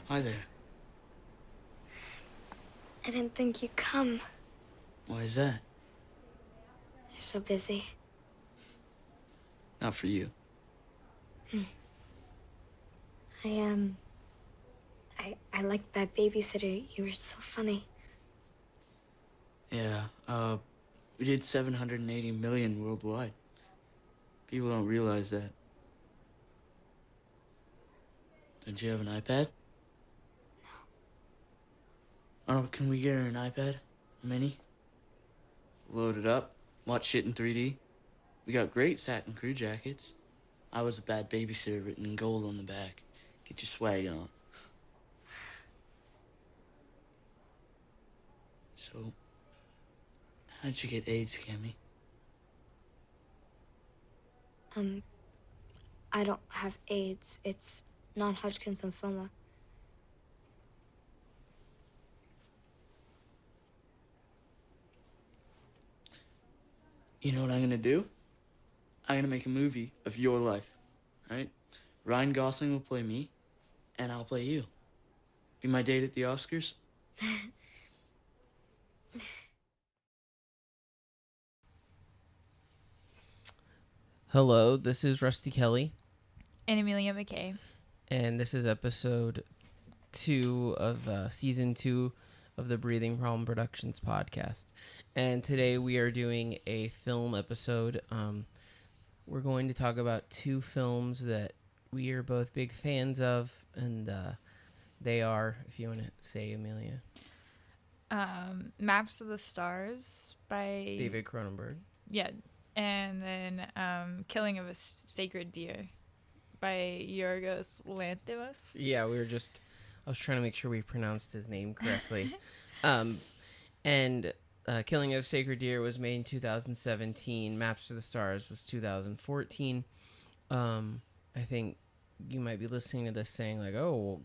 Hi there. I didn't think you'd come. Why is that? You're so busy. Not for you. I like Bad Babysitter. You were so funny. Yeah, we did 780 million worldwide. People don't realize that. Don't you have an iPad? No. Oh, can we get her an iPad? A mini? Load it up, watch shit in 3D. We got great satin crew jackets. I was a bad babysitter written in gold on the back. Get your swag on. So, how'd you get AIDS, Cammy? I don't have AIDS. It's non-Hodgkin's lymphoma. You know what I'm gonna do? I'm gonna make a movie of your life, right? Ryan Gosling will play me, and I'll play you. Be my date at the Oscars? Hello, this is Rusty Kelly, And Amelia McKay. and this is episode 2 of season 2 of the Breathing Problem Productions podcast. And today we are doing a film episode. We're going to talk about 2 films that we are both big fans of, and they are, if you want to say, Amelia. Maps of the Stars by David Cronenberg. Yeah, and then Killing of a Sacred Deer by Yorgos Lanthimos. Yeah, I was trying to make sure we pronounced his name correctly. And Killing of a Sacred Deer was made in 2017. Maps to the Stars was 2014. I think you might be listening to this saying like, oh,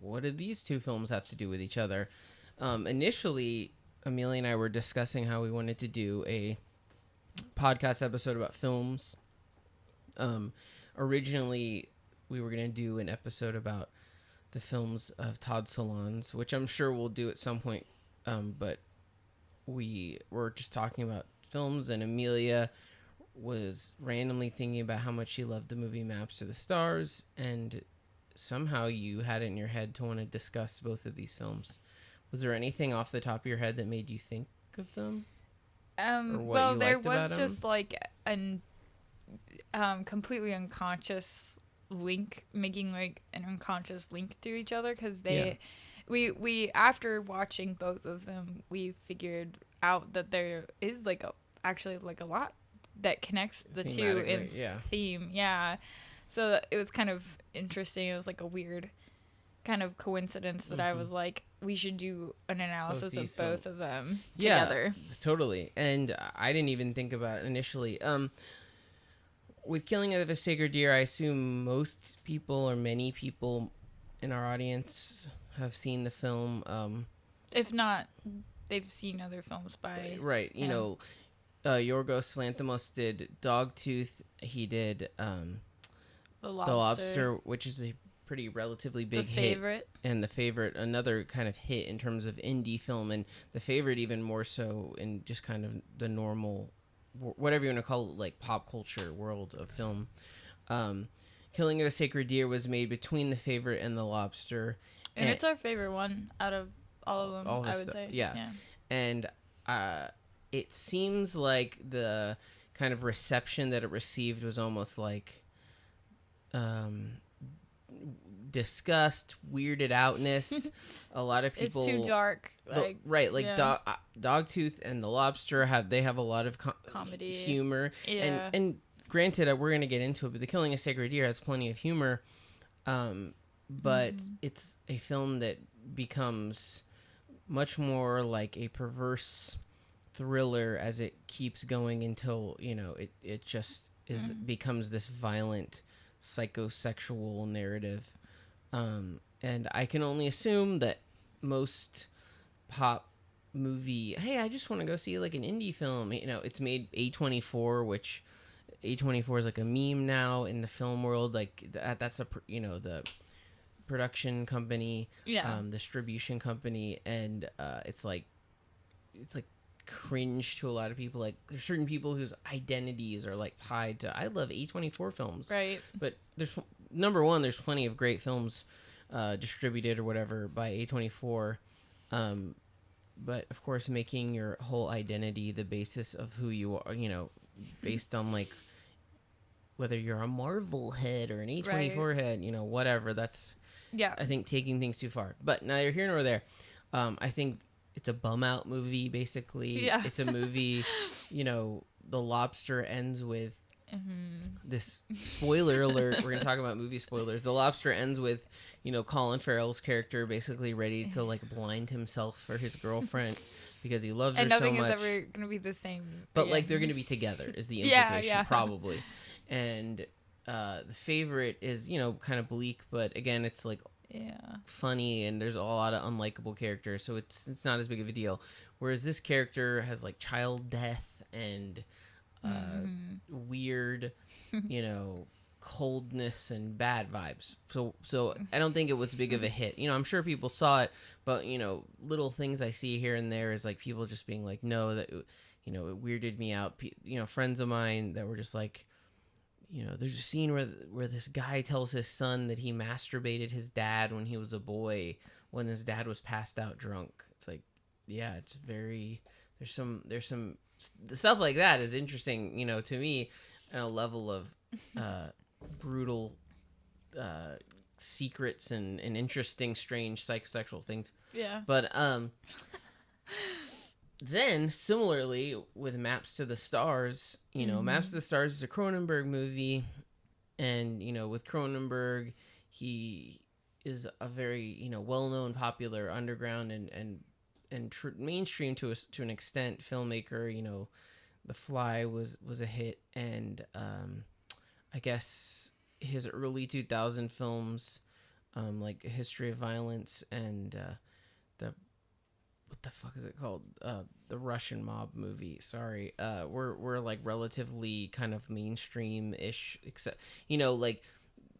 what did these 2 films have to do with each other? Initially, Amelia and I were discussing how we wanted to do a podcast episode about films. Originally, we were going to do an episode about the films of Todd Solondz, which I'm sure we'll do at some point. But we were just talking about films, and Amelia was randomly thinking about how much she loved the movie Maps to the Stars, and somehow you had it in your head to want to discuss both of these films. Was there anything off the top of your head that made you think of them? Well, there was just like an completely unconscious link, making like an unconscious link to each other, because we after watching both of them, we figured out that there is actually a lot that connects the 2 in theme. Yeah, so it was kind of interesting. It was like a weird kind of coincidence that I was like, we should do an analysis of both of them together. Yeah, totally. And I didn't even think about it initially. With Killing of a Sacred Deer, I assume most people or many people in our audience have seen the film. If not, they've seen other films by right. You know, Yorgos Lanthimos did Dogtooth. He did The Lobster, which is a pretty relatively big hit. And The Favorite, another kind of hit in terms of indie film, and The Favorite even more so in just kind of the normal, whatever you want to call it, like pop culture world of film. Killing of a Sacred Deer was made between The Favorite and The Lobster, and it's our favorite one out of all of them. I would say, yeah. And it seems like the kind of reception that it received was almost like disgust, weirded outness. A lot of people, it's too dark, Dogtooth and The Lobster have a lot of comedy humor, and granted, we're gonna get into it, but The Killing of Sacred Deer has plenty of humor, but it's a film that becomes much more like a perverse thriller as it keeps going until it just becomes this violent psychosexual narrative. And I can only assume that most pop movie, hey, I just want to go see like an indie film, it's made A24, which A24 is like a meme now in the film world. Like that's the production company, distribution company, and it's like cringe to a lot of people. Like there's certain people whose identities are like tied to, I love A24 films, right? But there's number one, there's plenty of great films distributed or whatever by A24, but of course making your whole identity the basis of who you are, you know, based on like whether you're a Marvel head or an A24 head, you know, whatever, that's I think taking things too far. But neither here nor there. I think it's a bum out movie, basically. Yeah. It's a movie, you know, The Lobster ends with this spoiler alert. We're going to talk about movie spoilers. The Lobster ends with, you know, Colin Farrell's character basically ready to like blind himself for his girlfriend because he loves her so much. And nothing is ever going to be the same. But like they're going to be together is the implication, probably. And the favorite is, you know, kind of bleak, but again, it's like funny and there's a lot of unlikable characters, so it's not as big of a deal. Whereas this character has like child death and weird, you know, coldness and bad vibes. So I don't think it was big of a hit. You know, I'm sure people saw it, but you know, little things I see here and there is like people just being like, no, that, you know, it weirded me out. You know, friends of mine that were just like, you know, there's a scene where this guy tells his son that he masturbated his dad when he was a boy, when his dad was passed out drunk. It's like, yeah, it's very, there's some stuff like that is interesting, you know, to me, on a level of brutal secrets and interesting, strange psychosexual things. Yeah. But then, similarly, with Maps to the Stars, you know, Maps to the Stars is a Cronenberg movie, and, you know, with Cronenberg, he is a very, you know, well-known, popular underground and mainstream to an extent filmmaker. You know, The Fly was a hit, and I guess his early 2000 films, like A History of Violence and what the fuck is it called? The Russian mob movie. Sorry. We're like relatively kind of mainstream-ish, except, you know, like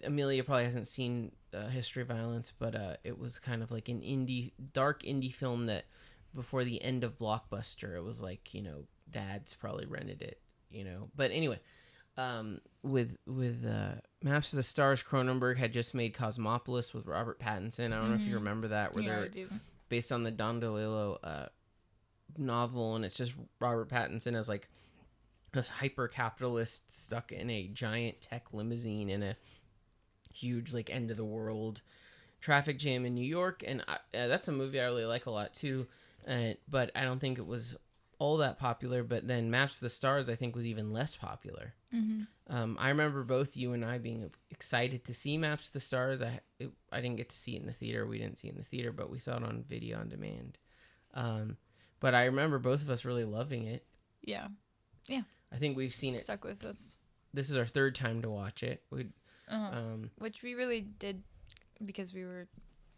Amelia probably hasn't seen History of Violence, but it was kind of like an dark indie film that before the end of Blockbuster, it was like, you know, dads probably rented it, you know. But anyway, with Maps to the Stars, Cronenberg had just made Cosmopolis with Robert Pattinson. I don't know if you remember that, where I do. Based on the Don DeLillo novel, and it's just Robert Pattinson as like a hyper-capitalist stuck in a giant tech limousine in a huge like end of the world traffic jam in New York, and that's a movie I really like a lot too. But I don't think it was all that popular. But then Maps to the Stars, I think, was even less popular. I remember both you and I being excited to see Maps to the Stars. I didn't get to see it in the theater. We didn't see it in the theater, but we saw it on video on demand. But I remember both of us really loving it. Yeah. I think we've seen it. Stuck with us. This is our third time to watch it. Which we really did because we were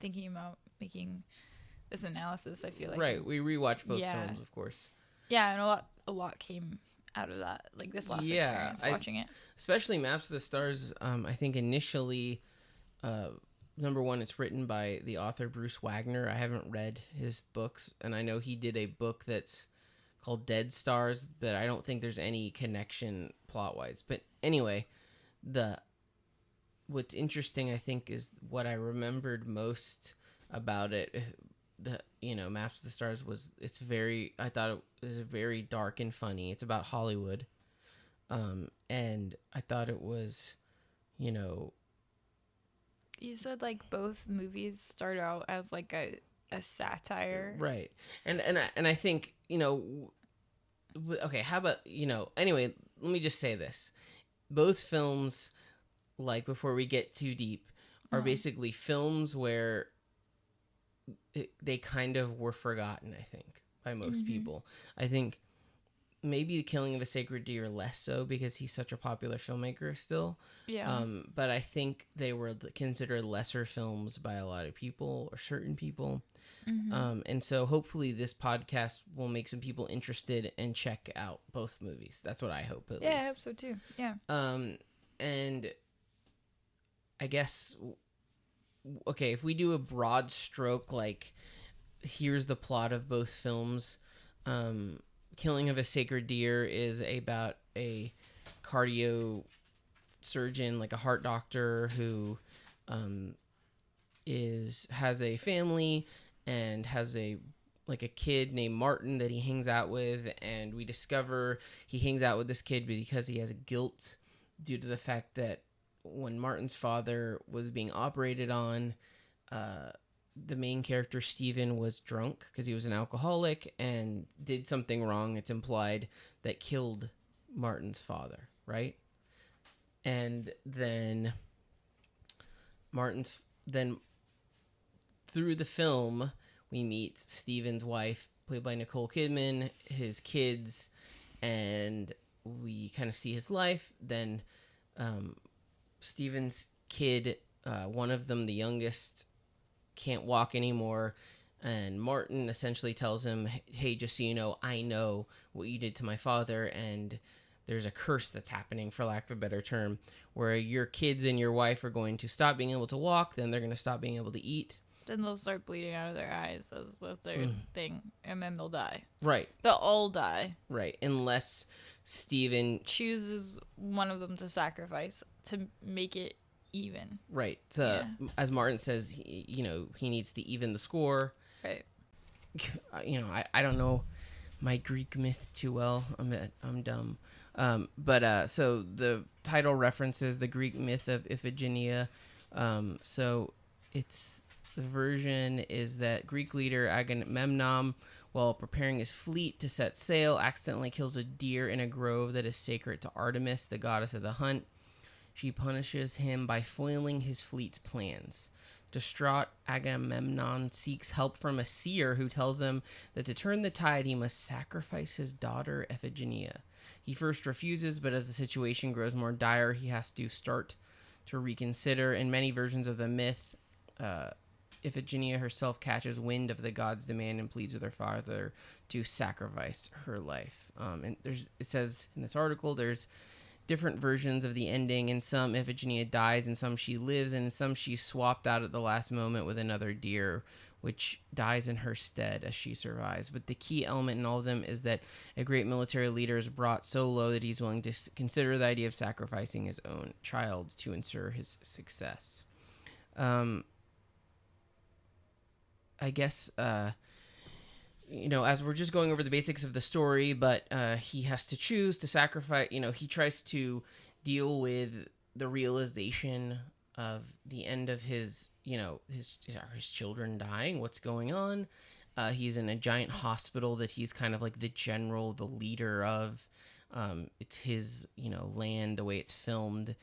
thinking about making this analysis. I feel like we rewatched both films, of course. Yeah, and a lot came out of that, like this last experience watching it. Especially Maps to the Stars. I think initially, number one, it's written by the author Bruce Wagner. I haven't read his books, and I know he did a book that's called Dead Stars, but I don't think there's any connection plot-wise. But anyway, what's interesting, I think, is what I remembered most about it. Maps to the Stars I thought it was very dark and funny. It's about Hollywood. And I thought it was, you know. You said like both movies start out as like a satire. Right. And I think, you know, okay, how about, you know, anyway, let me just say this. Both films, like before we get too deep, are basically films where they kind of were forgotten, I think, by most people. I think maybe The Killing of a Sacred Deer less so because he's such a popular filmmaker still. Yeah. But I think they were considered lesser films by a lot of people or certain people. And so hopefully this podcast will make some people interested and check out both movies. That's what I hope, at least. Yeah, I hope so too. Yeah. And I guess okay, if we do a broad stroke, like here's the plot of both films. Killing of a Sacred Deer is about a cardio surgeon, like a heart doctor, who has a family and has a kid named Martin that he hangs out with, and we discover he hangs out with this kid because he has guilt due to the fact that when Martin's father was being operated on, the main character, Steven, was drunk because he was an alcoholic and did something wrong, it's implied, that killed Martin's father, right? And then through the film, we meet Steven's wife, played by Nicole Kidman, his kids, and we kind of see his life. Then Steven's kid, one of them, the youngest, can't walk anymore, and Martin essentially tells him, hey, just so you know, I know what you did to my father, and there's a curse that's happening, for lack of a better term, where your kids and your wife are going to stop being able to walk, then they're going to stop being able to eat. Then they'll start bleeding out of their eyes as the third thing, and then they'll die. Right. They'll all die. Right, unless Steven chooses one of them to sacrifice to make it even. Right. As Martin says, he needs to even the score. Right. I don't know my Greek myth too well. I'm dumb. So the title references the Greek myth of Iphigenia. So the version is that Greek leader Agamemnon, while preparing his fleet to set sail, accidentally kills a deer in a grove that is sacred to Artemis, the goddess of the hunt. She punishes him by foiling his fleet's plans. Distraught, Agamemnon seeks help from a seer who tells him that to turn the tide, he must sacrifice his daughter Iphigenia. He first refuses, but as the situation grows more dire, he has to start to reconsider. In many versions of the myth, Iphigenia herself catches wind of the god's demand and pleads with her father to sacrifice her life. And it says in this article, there's different versions of the ending. In some, Iphigenia dies, in some she lives, and in some she's swapped out at the last moment with another deer, which dies in her stead as she survives. But the key element in all of them is that a great military leader is brought so low that he's willing to consider the idea of sacrificing his own child to ensure his success. I guess, as we're just going over the basics of the story, but he has to choose to sacrifice, he tries to deal with the realization of the end of his children dying, what's going on. He's in a giant hospital that he's kind of like the general, the leader of. It's his, land, the way it's filmed.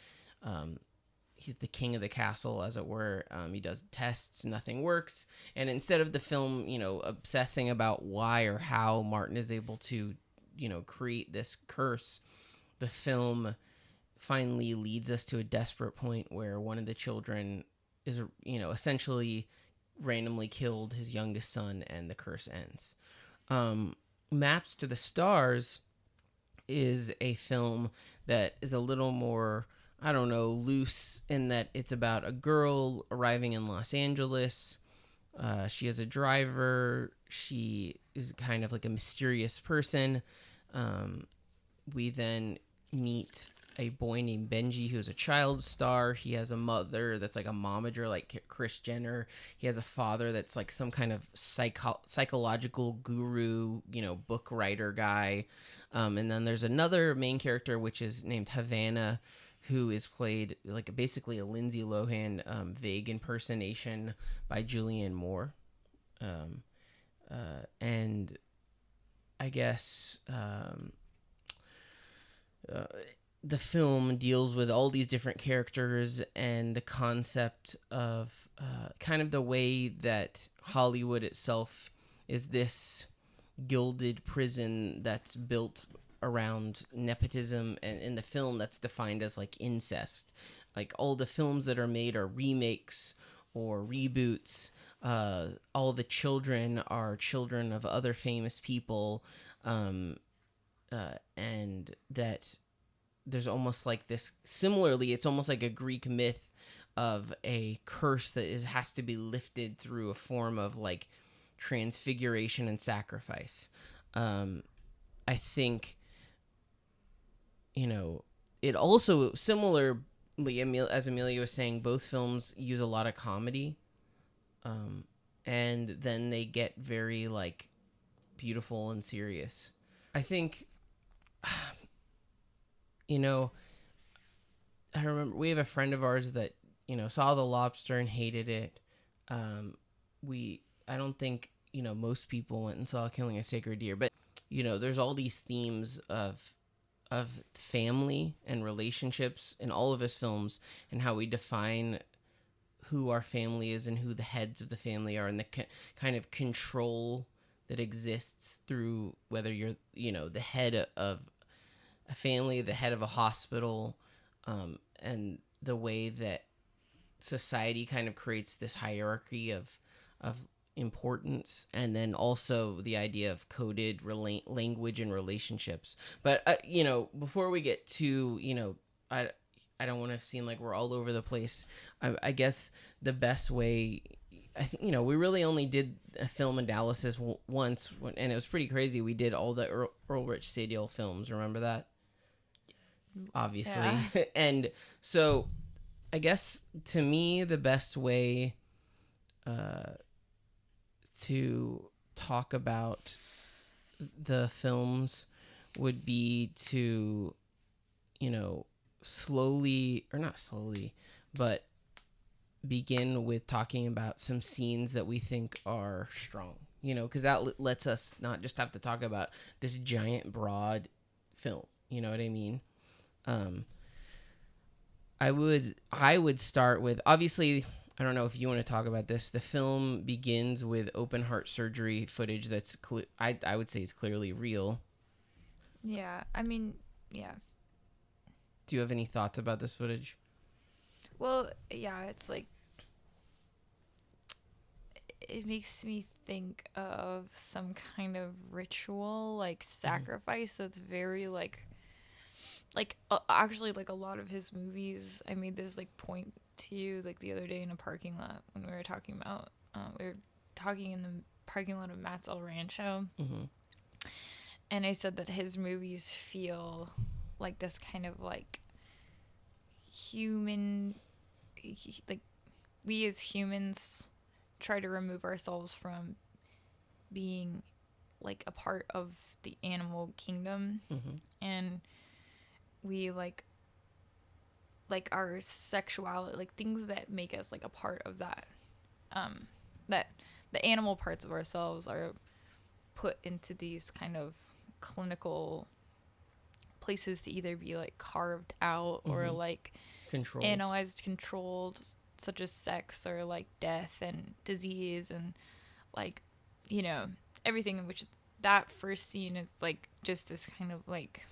He's the king of the castle, as it were. He does tests, nothing works. And instead of the film, obsessing about why or how Martin is able to, create this curse, the film finally leads us to a desperate point where one of the children is, essentially randomly killed, his youngest son, and the curse ends. Maps to the Stars is a film that is a little more, loose, in that it's about a girl arriving in Los Angeles. She has a driver. She is kind of like a mysterious person. We then meet a boy named Benji, who's a child star. He has a mother that's like a momager, like Kris Jenner. He has a father that's like some kind of psychological guru, book writer guy. And then there's another main character, which is named Havana, who is played like basically a Lindsay Lohan vague impersonation by Julianne Moore. And I guess the film deals with all these different characters and the concept of kind of the way that Hollywood itself is this gilded prison that's built around nepotism, and in the film that's defined as like incest. Like all the films that are made are remakes or reboots. All the children are children of other famous people, and that there's almost like this, similarly, it's almost like a Greek myth of a curse that has to be lifted through a form of like transfiguration and sacrifice. I think, it also, similarly, as Amelia was saying, both films use a lot of comedy, and then they get very like beautiful and serious. I think, I remember we have a friend of ours that saw The Lobster and hated it. I don't think most people went and saw Killing a Sacred Deer, but there's all these themes of family and relationships in all of his films, and how we define who our family is and who the heads of the family are, and the kind of control that exists through whether you're the head of a family, the head of a hospital, and the way that society kind of creates this hierarchy of importance, and then also the idea of coded language and relationships. But before we get to I don't want to seem like we're all over the place. I guess the best way, I think we really only did a film analysis once, and it was pretty crazy. We did all the Earl Rich Sadiel films. Remember that? Obviously. Yeah. And so I guess to me the best way to talk about the films would be to slowly, or not slowly, but begin with talking about some scenes that we think are strong, because that lets us not just have to talk about this giant broad film, you know what I mean? I would start with, obviously, I don't know if you want to talk about this. The film begins with open heart surgery footage that's I would say it's clearly real. Yeah, I mean, yeah. Do you have any thoughts about this footage? Well, yeah, it's like, it makes me think of some kind of ritual, like sacrifice, that's very actually, like a lot of his movies. I made this like point to you like the other day in a parking lot when we were talking about in the parking lot of Matt's El Rancho, and I said that his movies feel like this kind of like human, like we as humans try to remove ourselves from being like a part of the animal kingdom, and we like our sexuality, like things that make us like a part of that, that the animal parts of ourselves are put into these kind of clinical places to either be like carved out or like controlled, analyzed, controlled, such as sex or like death and disease and like everything, in which that first scene is like just this kind of like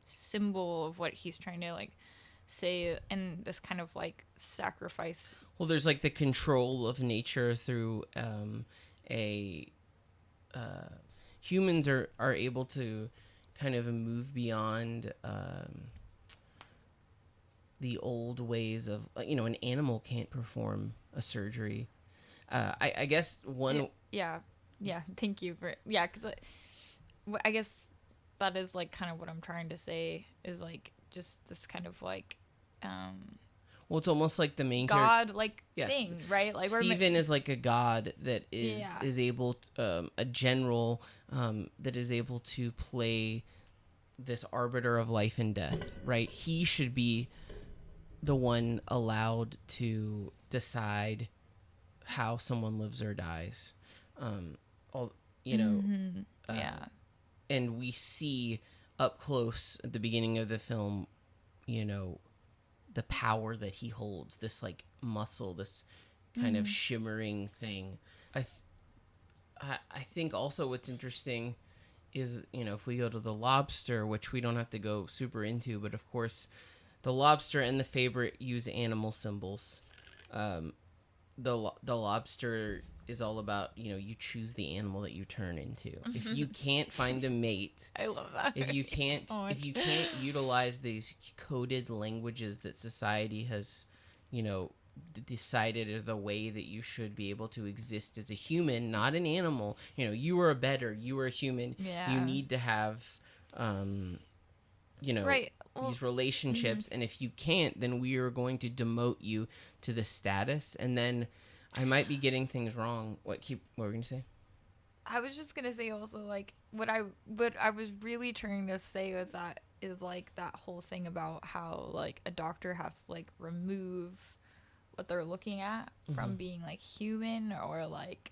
symbol of what he's trying to like say, and this kind of like sacrifice. Well, there's like the control of nature through humans are able to kind of move beyond the old ways of an animal can't perform a surgery. I guess one. Yeah. Thank you for because I guess that is like kind of what I'm trying to say, is like just this kind of like well, it's almost like the main god like thing, right? Like Stephen is like a god that is able to, a general that is able to play this arbiter of life and death, right? He should be the one allowed to decide how someone lives or dies. And we see up close at the beginning of the film, the power that he holds, this like muscle, this kind of shimmering thing. I think also what's interesting is, if we go to The Lobster, which we don't have to go super into, but of course The Lobster and The Favorite use animal symbols. The Lobster is all about, you choose the animal that you turn into. If you can't find a mate, I love that. If you can't utilize these coded languages that society has, decided is the way that you should be able to exist as a human, not an animal. You are you are a human. Yeah. You need to have, right. Well, these relationships. And if you can't, then we are going to demote you to the status. And then I might be getting things wrong. What were we going to say? I was just going to say also, like, what I was really trying to say with that is, like, that whole thing about how, like, a doctor has to, like, remove what they're looking at from being, like, human or, like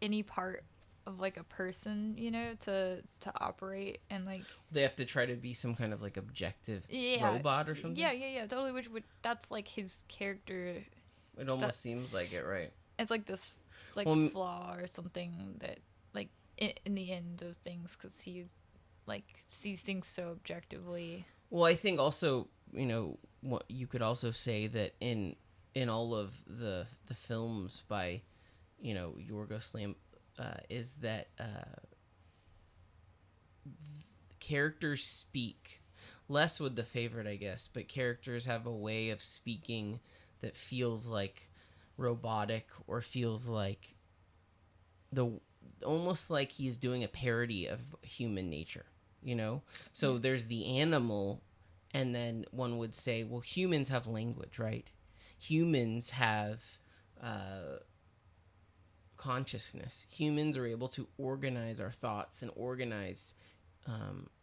any part of, like, a person, to operate, and, like, they have to try to be some kind of, like, objective robot or something. Yeah, totally. Which would, that's, like, his character. It almost seems like it, right? It's like this, like, flaw or something that, like, in the end of things, because he, like, sees things so objectively. Well, I think also, what you could also say that in all of the films by, Yorgos Lanthimos, is that characters speak less with the favorite, I guess, but characters have a way of speaking that feels like robotic, or feels like almost like he's doing a parody of human nature, So there's the animal, and then one would say, well, humans have language, right? Humans have consciousness. Humans are able to organize our thoughts and organize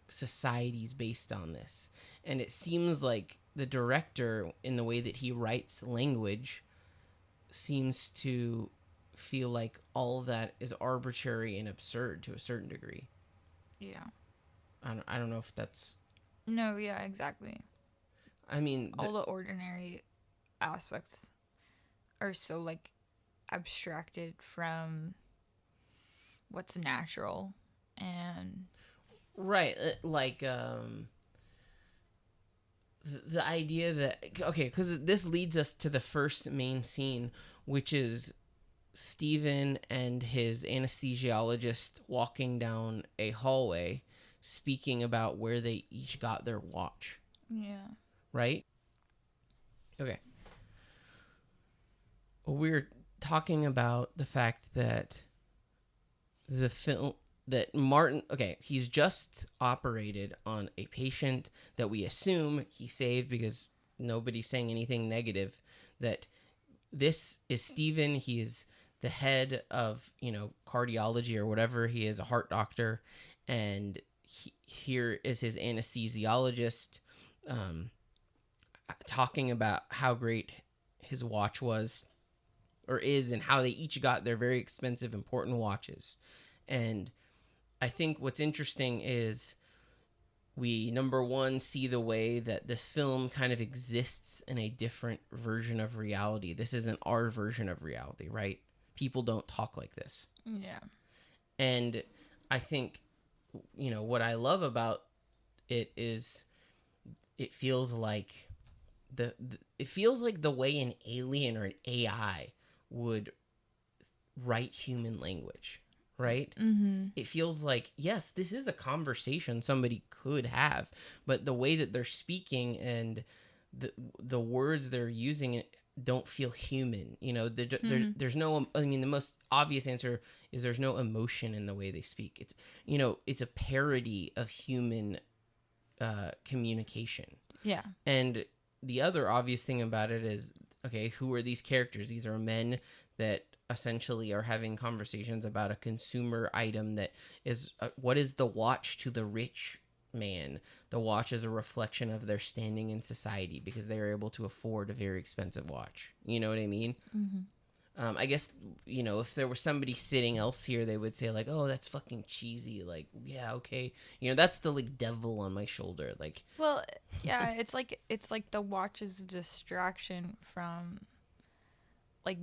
societies based on this. And it seems like the director, in the way that he writes language, seems to feel like all of that is arbitrary and absurd to a certain degree. Yeah. I don't know if that's... No, yeah, exactly. I mean... all the ordinary aspects are so, like, abstracted from what's natural, and... Right, like, the idea that... Okay, because this leads us to the first main scene, which is Stephen and his anesthesiologist walking down a hallway, speaking about where they each got their watch. Yeah. Right? Okay. Well, we're talking about the fact that the film... that Martin... Okay, he's just operated on a patient that we assume he saved, because nobody's saying anything negative, that this is Stephen. He is the head of, cardiology or whatever. He is a heart doctor, and here is his anesthesiologist talking about how great his watch was, or is, and how they each got their very expensive, important watches. And I think what's interesting is we, number one, see the way that this film kind of exists in a different version of reality. This isn't our version of reality, right? People don't talk like this. Yeah. And I think, what I love about it is it feels like the way an alien or an AI would write human language, right? Mm-hmm. It feels like, yes, this is a conversation somebody could have, but the way that they're speaking and the words they're using don't feel human. There's no, I mean, the most obvious answer is there's no emotion in the way they speak. It's, it's a parody of human communication. Yeah. And the other obvious thing about it is, okay, who are these characters? These are men that essentially are having conversations about a consumer item that is, what is the watch to the rich man? The watch is a reflection of their standing in society because they are able to afford a very expensive watch. You know what I mean? Mm-hmm. I guess, if there was somebody sitting else here, they would say like, oh, that's fucking cheesy. Like, yeah, okay. That's the like devil on my shoulder. Like, well, yeah, it's like the watch is a distraction from like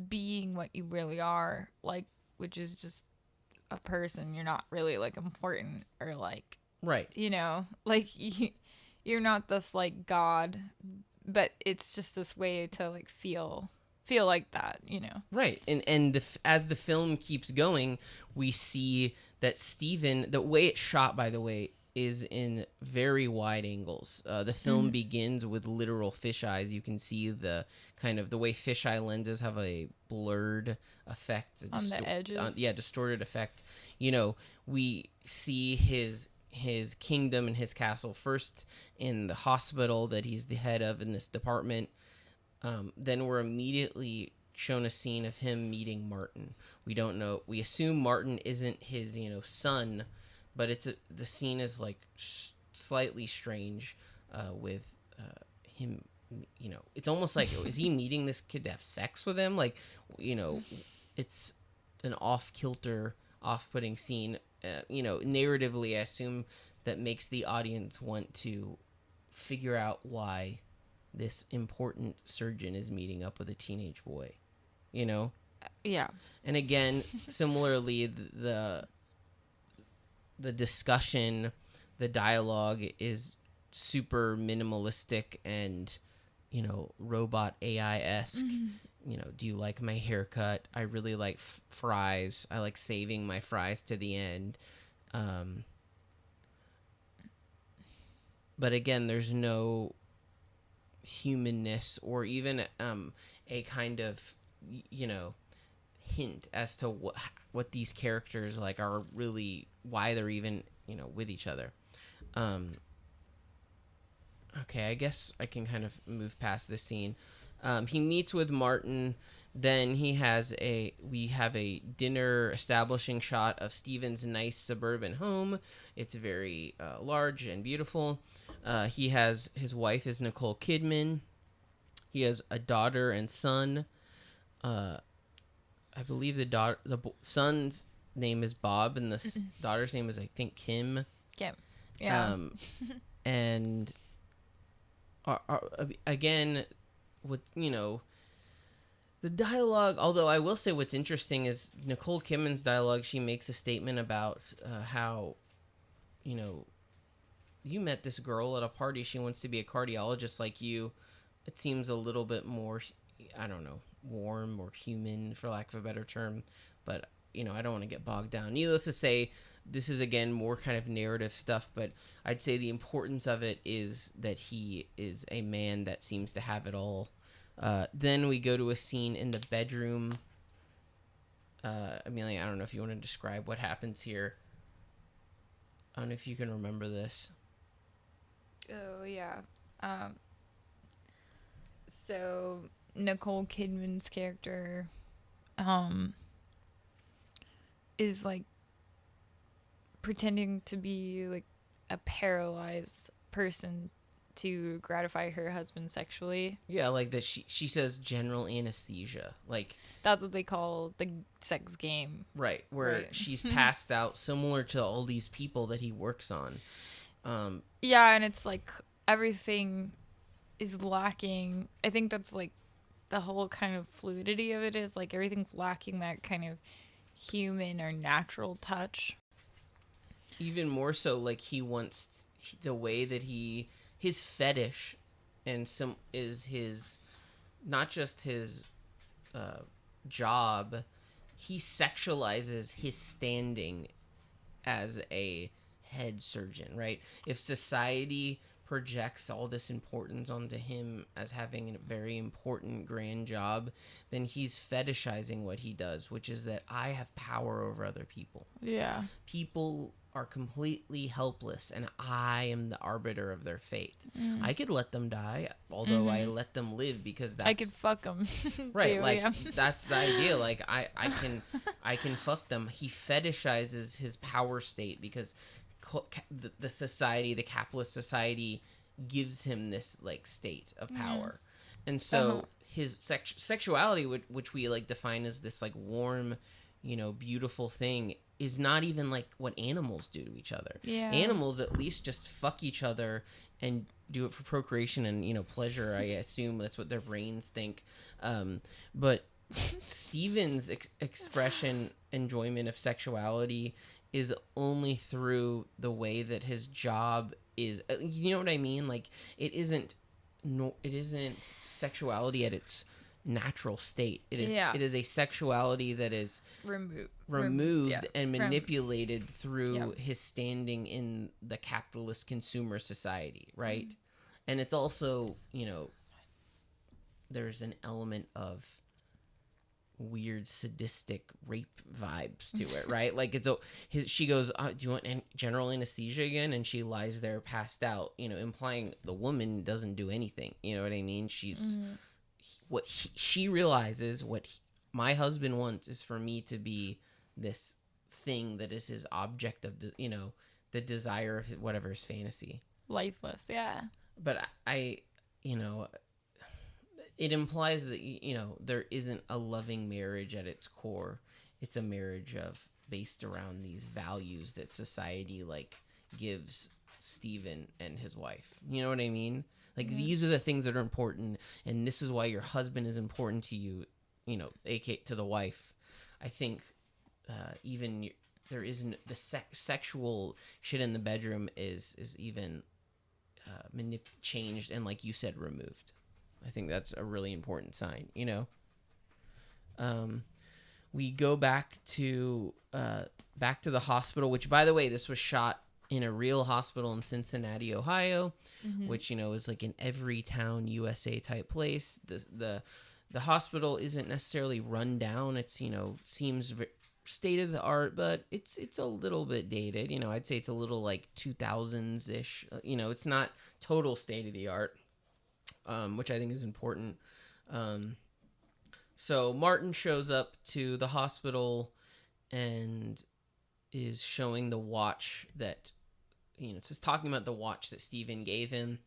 being what you really are, like, which is just a person. You're not really like important or like, right. Like you're not this like God, but it's just this way to like feel like that, Right. And as the film keeps going, we see that Stephen, the way it's shot, by the way, is in very wide angles. The film begins with literal fisheyes. You can see the kind of the way fisheye lenses have a blurred effect on the edges. Distorted effect. You know, we see his kingdom and his castle first in the hospital that he's the head of in this department. Then we're immediately shown a scene of him meeting Martin. We don't know. We assume Martin isn't his, son, but the scene is like slightly strange with him. It's almost like, is he meeting this kid to have sex with him? Like, it's an off-kilter, off-putting scene. Narratively, I assume that makes the audience want to figure out why this important surgeon is meeting up with a teenage boy, Yeah. And again, similarly, the discussion, the dialogue is super minimalistic and, robot AI-esque. Do you like my haircut? I really like fries. I like saving my fries to the end. But again, there's no humanness or even a kind of hint as to what these characters like are really, why they're even with each other. Okay, I guess I can kind of move past this scene. He meets with Martin. Then we have a dinner establishing shot of Steven's nice suburban home. It's very large and beautiful. His wife is Nicole Kidman. He has a daughter and son. I believe the son's name is Bob, and the daughter's name is, I think, Kim. Kim. Yeah. And again, with the dialogue, although I will say what's interesting is Nicole Kidman's dialogue. She makes a statement about how, you met this girl at a party. She wants to be a cardiologist like you. It seems a little bit more, I don't know, warm or human, for lack of a better term. But, I don't want to get bogged down. Needless to say, this is, again, more kind of narrative stuff. But I'd say the importance of it is that he is a man that seems to have it all. Then we go to a scene in the bedroom. Amelia, I don't know if you want to describe what happens here. I don't know if you can remember this. Oh, yeah. So Nicole Kidman's character is like pretending to be like a paralyzed person to gratify her husband sexually. Yeah, like that she says general anesthesia. Like that's what they call the sex game. Right, where she's passed out, similar to all these people that he works on. Yeah, and it's like everything is lacking. I think that's like the whole kind of fluidity of it is like everything's lacking that kind of human or natural touch. Even more so, like he wants the way that his fetish and is his, not just his job, he sexualizes his standing as a head surgeon, right? If society projects all this importance onto him as having a very important grand job, then he's fetishizing what he does, which is that I have power over other people. Yeah. People are completely helpless and I am the arbiter of their fate. I could let them die, although I let them live because that's... I could fuck them. Right, too, like, yeah. That's the idea. Like, I can fuck them. He fetishizes his power state because the society, the capitalist society, gives him this like state of power, and so his sexuality, which we like define as this like warm, beautiful thing, is not even like what animals do to each other. Yeah, animals at least just fuck each other and do it for procreation and pleasure. I assume that's what their brains think. But Steven's expression, enjoyment of sexuality is only through the way that his job is. You know what I mean? Like it isn't sexuality at its natural state. It is a sexuality that is removed and manipulated through his standing in the capitalist consumer society, right? And it's also, there's an element of weird sadistic rape vibes to it, right? Like she goes, do you want general anesthesia again? And she lies there passed out, implying the woman doesn't do anything. You know what I mean? She's she realizes my husband wants is for me to be this thing that is his object of the desire of whatever his fantasy, lifeless. Yeah, but I it implies that there isn't a loving marriage at its core. It's a marriage based around these values that society gives Stephen and his wife. You know what I mean? These are the things that are important, and this is why your husband is important to you. aka to the wife. I think even there isn't the sexual shit in the bedroom is even changed and, like you said, removed. I think that's a really important sign, we go back to the hospital, which, by the way, this was shot in a real hospital in Cincinnati, Ohio, which, is like an every town USA type place. The hospital isn't necessarily run down. It's, seems state of the art, but it's a little bit dated. I'd say it's a little like 2000s ish. It's not total state of the art. Which I think is important. So Martin shows up to the hospital and is showing the watch that, it's just talking about the watch that Stephen gave him.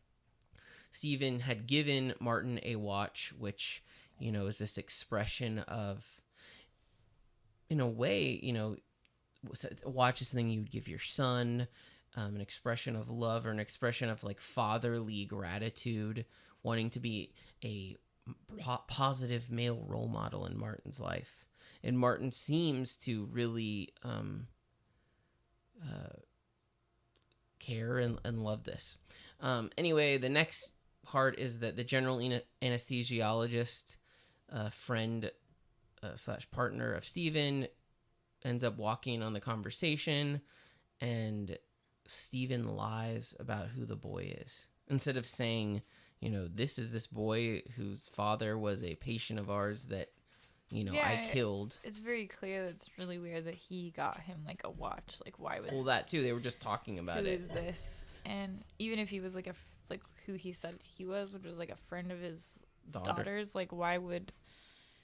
Stephen had given Martin a watch, which, is this expression of, in a way, a watch is something you would give your son, an expression of love, or an expression of fatherly gratitude, wanting to be a positive male role model in Martin's life. And Martin seems to really care and love this. Anyway, the next part is that the general anesthesiologist, friend / partner of Stephen, ends up walking on the conversation, and Stephen lies about who the boy is. Instead of saying, this is this boy whose father was a patient of ours that, I killed. It's very clear that it's really weird that he got him a watch. Why would? Well, that too. They were just talking about it. Who is this? And even if he was who he said he was, which was a friend of his daughter's, why would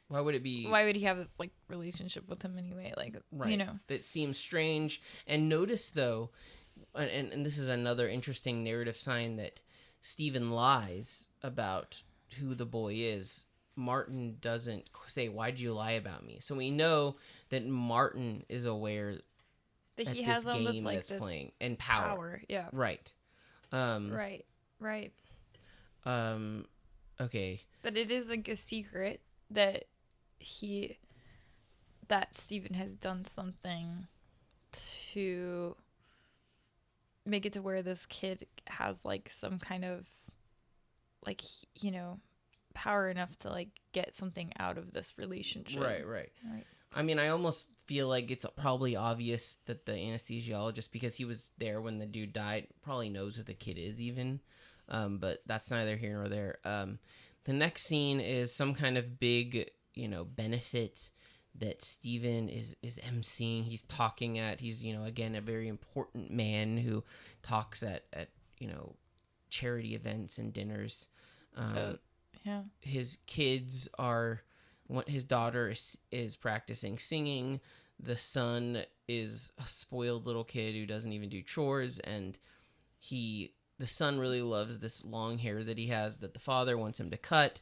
it be? Why would he have this relationship with him anyway? Right. That seems strange. And notice though, and this is another interesting narrative sign that Stephen lies about who the boy is. Martin doesn't say, "Why'd you lie about me?" So we know that Martin is aware that he has this game almost that's this playing and power. Yeah. Right. Right. Okay. But it is a secret that Stephen has done something to make it to where this kid has some kind of power enough to get something out of this relationship. Right. I mean, I almost feel like it's probably obvious that the anesthesiologist, because he was there when the dude died, probably knows who the kid is even. But that's neither here nor there. The next scene is some kind of big, benefit that Stephen is emceeing. He's talking at, he's, again, a very important man who talks at charity events and dinners. Yeah. His kids are, his daughter is practicing singing. The son is a spoiled little kid who doesn't even do chores. And the son really loves this long hair that he has that the father wants him to cut.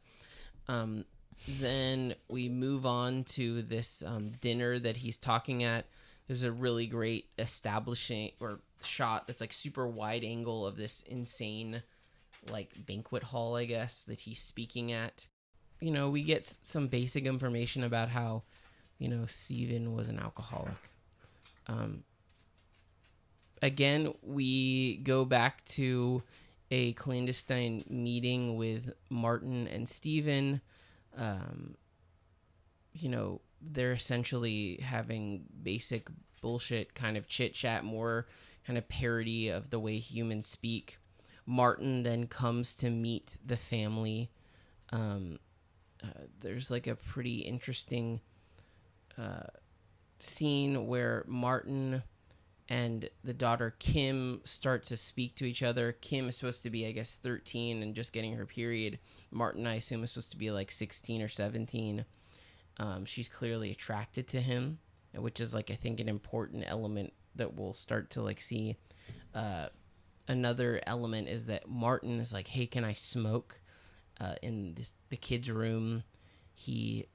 Then we move on to this dinner that he's talking at. There's a really great establishing or shot that's super wide angle of this insane banquet hall, I guess, that he's speaking at. We get some basic information about how, Stephen was an alcoholic. Again, we go back to a clandestine meeting with Martin and Stephen. you know, they're essentially having basic bullshit kind of chit chat, more kind of parody of the way humans speak. Martin then comes to meet the family. There's like a pretty interesting scene where Martin and the daughter Kim start to speak to each other. Kim is supposed to be, I guess, 13 and just getting her period. Martin, I assume, is supposed to be like 16 or 17. She's clearly attracted to him, which is like, I think, an important element that we'll start to like see. Another element is that Martin is like, hey, can I smoke? In the kid's room. He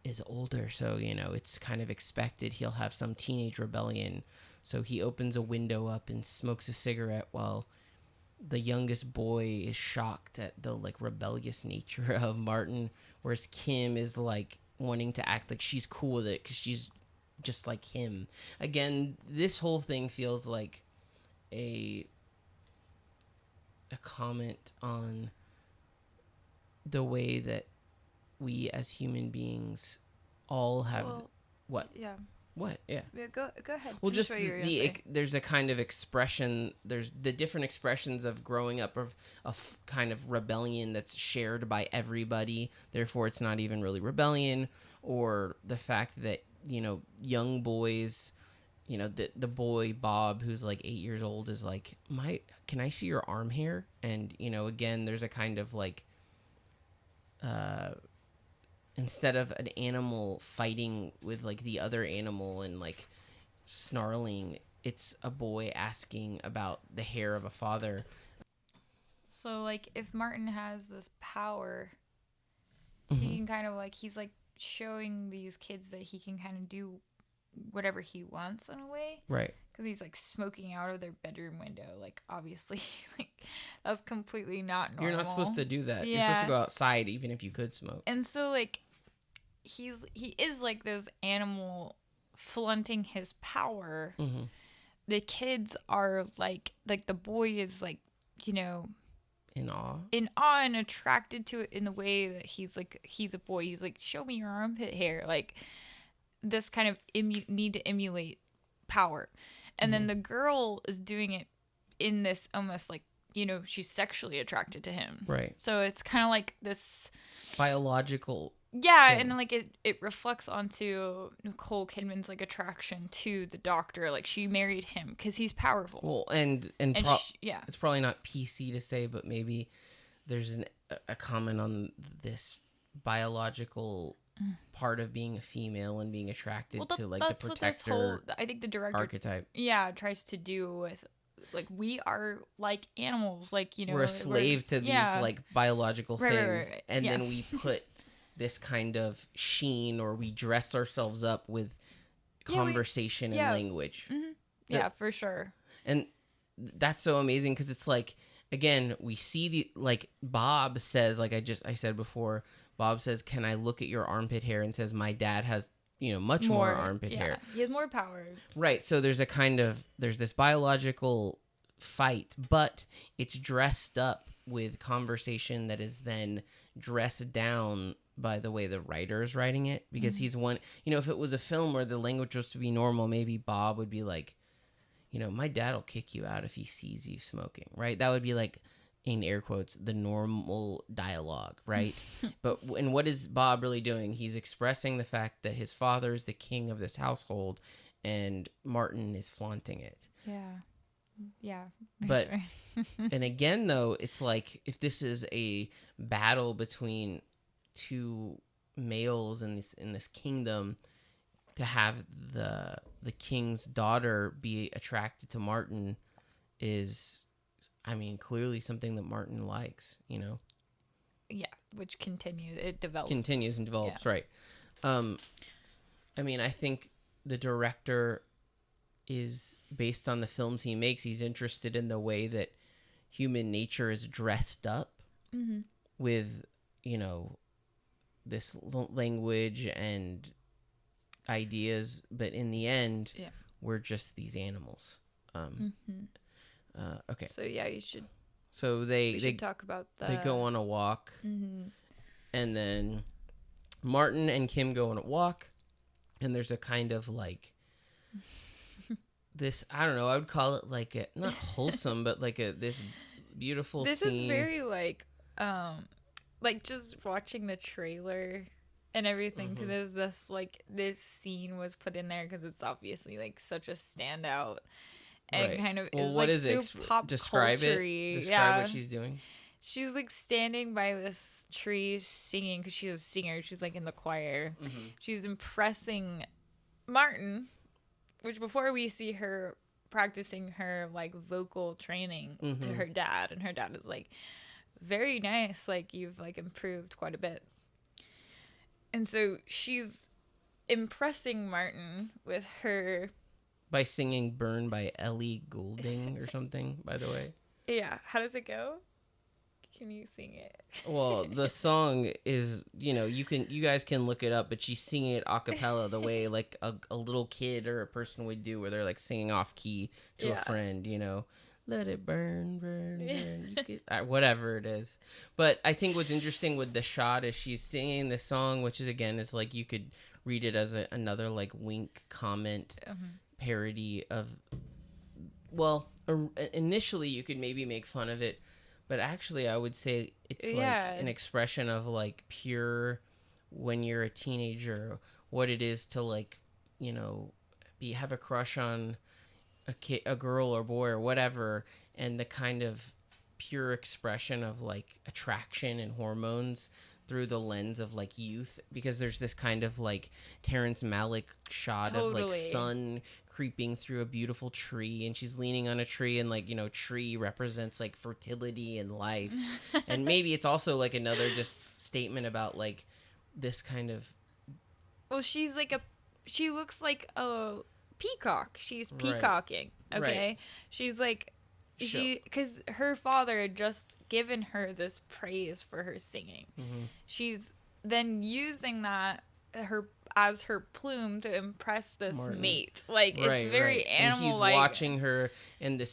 is older, so, you know, it's kind of expected he'll have some teenage rebellion. So he opens a window up and smokes a cigarette while the youngest boy is shocked at the like rebellious nature of Martin, whereas Kim is like wanting to act like she's cool with it because she's just like him. Again, this whole thing feels like a comment on the way that we as human beings all have what? Yeah. What? Yeah. Go ahead. Well, just there's a kind of expression. There's the different expressions of growing up of kind of rebellion that's shared by everybody. Therefore, it's not even really rebellion, or the fact that, you know, young boys, you know, the boy Bob, who's like 8 years old, is like, can I see your arm hair? And, you know, again, there's a kind of like, instead of an animal fighting with like the other animal and like snarling, it's a boy asking about the hair of a father. So like, if Martin has this power, he can kind of like, he's like showing these kids that he can kind of do whatever he wants in a way, right? Because he's like smoking out of their bedroom window. Like, obviously, like, that's completely not normal. You're not supposed to do that. Yeah. You're supposed to go outside even if you could smoke. And so like, he is like this animal flaunting his power. The kids are like the boy is like, you know, in awe and attracted to it in the way that he's a boy. He's like, show me your armpit hair. Like, this kind of need to emulate power. And then the girl is doing it in this almost like, you know, she's sexually attracted to him. Right. So it's kind of like this biological thing. And like it reflects onto Nicole Kidman's like attraction to the doctor. Like, she married him because he's powerful. Well, it's probably not PC to say, but maybe there's a comment on this biological part of being a female and being attracted to like the protector. I think the director archetype. Tries to do with, like, we are like animals, like, you know, we're a slave to these like biological things, right. And then we put this kind of sheen, or we dress ourselves up with conversation and language. For sure. And that's so amazing because it's like, again, we see the, like, Bob says, like I said before, Bob says, can I look at your armpit hair? And says, my dad has, you know, much more armpit hair. He has more power. Right. So there's this biological fight, but it's dressed up with conversation that is then dressed down by the way the writer is writing it. Because he's one, you know, if it was a film where the language was to be normal, maybe Bob would be like, you know, my dad will kick you out if he sees you smoking, right? That would be like, in air quotes, the normal dialogue, right? And what is Bob really doing? He's expressing the fact that his father is the king of this household, and Martin is flaunting it. Yeah. But, and again, though, it's like, if this is a battle between two males in this kingdom, to have the king's daughter be attracted to Martin is, I mean, clearly something that Martin likes, you know? Yeah, which continues and develops, right. I mean, I think the director is, based on the films he makes, he's interested in the way that human nature is dressed up with, you know, this language and ideas, but in the end, we're just these animals. Okay. So you should. So they talk about that. They go on a walk, and then Martin and Kim go on a walk, and there's a kind of like this, I don't know, I would call it like a, not wholesome, but like this beautiful this scene. This is very like just watching the trailer and everything to this like this scene was put in there because it's obviously like such a standout and kind of is what like is so pop describe culture-y. Describe what she's doing. She's like standing by this tree singing because she's a singer. She's like in the choir. She's impressing Martin, which before we see her practicing her like vocal training to her dad, and her dad is like, very nice, like you've like improved quite a bit. And so she's impressing Martin with her by singing Burn by Ellie Goulding or something, by the way. Yeah, how does it go? Can you sing it? Well, the song is, you guys can look it up, but she's singing it a cappella the way like a little kid or a person would do, where they're like singing off key to a friend, let it burn, burn, burn. You could, whatever it is. But I think what's interesting with the shot is she's singing this song, which is, again, it's like you could read it as another like wink comment parody of, well, initially you could maybe make fun of it, but actually I would say it's like an expression of like pure, when you're a teenager, what it is to like, have a crush on a kid, a girl or boy or whatever, and the kind of pure expression of like attraction and hormones through the lens of like youth, because there's this kind of like Terrence Malick shot of like sun creeping through a beautiful tree, and she's leaning on a tree, and like, tree represents like fertility and life. And maybe it's also like another just statement about like this kind of, well, she looks like a peacock. She's peacocking. Right. Okay. Right. She's like, because her father had just given her this praise for her singing. She's then using that as her plume to impress this Mate. Like, it's very animal like. And he's watching her, and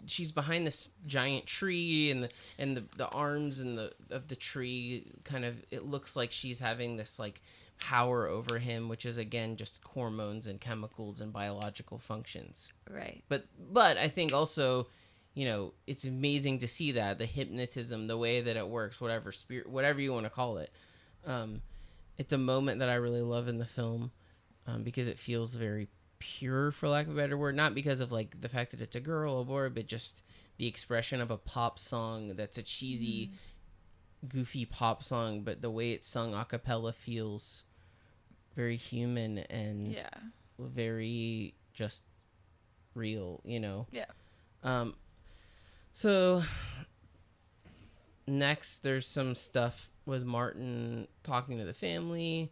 she's behind this giant tree, and the arms of the tree kind of, it looks like she's having this like power over him, which is again just hormones and chemicals and biological functions. Right. But I think also, it's amazing to see that the hypnotism, the way that it works, whatever spirit, whatever you want to call it. It's a moment that I really love in the film, because it feels very pure, for lack of a better word. Not because of like the fact that it's a girl or boy, but just the expression of a pop song that's a cheesy, goofy pop song, but the way it's sung a cappella feels very human and very just real, Yeah. So next there's some stuff with Martin talking to the family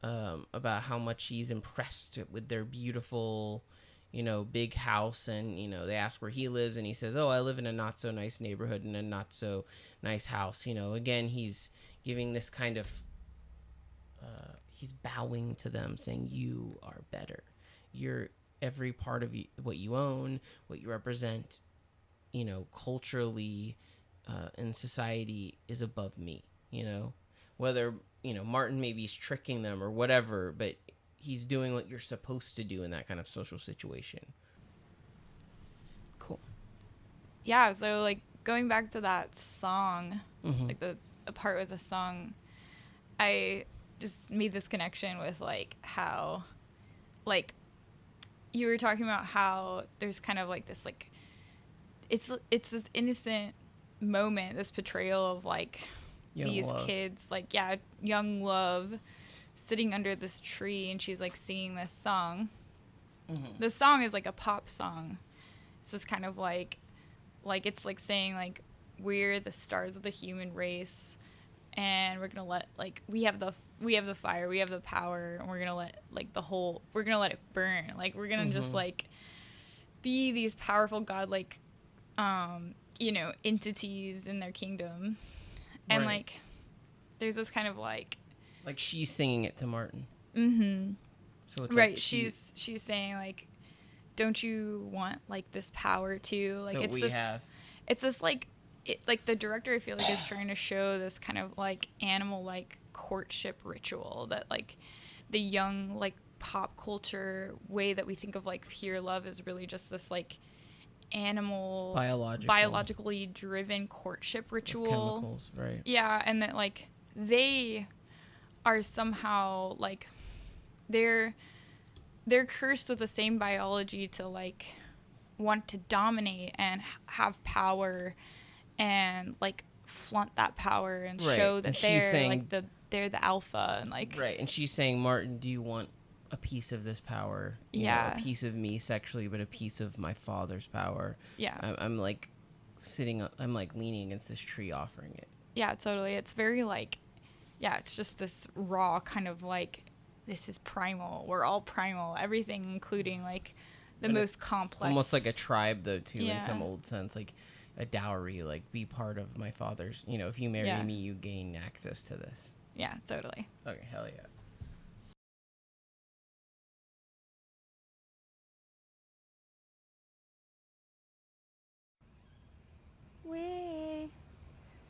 about how much he's impressed with their beautiful, big house, and they ask where he lives, and he says, oh, I live in a not so nice neighborhood in a not so nice house. Again, he's giving this kind of he's bowing to them, saying, you are better. You're every part of what you own, what you represent, culturally in society is above me, whether, Martin maybe is tricking them or whatever, but he's doing what you're supposed to do in that kind of social situation. Cool. Yeah. So like going back to that song, like the part with the song, I just made this connection with like how, like you were talking about how there's kind of like this, like, it's this innocent moment, this portrayal of like young these love. Kids, like, young love sitting under this tree, and she's like singing this song. The song is like a pop song. It's this kind of like it's like saying like, we're the stars of the human race, and we're gonna let, like, we have the fire, we have the power, and we're gonna let like we're gonna let it burn, like we're gonna just like be these powerful godlike entities in their kingdom. And like there's this kind of like she's singing it to Martin. So it's right, like she's saying like, don't you want like this power too, like it's this like, it, like the director I feel like is trying to show this kind of like animal like courtship ritual that like the young like pop culture way that we think of like pure love is really just this like animal biologically driven courtship ritual of chemicals, right? Yeah, and that like they are somehow like they're cursed with the same biology to like want to dominate and have power and like flaunt that power and show that they're the alpha and like right. And she's saying, Martin, do you want a piece of this power? You know, a piece of me sexually, but a piece of my father's power. Yeah. I'm like I'm like leaning against this tree offering it. Yeah, totally. It's very like, it's just this raw kind of like, this is primal. We're all primal. Everything, including like the most complex. Almost like a tribe, though, too, in some old sense. Like a dowry, like be part of my father's, you know, if you marry me, you gain access to this. Yeah, totally. Okay, hell yeah.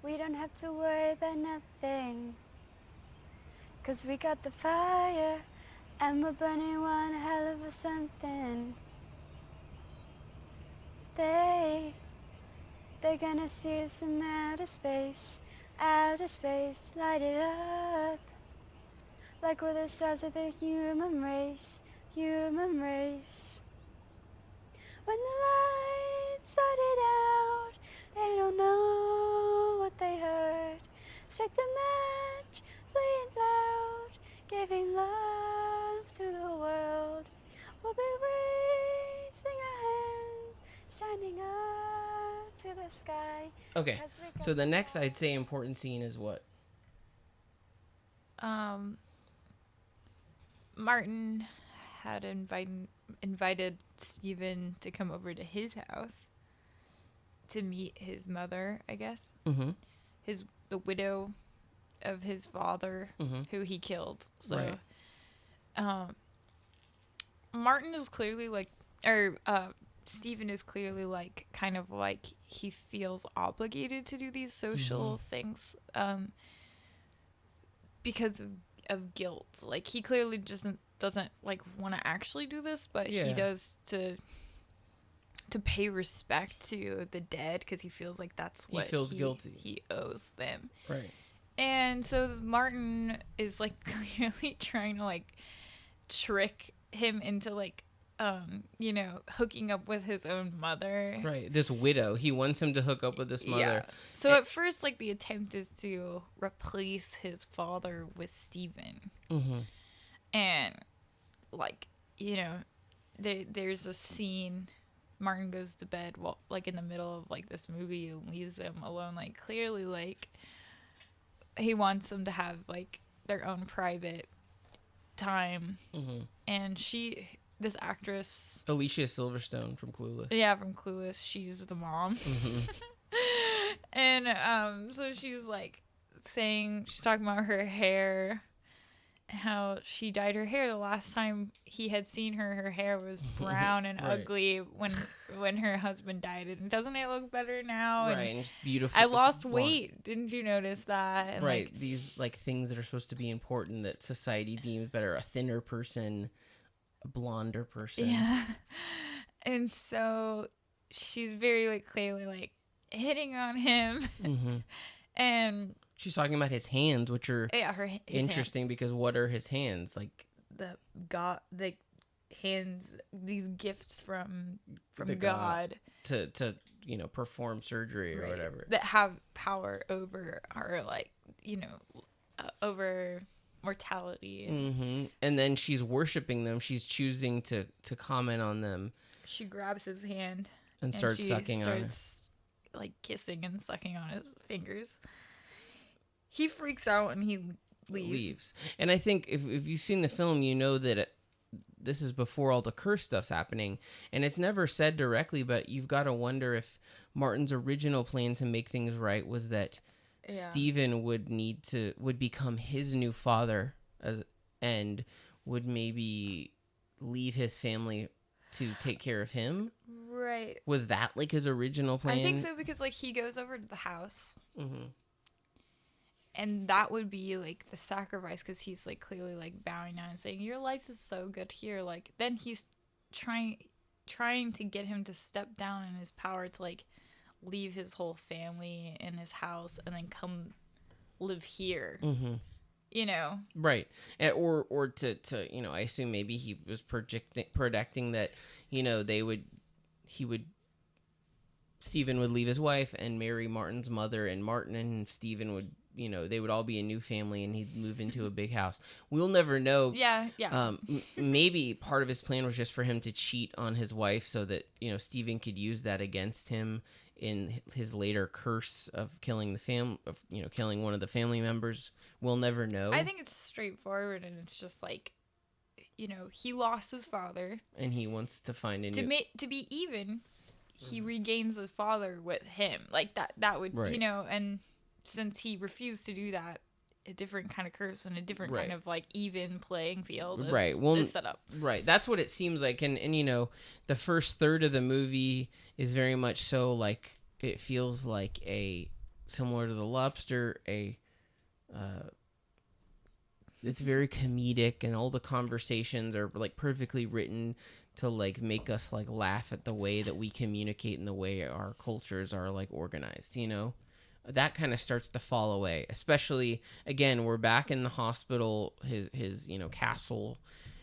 We don't have to worry about nothing, 'cause we got the fire and we're burning one hell of a something. They're gonna see us from outer space, light it up, like we're the stars of the human race. When the lights started out, they don't know what they heard. Strike the match, play it loud, giving love to the world. We'll be raising our hands, shining up to the sky. Okay, so the next I'd say important scene is what? Martin had invited Stephen to come over to his house to meet his mother, I guess. Mm-hmm. The widow of his father, who he killed. So, right. Martin is clearly like, Stephen is clearly like, kind of like he feels obligated to do these social things, because of guilt. Like he clearly doesn't like want to actually do this, but he does to pay respect to the dead, because he feels like that's what he feels guilty. He owes them. Right. And so Martin is like clearly trying to like trick him into like hooking up with his own mother. Right. This widow. He wants him to hook up with this mother. Yeah. So at first, like, the attempt is to replace his father with Stephen. Mm-hmm. And, like, there's a scene. Martin goes to bed, like, in the middle of, like, this movie and leaves them alone. Like, clearly, like, he wants them to have, like, their own private time. Mm-hmm. And this actress, Alicia Silverstone from Clueless. Yeah, from Clueless. She's the mom. Mm-hmm. And so she's like she's talking about her hair, how she dyed her hair. The last time he had seen her hair was brown and right. ugly when her husband died. And doesn't it look better now? Right, and it's beautiful. I lost weight. Didn't you notice that? And right, like, these like things that are supposed to be important that society deems better. A thinner person, a blonder person. Yeah. And so she's very like clearly like hitting on him. Mm-hmm. And she's talking about his hands, which are his interesting hands. Because what are his hands? Like the hands, these gifts from God to perform surgery or whatever, that have power over our over mortality. Mm-hmm. And then she's worshiping them. She's choosing to comment on them. She grabs his hand and starts sucking on it, like kissing and sucking on his fingers. He freaks out and he leaves. And I think if you've seen the film, you know that this is before all the curse stuff's happening, and it's never said directly, but you've got to wonder if Martin's original plan to make things right was that Stephen would become his new father and would maybe leave his family to take care of him. Right. Was that like his original plan? I think so, because like he goes over to the house. Mm-hmm. and that would be like the sacrifice, because he's like clearly like bowing down and saying, your life is so good here. Like then he's trying to get him to step down in his power to like leave his whole family in his house and then come live here. You know, right? And, or to you know, I assume maybe he was predicting that, you know, Stephen would leave his wife and marry Martin's mother, and Martin and Stephen would, you know, they would all be a new family, and he'd move into a big house. We'll never know. Yeah. Maybe part of his plan was just for him to cheat on his wife so that, you know, Stephen could use that against him in his later curse of killing killing one of the family members. We'll never know. I think it's straightforward, and it's just like, you know, he lost his father, and he wants to find a new... to be even, he regains his father with him. Like that would, right. You know, and since he refused to do that, a different kind of curse and a different right. kind of like even playing field is set up. Right. That's what it seems like. And you know, the first third of the movie is very much so like, it feels like similar to The Lobster, it's very comedic, and all the conversations are like perfectly written to like make us like laugh at the way that we communicate and the way our cultures are like organized, you know? That kind of starts to fall away, especially again, we're back in the hospital, his you know, castle.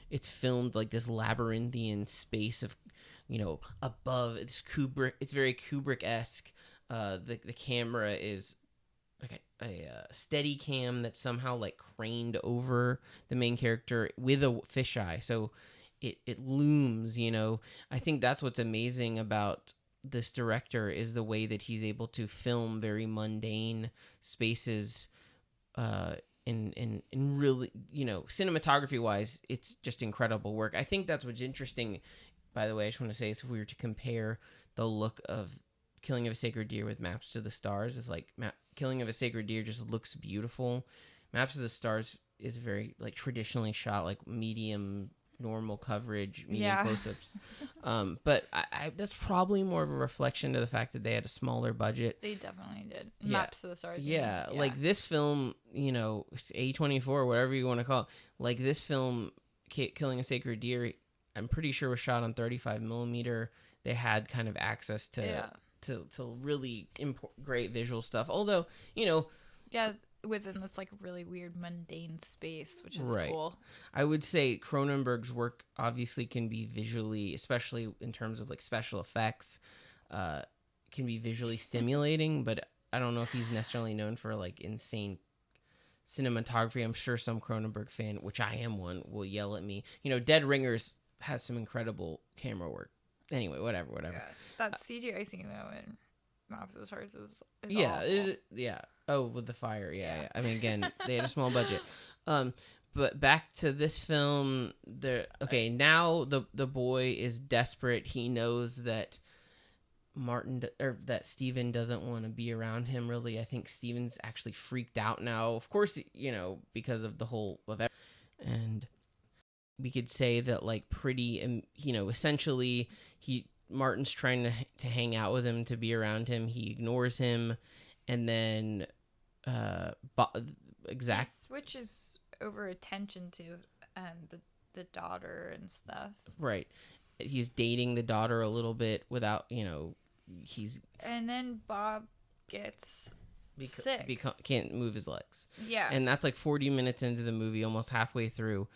It's filmed like this labyrinthian space of, you know, above. It's Kubrick. It's very Kubrick-esque. The camera is like a steady cam that's somehow like craned over the main character with a fisheye, so it looms, you know. I think that's what's amazing about this director, is the way that he's able to film very mundane spaces in really, you know, cinematography wise, it's just incredible work. I think that's what's interesting, by the way. I just want to say, is if we were to compare the look of Killing of a Sacred Deer with Maps to the Stars, is like Killing of a Sacred Deer just looks beautiful. Maps to the Stars is very like traditionally shot, like medium normal coverage, medium close-ups. But I that's probably more of a reflection to the fact that they had a smaller budget. They definitely did. Maps to the Stars. Yeah, like this film, you know, A24, whatever you want to call it, like this film, Killing a Sacred Deer, I'm pretty sure was shot on 35 millimeter. They had kind of access to really great visual stuff. Although, you know, within this like really weird mundane space, which is right. cool. I would say Cronenberg's work obviously can be visually, especially in terms of like special effects, can be visually stimulating, but I don't know if he's necessarily known for like insane cinematography. I'm sure some Cronenberg fan, which I am one, will yell at me. You know, Dead Ringers has some incredible camera work. Anyway, whatever. Yeah, that CGI scene though in Maps of the Stars is yeah. Oh, with the fire, yeah. I mean, again, they had a small budget. But back to this film, now the boy is desperate. He knows that that Stephen doesn't want to be around him. Really, I think Stephen's actually freaked out now. Of course, you know, because of the whole of everything. And we could say that like pretty, you know, essentially Martin's trying to hang out with him, to be around him. He ignores him, and then he switches over attention to the daughter and stuff. Right, he's dating the daughter a little bit without, you know, and then Bob gets sick, can't move his legs. Yeah, and that's like 40 minutes into the movie, almost halfway through.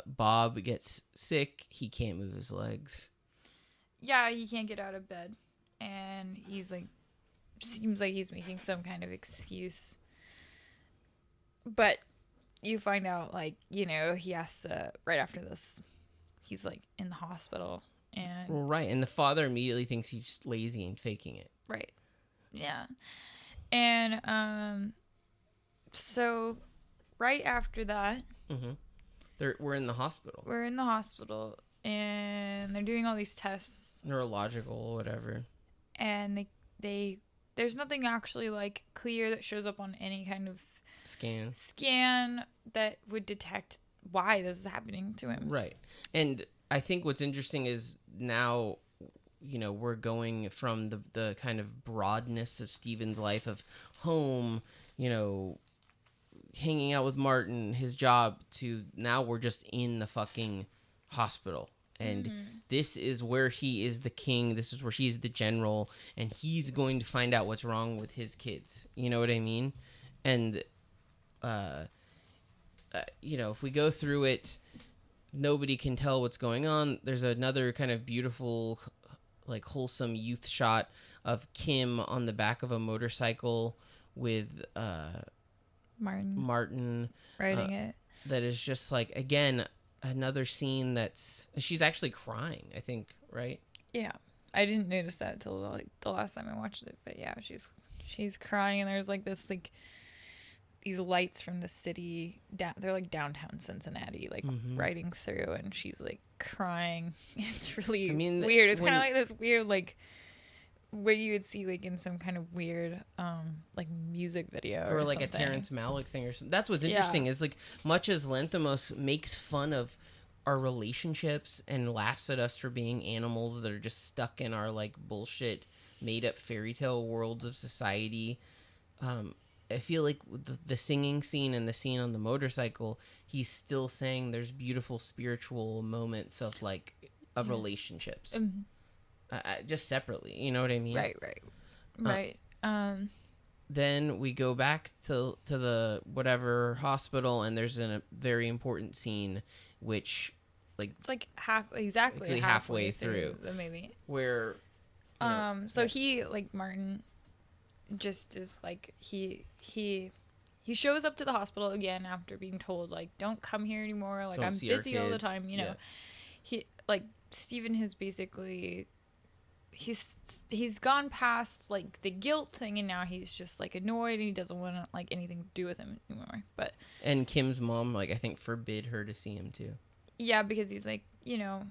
Bob gets sick. He can't move his legs. Yeah, he can't get out of bed, and he's like, seems like he's making some kind of excuse. But you find out, like, you know, he has to, right after this, he's like in the hospital, and and the father immediately thinks he's just lazy and faking it. Right. Yeah. And so right after that, we're in the hospital. We're in the hospital, and they're doing all these tests, neurological or whatever, and there's nothing actually like clear that shows up on any kind of scan that would detect why this is happening to him. Right. And I think what's interesting is now, you know, we're going from the kind of broadness of Stephen's life of home, you know, hanging out with Martin, his job, to now we're just in the fucking hospital. And this is where he is the king. This is where he's the general. And he's going to find out what's wrong with his kids. You know what I mean? And, if we go through it, nobody can tell what's going on. There's another kind of beautiful, like, wholesome youth shot of Kim on the back of a motorcycle with Martin riding it. That is just, like, again... another scene she's actually crying, I think, right? Yeah, I didn't notice that until the last time I watched it, but yeah, she's crying, and there's like this these lights from the city they're like downtown Cincinnati, like riding through, and she's like crying. It's really weird. It's kind of like this weird like what you would see like in some kind of weird like music video or like something. A Terrence Malick thing or something. That's what's interesting is like much as Lanthimos makes fun of our relationships and laughs at us for being animals that are just stuck in our like bullshit made up fairy tale worlds of society, I feel like the singing scene and the scene on the motorcycle, he's still saying there's beautiful spiritual moments of like of relationships. Just separately, you know what I mean? Right. Then we go back to the whatever hospital, and there's a very important scene, which like it's like halfway through the movie where so he like Martin just is like he shows up to the hospital again after being told like don't come here anymore, like I'm busy all the time, you know. He like Steven has basically he's gone past like the guilt thing, and now he's just like annoyed, and he doesn't want to like anything to do with him anymore. But and Kim's mom like I think forbid her to see him too. Yeah, because he's like, you know,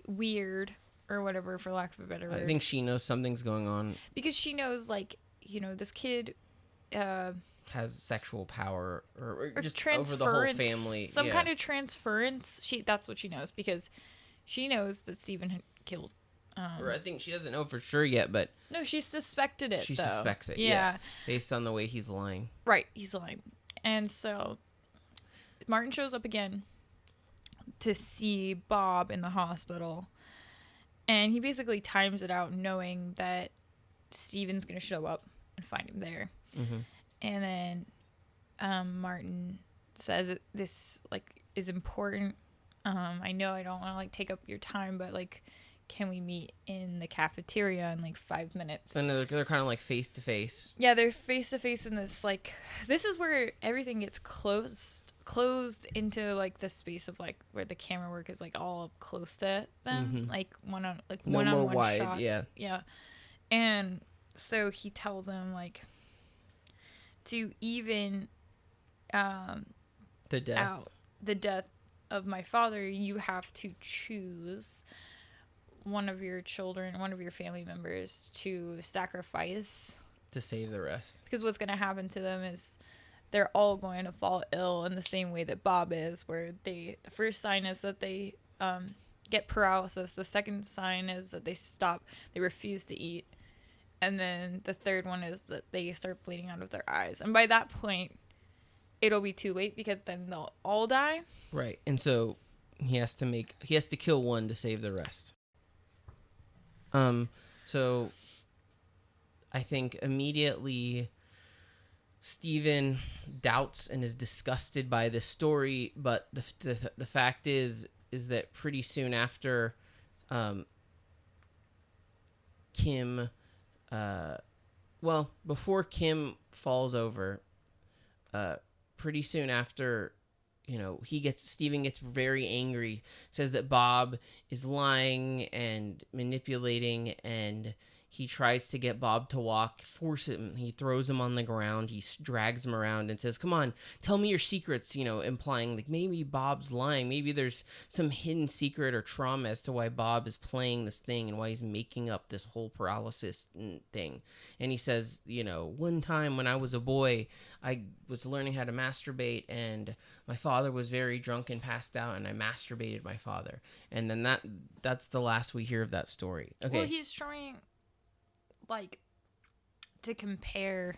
weird or whatever, for lack of a better word. I think she knows something's going on because she knows like, you know, this kid has sexual power or just over the whole family, some kind of transference. That's what she knows, because she knows that Steven had killed. Or I think she doesn't know for sure yet, but... No, she suspected it, She though. suspects it, yeah. Based on the way he's lying. Right, he's lying. And so, Martin shows up again to see Bob in the hospital. And he basically times it out knowing that Steven's going to show up and find him there. Mm-hmm. And then Martin says that this, like, is important. I know I don't want to, like, take up your time, but, like... Can we meet in the cafeteria in like 5 minutes? And they're kind of like face to face. Yeah, they're face to face in this like. This is where everything gets closed into like the space of like where the camera work is like all up close to them, like one-on-one shots. Yeah. And so he tells him like to even the death of my father, you have to choose one of your children, one of your family members to sacrifice to save the rest. Because what's going to happen to them is they're all going to fall ill in the same way that Bob is, where the first sign is that they get paralysis. The second sign is that they refuse to eat. And then the third one is that they start bleeding out of their eyes. And by that point, it'll be too late, because then they'll all die. Right. And so he has to kill one to save the rest. So I think immediately Steven doubts and is disgusted by this story, but the fact is that pretty soon after Kim before Kim falls over, pretty soon after, you know, Steven gets very angry, says that Bob is lying and manipulating, and he tries to get Bob to walk, force him. He throws him on the ground. He drags him around and says, come on, tell me your secrets, you know, implying like maybe Bob's lying. Maybe there's some hidden secret or trauma as to why Bob is playing this thing and why he's making up this whole paralysis thing. And he says, you know, one time when I was a boy, I was learning how to masturbate, and my father was very drunk and passed out, and I masturbated my father. And then that's the last we hear of that story. Okay. Well, he's trying... like to compare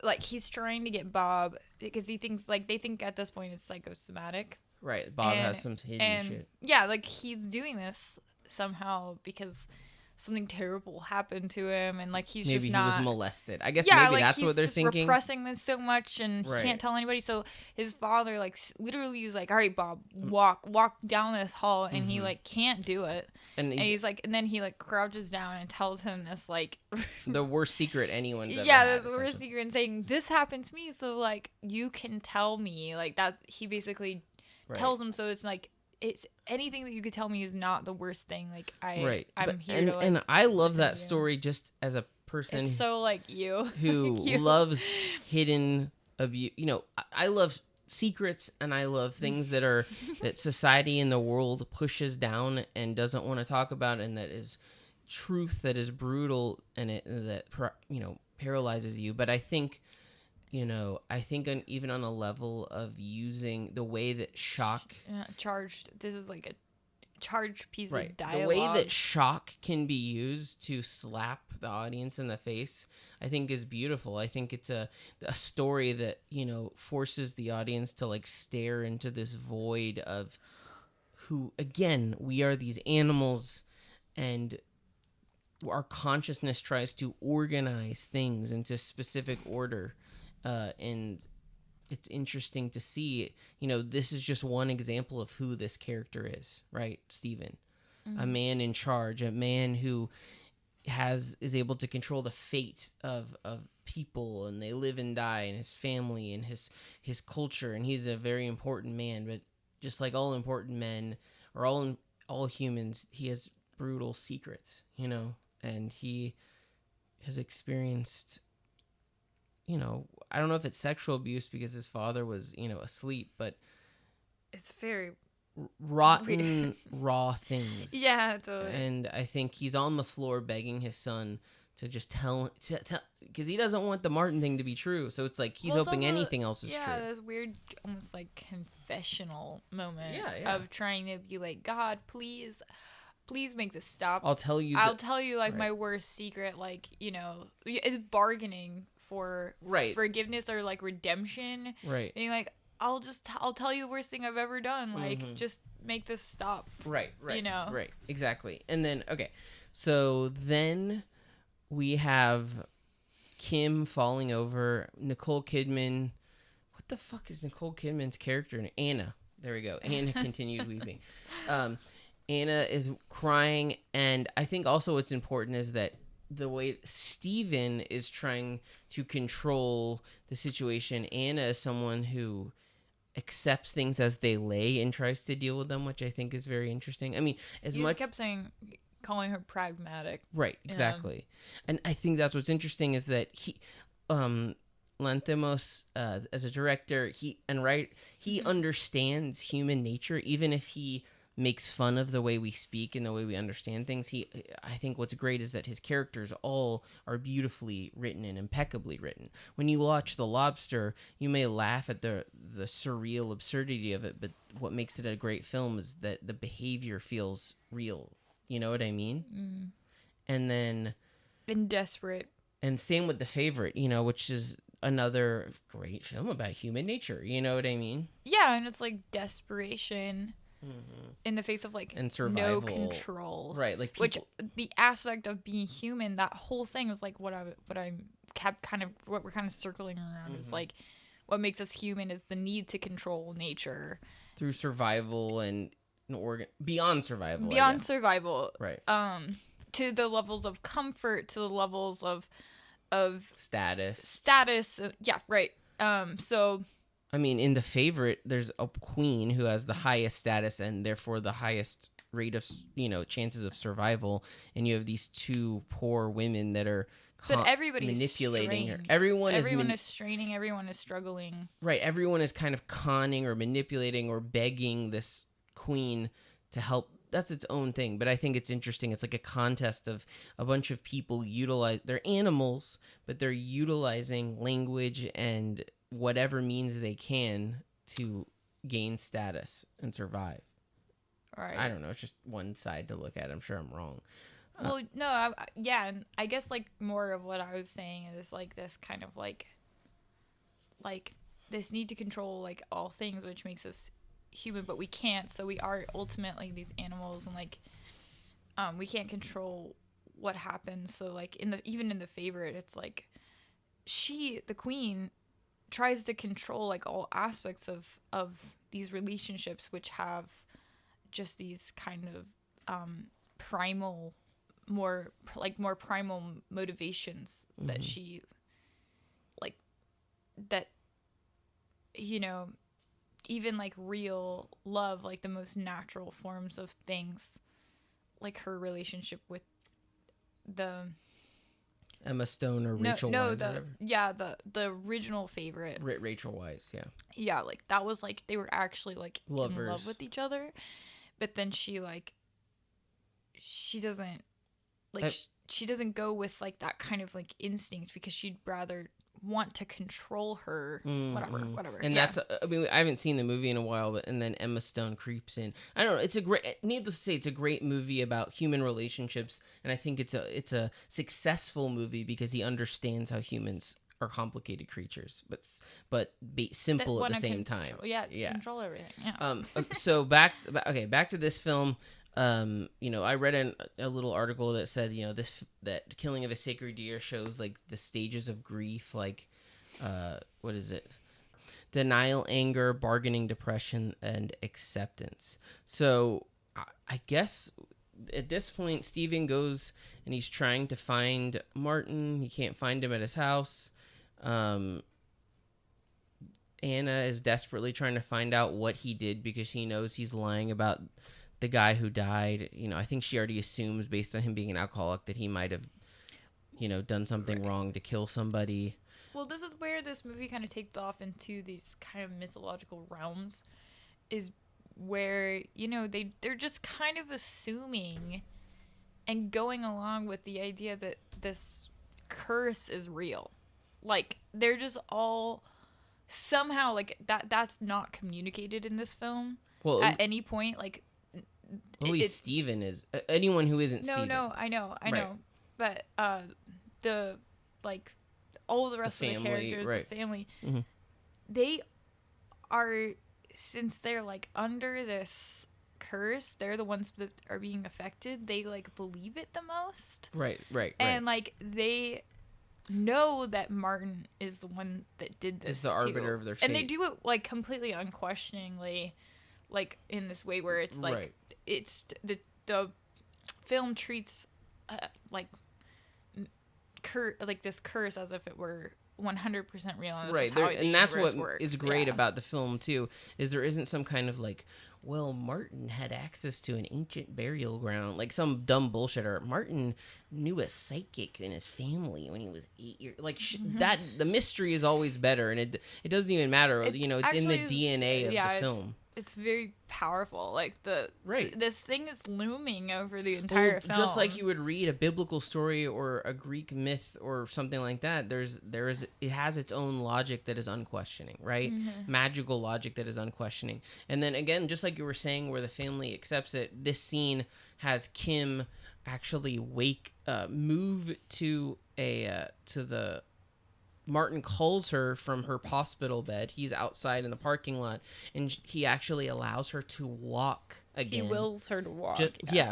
like he's trying to get Bob because he thinks like they think at this point it's psychosomatic. Right. Bob has some hidden shit. Yeah, like he's doing this somehow because something terrible happened to him, and like he's just not. Maybe he was molested. I guess maybe like, that's what they're thinking. He's repressing this so much, and he can't tell anybody. So his father, like, literally was like, "All right, Bob, walk down this hall," and he like can't do it. And he's like, and then he like crouches down and tells him this like the worst secret anyone's ever had, that's the worst secret, and saying this happened to me, so like you can tell me like that. He basically tells him, so it's like. It's anything that you could tell me is not the worst thing. Like I'm here to. Like, and I love that story just as a person. It's so like you who loves hidden abuse. You know, I love secrets, and I love things that are that society and the world pushes down and doesn't want to talk about, and that is truth that is brutal and that paralyzes you. But I think. Even on a level of using the way that shock... charged. This is like a charged piece of dialogue. The way that shock can be used to slap the audience in the face, I think is beautiful. I think it's a story that, forces the audience to like stare into this void of who, again, we are these animals, and our consciousness tries to organize things into specific order. And it's interesting to see, this is just one example of who this character is, right? Stephen, a man in charge, a man who is able to control the fate of people, and they live and die, and his family and his culture. And he's a very important man, but just like all important men or all humans, he has brutal secrets, and he has experienced, I don't know if it's sexual abuse because his father was, asleep, but it's very rotten, raw things. Yeah, totally. And I think he's on the floor begging his son to just tell, because he doesn't want the Martin thing to be true. So it's like he's hoping anything else is true. Yeah, this weird, almost like confessional moment of trying to be like, God, please make this stop. I'll tell you like my worst secret, like, it's bargaining for forgiveness or like redemption. Right. Being like, I'll tell you the worst thing I've ever done. Like, just make this stop. Right. Right. Exactly. And then, okay. So then we have Kim falling over, Nicole Kidman. What the fuck is Nicole Kidman's character? Anna. There we go. Anna continues weeping. Anna is crying, and I think also what's important is that the way Steven is trying to control the situation, Anna is someone who accepts things as they lay and tries to deal with them, which I think is very interesting. I mean, you kept calling her pragmatic. Right, exactly. And I think that's what's interesting is that he... Lanthimos, as a director, he understands human nature, even if he makes fun of the way we speak and the way we understand things. I think what's great is that his characters all are beautifully written and impeccably written. When you watch The Lobster, you may laugh at the surreal absurdity of it, but what makes it a great film is that the behavior feels real. You know what I mean? Mm. And then... And desperate. And same with The Favorite, which is another great film about human nature. You know what I mean? Yeah, and it's like desperation... in the face of like and survival. No control, right? Like which the aspect of being human, that whole thing is like what we're kind of circling around is like what makes us human is the need to control nature through survival and beyond survival, right? To the levels of comfort, to the levels of status, yeah, right. So. I mean, in The Favorite, there's a queen who has the highest status and therefore the highest rate of, chances of survival. And you have these two poor women that are manipulating her. Everyone is straining. Everyone is struggling. Right. Everyone is kind of conning or manipulating or begging this queen to help. That's its own thing. But I think it's interesting. It's like a contest of a bunch of people they're animals, but they're utilizing language and whatever means they can to gain status and survive. Right. I don't know. It's just one side to look at. I'm sure I'm wrong. Well, no, and I guess like more of what I was saying is like this kind of like like this need to control like all things, which makes us human, but we can't. So we are ultimately these animals, and like we can't control what happens. So like even in the favorite, it's like the queen tries to control like all aspects of these relationships, which have just these kind of primal, more primal motivations that she like, that, you know, even like real love, like the most natural forms of things, like her relationship with the Emma Stone or Rachel Weisz or whatever. The original favorite, Rachel Weisz, yeah, like that was like they were actually like lovers, in love with each other, but then she doesn't like she doesn't go with like that kind of like instinct, because she'd rather want to control her, whatever. And that's, I mean, I haven't seen the movie in a while, but, and then Emma Stone creeps in. I don't know. Needless to say, it's a great movie about human relationships. And I think it's a successful movie because he understands how humans are complicated creatures, but be simple at the same time. Yeah. Control everything. Yeah. So back to this film. You know, I read a little article that said, you know, that Killing of a Sacred Deer shows like the stages of grief, like, what is it? Denial, anger, bargaining, depression, and acceptance. So I guess at this point, Stephen goes and he's trying to find Martin. He can't find him at his house. Anna is desperately trying to find out what he did because he knows he's lying about the guy who died. You know, I think she already assumes, based on him being an alcoholic, that he might have, you know, done something wrong to kill somebody. Well, this is where this movie kind of takes off into these kind of mythological realms, is where, you know, they're just kind of assuming and going along with the idea that this curse is real. Like, they're just all somehow, like, that's not communicated in this film at any point. Like, at least Steven is. Anyone who isn't Steven. No, I know. But the, like, all the rest of the characters, the family, they are, since they're, like, under this curse, they're the ones that are being affected. They, like, believe it the most. Right. And, like, they know that Martin is the one that did this, is the arbiter of their fate. And they do it, like, completely unquestioningly, like, in this way where it's, like, it's the film treats like this curse as if it were 100% real, and this is how and that's what works. is great about the film too, is there isn't some kind of like, well, Martin had access to an ancient burial ground, like some dumb bullshit, or Martin knew a psychic in his family when he was 8 years, like that. The mystery is always better, and it doesn't even matter, you know, it's in the DNA of the film. It's very powerful. Like this thing is looming over the entire film. Just like you would read a biblical story or a Greek myth or something like that. It has its own logic that is unquestioning, right? Magical logic that is unquestioning. And then again, just like you were saying, where the family accepts it, this scene has Kim actually move to the. Martin calls her from her hospital bed. He's outside in the parking lot, and he actually allows her to walk again. He wills her to walk.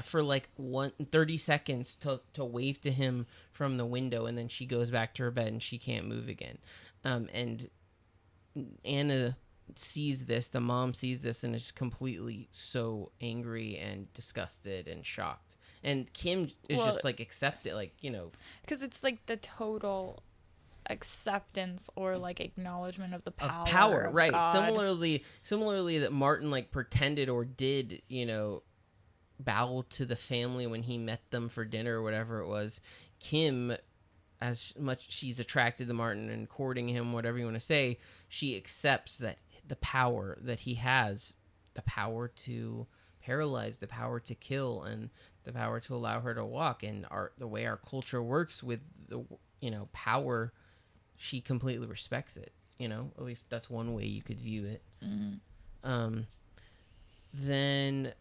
For like 30 seconds to wave to him from the window, and then she goes back to her bed and she can't move again. And Anna sees this, the mom sees this, and is completely so angry and disgusted and shocked. And Kim is just like, accept it, like, you know. Because it's like the total acceptance or like acknowledgement of the power. Of power, right. God. Similarly that Martin like pretended or did, you know, bow to the family when he met them for dinner or whatever it was. Kim, as much she's attracted to Martin and courting him, whatever you want to say, she accepts that the power that he has, the power to paralyze, the power to kill, and the power to allow her to walk, and the way our culture works with the, you know, power. She completely respects it, you know. At least that's one way you could view it. Then,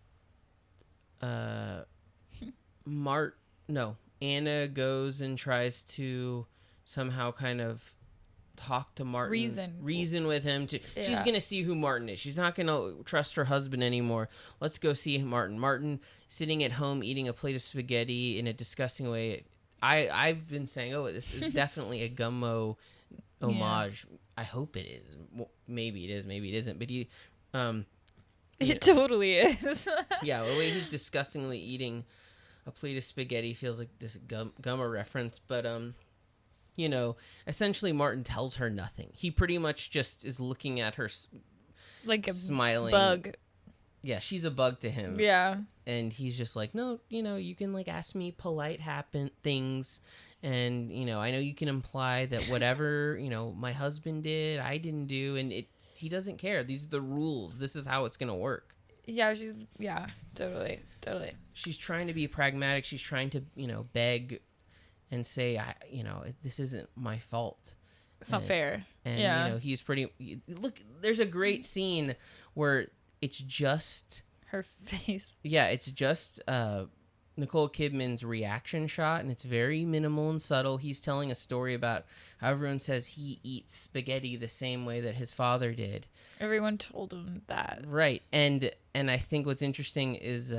Anna goes and tries to somehow kind of talk to Martin, reason with him. She's gonna see who Martin is. She's not gonna trust her husband anymore. Let's go see Martin. Martin sitting at home eating a plate of spaghetti in a disgusting way. I've been saying, this is definitely a Gummo homage. I hope it is. Well, maybe it is, maybe it isn't. But it totally is. Yeah, the way he's disgustingly eating a plate of spaghetti feels like this Gummo reference. But essentially Martin tells her nothing. He pretty much just is looking at her like a smiling bug. Yeah, she's a bug to him. Yeah. And he's just like, no, you can like ask me polite things. And, I know you can imply that whatever, my husband did, I didn't do. And he doesn't care. These are the rules. This is how it's going to work. Yeah, totally. She's trying to be pragmatic. She's trying to, beg and say, this isn't my fault. It's not fair. And, he's look, there's a great scene where it's just her face. Yeah, it's just Nicole Kidman's reaction shot, and it's very minimal and subtle. He's telling a story about how everyone says he eats spaghetti the same way that his father did. Everyone told him that. Right. And I think what's interesting is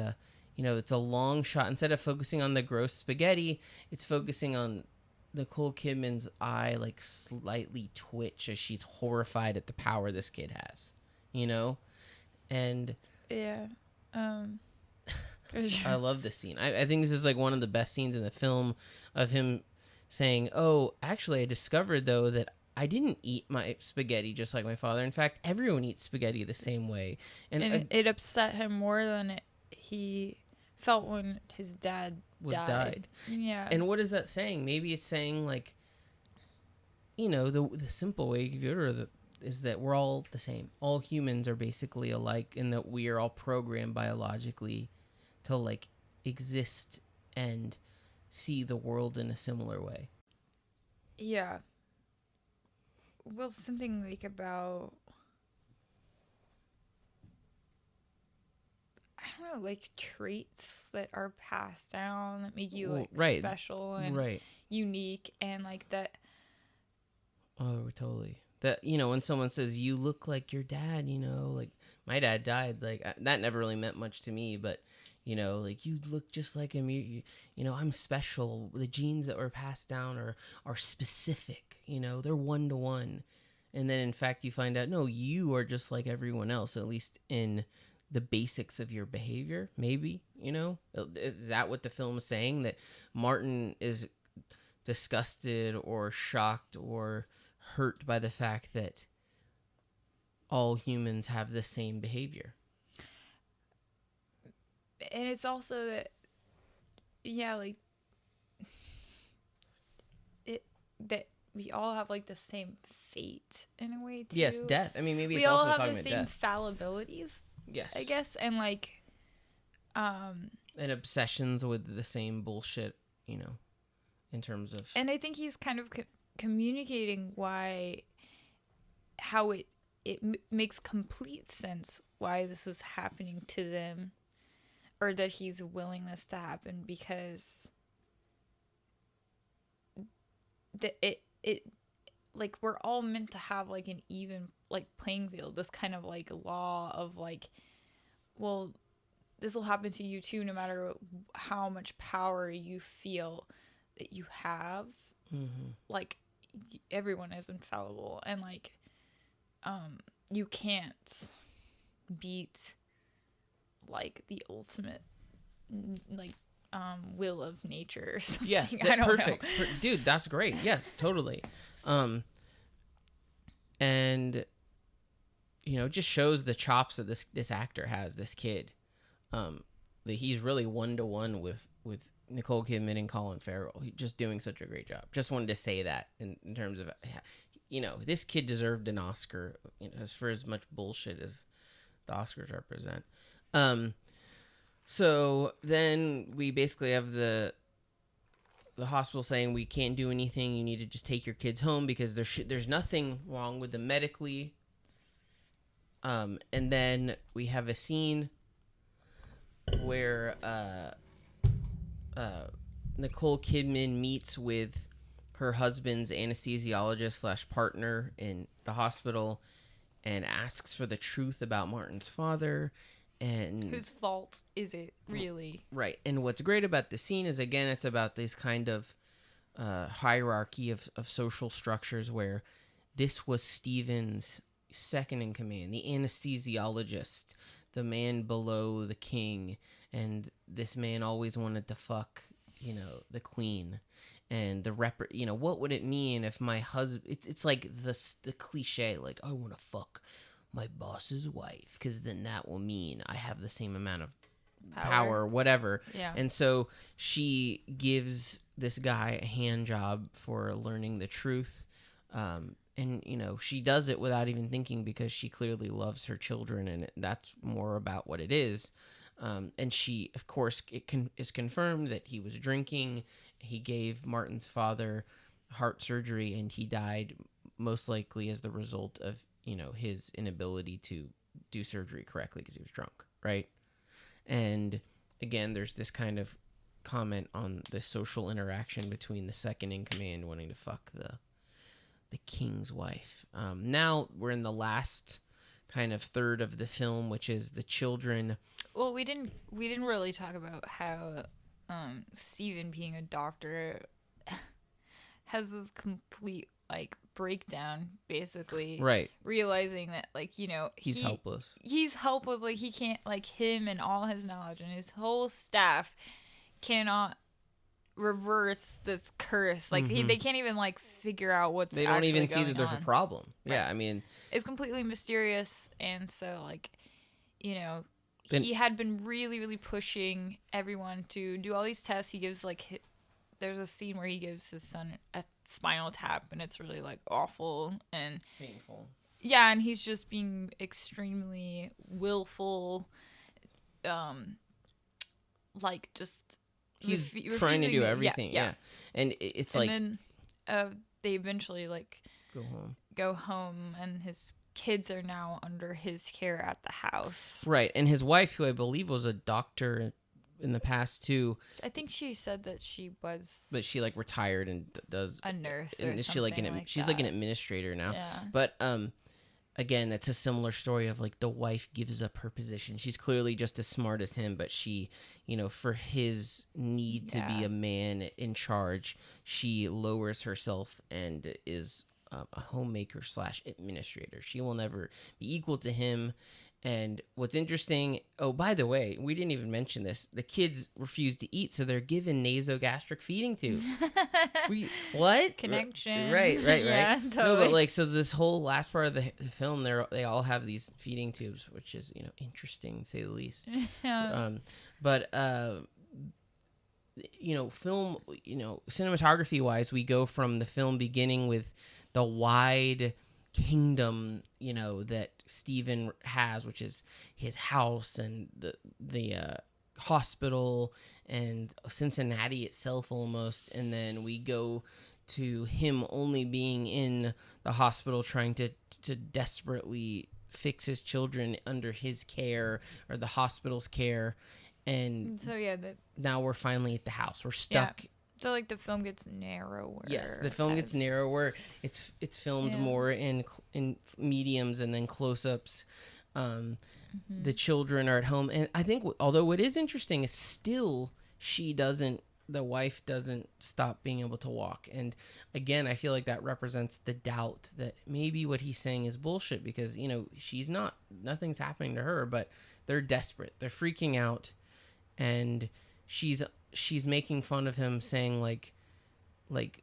it's a long shot. Instead of focusing on the gross spaghetti, it's focusing on Nicole Kidman's eye like slightly twitch as she's horrified at the power this kid has. And yeah, I love this scene. I think this is like one of the best scenes in the film of him saying, "Oh, actually, I discovered though that I didn't eat my spaghetti just like my father. In fact, everyone eats spaghetti the same way." And it upset him more than he felt when his dad died. Yeah. And what is that saying? Maybe it's saying like, the simple way of view is that we're all the same. All humans are basically alike, and that we are all programmed biologically to like exist and see the world in a similar way. Yeah. Well, something like about, I don't know, like traits that are passed down that make you like special and unique, and like that. Oh, totally. That, when someone says, you look like your dad, like my dad died, like that never really meant much to me, but, like you look just like him, I'm special. The genes that were passed down are specific, they're 1-to-1. And then in fact, you find out, no, you are just like everyone else, at least in the basics of your behavior, maybe, is that what the film is saying? That Martin is disgusted or shocked or hurt by the fact that all humans have the same behavior. And it's also that, like that we all have like the same fate in a way too. Yes, death. I mean, maybe it's we also all talking have about the same death. fallibilities. Yes, I guess, and like, and obsessions with the same bullshit, in terms of. And I think he's kind of communicating how it makes complete sense why this is happening to them, or that he's willing this to happen, because it like we're all meant to have like an even like playing field, this kind of like law of like, well, this will happen to you too, no matter how much power you feel that you have. Mm-hmm. Like everyone is infallible, and like you can't beat like the ultimate like will of nature or something. Yes, perfect. Dude, that's great. Yes, totally. And it just shows the chops that this actor has, this kid. That he's really 1-to-1 with Nicole Kidman and Colin Farrell. He's just doing such a great job. Just wanted to say that in terms of, this kid deserved an Oscar, as for as much bullshit as the Oscars represent. So then we basically have the hospital saying we can't do anything. You need to just take your kids home because there's nothing wrong with them medically. And then we have a scene where Nicole Kidman meets with her husband's anesthesiologist / partner in the hospital and asks for the truth about Martin's father. And whose fault is it really? Right. And what's great about the scene is, again, it's about this kind of hierarchy of social structures where this was Stephen's second in command, the anesthesiologist, the man below the king. And this man always wanted to fuck, the queen. And what would it mean if my husband, it's like the cliche, like, I want to fuck my boss's wife, because then that will mean I have the same amount of power, whatever. Yeah. And so she gives this guy a hand job for learning the truth. And, she does it without even thinking, because she clearly loves her children, and that's more about what it is. And she, of course, is confirmed that he was drinking. He gave Martin's father heart surgery, and he died most likely as the result of his inability to do surgery correctly because he was drunk, right? And again, there's this kind of comment on the social interaction between the second in command wanting to fuck the king's wife. Now we're in the last kind of third of the film, which is the children. Well, we didn't really talk about how Stephen, being a doctor, has this complete breakdown, basically, right? Realizing that he's helpless. He's helpless. He can't, him and all his knowledge and his whole staff cannot reverse this curse. They can't even figure out what's. They don't even see that there's a problem. Right. Yeah, I mean, it's completely mysterious, and so he had been really, really pushing everyone to do all these tests. He gives there's a scene where he gives his son a spinal tap, and it's really awful and painful. Yeah, and he's just being extremely willful. He's trying to do everything. Yeah. And it's and then they eventually go home, and his kids are now under his care at the house. Right, and his wife, who I believe was a doctor in the past too. I think she said that she was, but she retired and does a nurse. And is she she's that. An administrator now. Yeah. But again, it's a similar story of the wife gives up her position. She's clearly just as smart as him, but she, for his need to be a man in charge, she lowers herself and is a homemaker / administrator. She will never be equal to him. And what's interesting, oh, by the way, we didn't even mention this. The kids refuse to eat, so they're given nasogastric feeding tubes. What? Connection. Right. Yeah, totally. No, but so this whole last part of the film, they all have these feeding tubes, which is, interesting to say the least. Yeah. Film, cinematography-wise, we go from the film beginning with the wide kingdom that Stephen has, which is his house and the hospital and Cincinnati itself almost, and then we go to him only being in the hospital trying to desperately fix his children under his care or the hospital's care, and so now we're finally at the house. We're stuck. Yeah. So the film gets narrower. Yes, the film gets narrower. It's filmed more in mediums and then close-ups. The children are at home, and I think although what is interesting is still the wife doesn't stop being able to walk. And again, I feel like that represents the doubt that maybe what he's saying is bullshit, because nothing's happening to her, but they're desperate. They're freaking out, and she's making fun of him, saying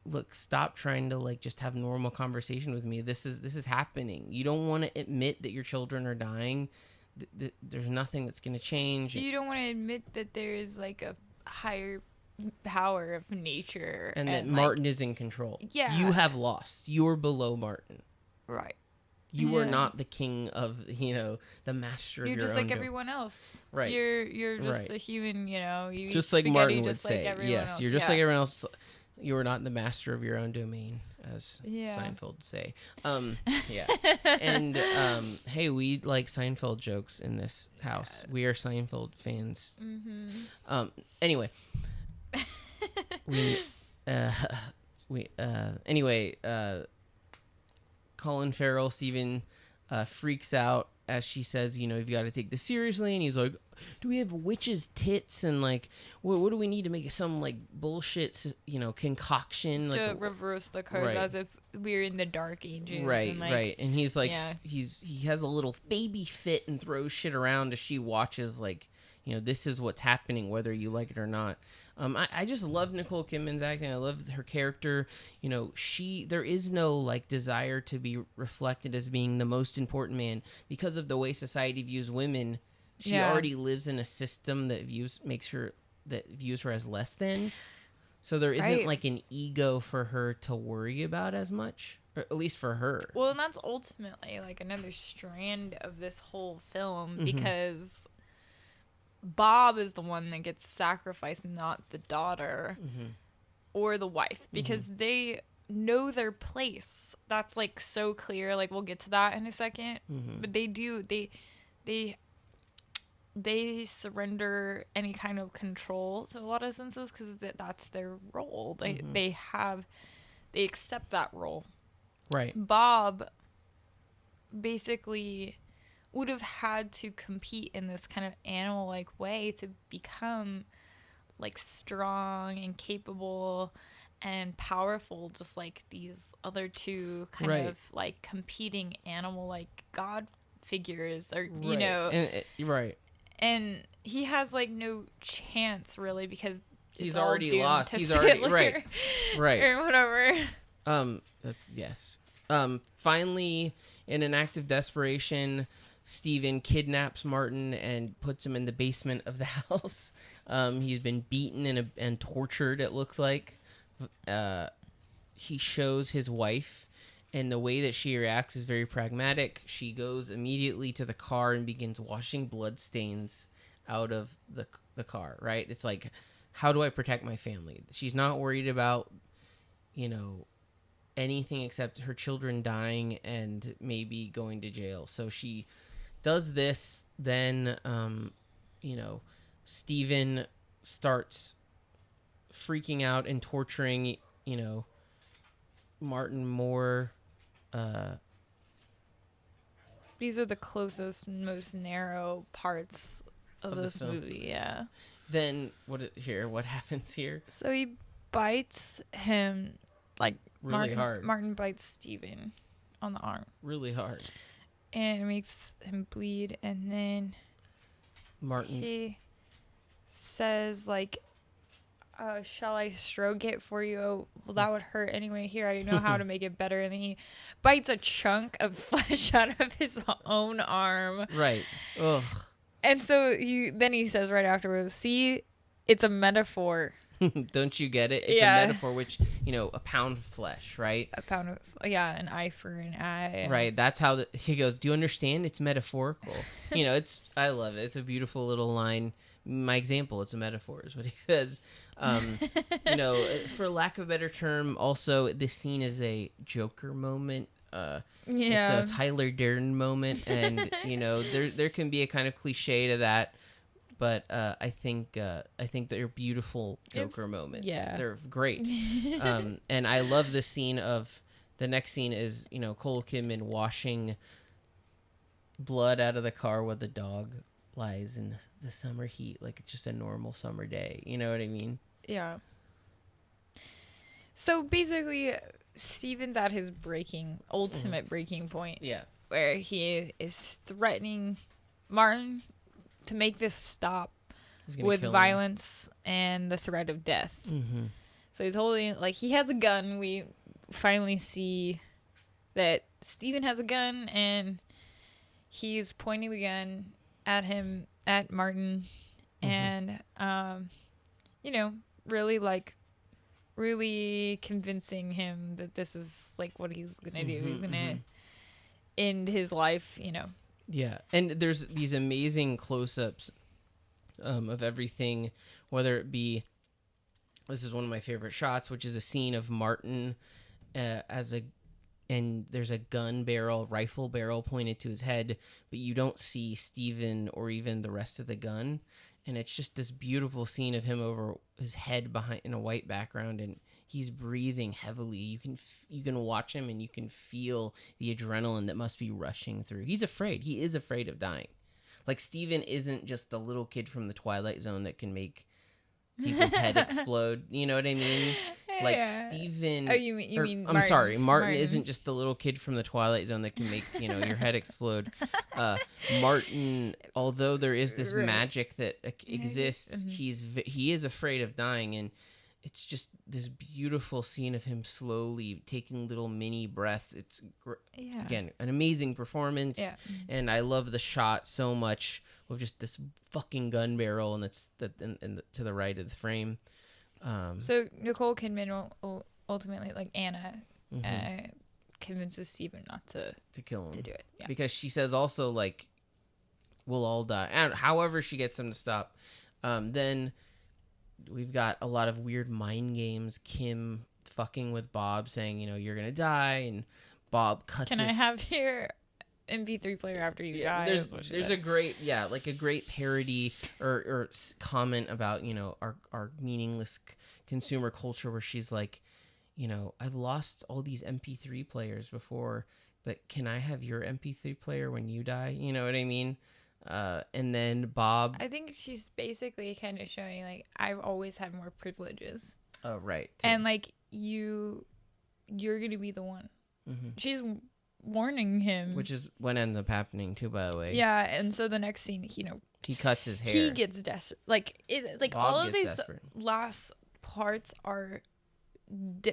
look, stop trying to just have normal conversation with me. This is happening. You don't want to admit that your children are dying. There's nothing that's going to change. You don't want to admit that there is a higher power of nature, and that Martin is in control. Yeah, you have lost. You're below Martin. Right. You are not the king of, the master of your own. You're just like everyone else. Right. You're just a human, you just eat like Martin would just say. Like yes, else. You're just like everyone else. You are not the master of your own domain, as Seinfeld would say. Yeah. And hey, we like Seinfeld jokes in this house. We are Seinfeld fans. Mm-hmm. Anyway, we Colin Farrell, Steven, freaks out as she says, you've got to take this seriously. And he's like, do we have witches' tits? And like, what do we need to make some like bullshit, concoction? To reverse the curse, as if we're in the Dark Ages. Right, and, like, right. And he's like, he has a little baby fit and throws shit around as she watches, like, this is what's happening, whether you like it or not. I just love Nicole Kidman's acting. I love her character. There is no like desire to be reflected as being the most important man because of the way society views women. She already lives in a system that views her as less than. So there isn't like an ego for her to worry about as much, or at least for her. Well, and that's ultimately like another strand of this whole film because Bob is the one that gets sacrificed, not the daughter or the wife, because they know their place. That's like so clear. Like we'll get to that in a second, but they surrender any kind of control to a lot of senses because that's their role. They accept that role. Right. Bob basically would have had to compete in this kind of animal-like way to become like strong and capable and powerful, just like these other two kind of like competing animal-like god figures, or and he has like no chance really because he's already lost. He's already right or whatever. Finally, in an act of desperation, Steven kidnaps Martin and puts him in the basement of the house. He's been beaten and tortured, it looks like. He shows his wife, and the way that she reacts is very pragmatic. She goes immediately to the car and begins washing bloodstains out of the car, right? It's like, how do I protect my family? She's not worried about, anything except her children dying and maybe going to jail. So she does this. Then, Steven starts freaking out and torturing, Martin more. These are the closest, most narrow parts of this movie. Yeah. Then what happens here? So he bites him like really hard. Martin bites Steven on the arm really hard, and it makes him bleed. And then he says like, shall I stroke it for you? Oh, well, that would hurt anyway. Here, I know how to make it better. And then he bites a chunk of flesh out of his own arm. Right. Ugh. And so he says right afterwards, see, it's a metaphor. Don't you get it? It's a metaphor, which, a pound of flesh, right? A pound of, an eye for an eye. Right. That's how he goes, do you understand? It's metaphorical. I love it. It's a beautiful little line. My example, it's a metaphor, is what he says. For lack of a better term, also, this scene is a Joker moment. It's a Tyler Durden moment, and there can be a kind of cliche to that, but I think they're beautiful Joker moments. Yeah, they're great. And I love the scene of the next scene is Nicole Kidman washing blood out of the car with the dog lies in the summer heat, like it's just a normal summer day. You know what I mean? Yeah. So basically, Steven's at his ultimate breaking point. Yeah. Where he is threatening Martin to make this stop with violence and the threat of death. Mm-hmm. So he's holding, he has a gun. We finally see that Steven has a gun, and he's pointing the gun at Martin, and really convincing him that this is what he's gonna do. He's gonna end his life. Yeah, and there's these amazing close-ups of everything, whether it be, this is one of my favorite shots, which is a scene of Martin and there's a rifle barrel pointed to his head, but you don't see Steven or even the rest of the gun. And it's just this beautiful scene of him over his head behind in a white background, and he's breathing heavily. You can watch him and you can feel the adrenaline that must be rushing through. He's afraid. He is afraid of dying. Like, Steven isn't just the little kid from the Twilight Zone that can make people's head explode. You know what I mean? Like, Steven... Oh, you mean I'm sorry. Martin isn't just the little kid from the Twilight Zone that can make, your head explode. Martin, although there is this magic that exists, he is afraid of dying, and it's just this beautiful scene of him slowly taking little mini breaths. It's, again, an amazing performance, and I love the shot so much with just this fucking gun barrel, and it's to the right of the frame. So Nicole Kidman ultimately, like Anna, convinces Steven not to kill him, to do it, because she says also, like, we'll all die. And however she gets him to stop. Then we've got a lot of weird mind games. Kim fucking with Bob, saying, you're gonna die, and Bob cuts. Can I have your MP3 player after you die? There's a great parody or comment about our meaningless consumer culture, where she's like, I've lost all these MP3 players before, but can I have your MP3 player when you die? You know what I mean? And then Bob, I think she's basically kind of showing, like, I've always had more privileges. Oh, right. And like you're gonna be the one. She's warning him, which is what ends up happening too, by the way. Yeah, and so the next scene, he cuts his hair. He gets desperate. Like Bob all of these desperate. last parts are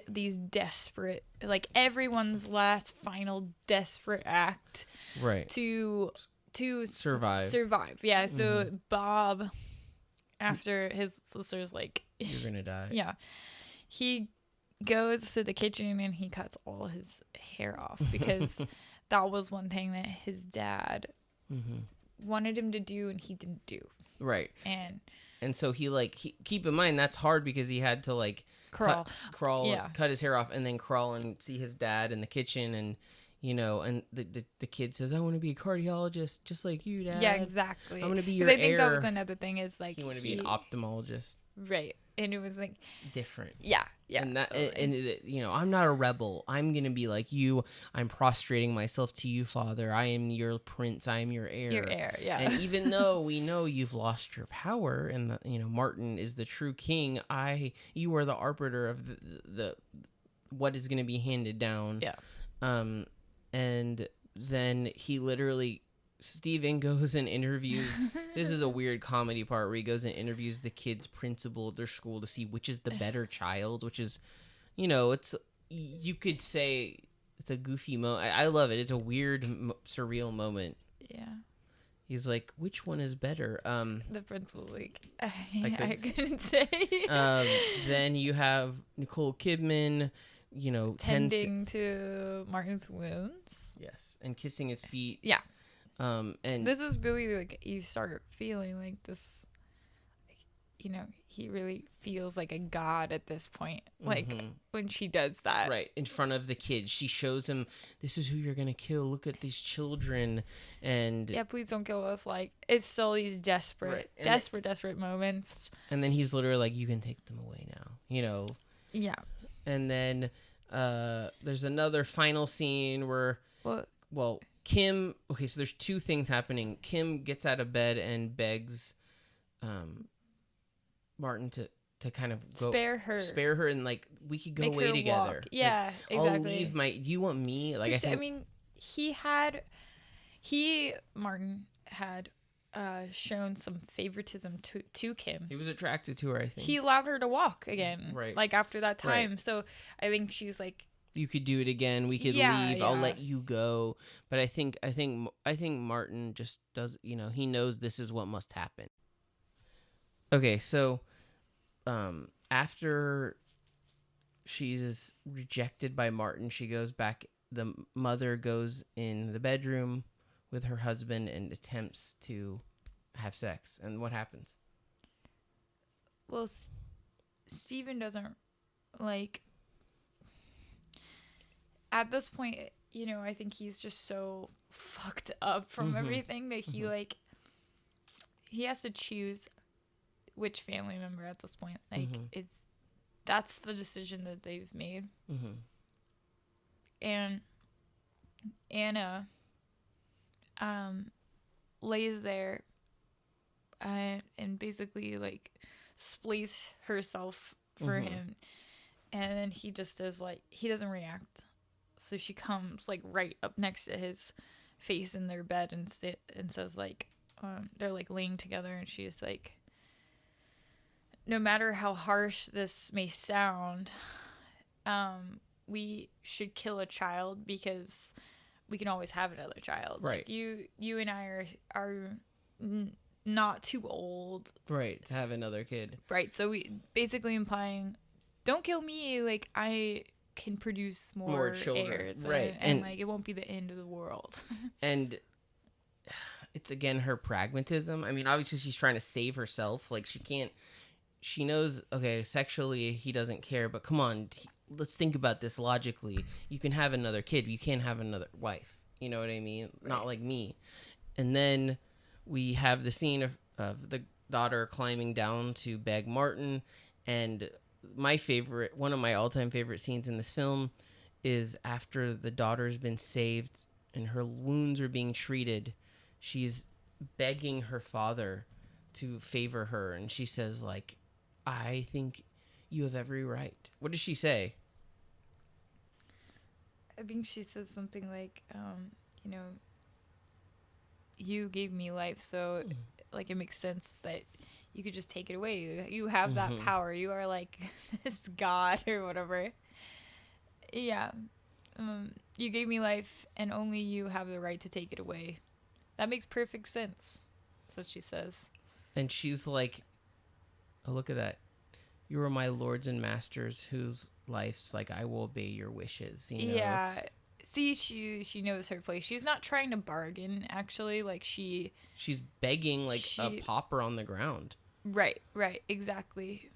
these desperate, like everyone's last final desperate act, right? To survive. Yeah. So Bob, after his sister's like, you're gonna die. Yeah, he goes to the kitchen and he cuts all his hair off, because that was one thing that his dad wanted him to do and he didn't do. Right. And so he keep in mind that's hard, because he had to like crawl, cut his hair off, and then crawl and see his dad in the kitchen, and and the kid says, I want to be a cardiologist just like you, Dad. Yeah, exactly. I want to be your heir. I think that was another thing, is like he wanted to be an ophthalmologist. Right. And it was like different. Yeah. And that, totally. and I'm not a rebel. I'm gonna be like you. I'm prostrating myself to you, Father. I am your prince. I am your heir. Your heir, yeah. And even though we know you've lost your power, and Martin is the true king, you are the arbiter of the what is gonna be handed down. Yeah. And then Steven goes and interviews. This is a weird comedy part where he goes and interviews the kid's principal at their school to see which is the better child, which is, it's, you could say it's a goofy moment. I love it. It's a weird, surreal moment. Yeah. He's like, which one is better? The principal's like, I couldn't say. Then you have Nicole Kidman, tending to Martin's wounds. Yes. And kissing his feet. Yeah. And this is really like, you start feeling like this, he really feels like a god at this point. Like when she does that. Right. In front of the kids, she shows him, this is who you're going to kill. Look at these children. And yeah, please don't kill us. Like, it's still these desperate moments. And then he's literally like, you can take them away now, Yeah. And then, there's another final scene where, Kim, okay, so there's two things happening. Kim gets out of bed and begs Martin to kind of spare her, and like, we could go make away together. Walk. Yeah, like, exactly. I'll leave do you want me? Like, Martin had shown some favoritism to Kim. He was attracted to her, I think. He allowed her to walk again. Right. Like, after that time. Right. So I think she's like, you could do it again. We could leave. I'll let you go. But I think Martin just does, he knows this is what must happen. Okay, so after she's rejected by Martin, she goes back. The mother goes in the bedroom with her husband and attempts to have sex. And what happens? Well, Steven doesn't like... At this point, I think he's just so fucked up from everything that he he has to choose which family member at this point is that's the decision that they've made. Mm-hmm. And Anna lays there and basically like splays herself for him, and then he just is like, he doesn't react. So she comes like right up next to his face in their bed and says like, they're like laying together, and she's like, no matter how harsh this may sound, we should kill a child because we can always have another child. Right. Like you and I are not too old. Right. To have another kid. Right. So we basically implying, don't kill me. Like, I can produce more children. heirs. Right. And like, it won't be the end of the world. And it's, again, her pragmatism. I mean, obviously she's trying to save herself. Like, she knows, okay, sexually he doesn't care, but come on, let's think about this logically. You can have another kid, you can't have another wife. You know what I mean? Right. Not like me. And then we have the scene of the daughter climbing down to beg Martin. And one of my all-time favorite scenes in this film is after the daughter's been saved and her wounds are being treated, she's begging her father to favor her. And she says, like, I think you have every right. What does she say? I think she says something like, you know, you gave me life, so like it makes sense that you could just take it away. You have that power. You are like this god or whatever. Yeah. You gave me life, and only you have the right to take it away. That makes perfect sense. That's what she says. And she's like, oh, look at that. You are my lords and masters whose life's like, I will obey your wishes. You know? Yeah. See, she knows her place. She's not trying to bargain, actually. Like, she's begging like a pauper on the ground. Right, exactly.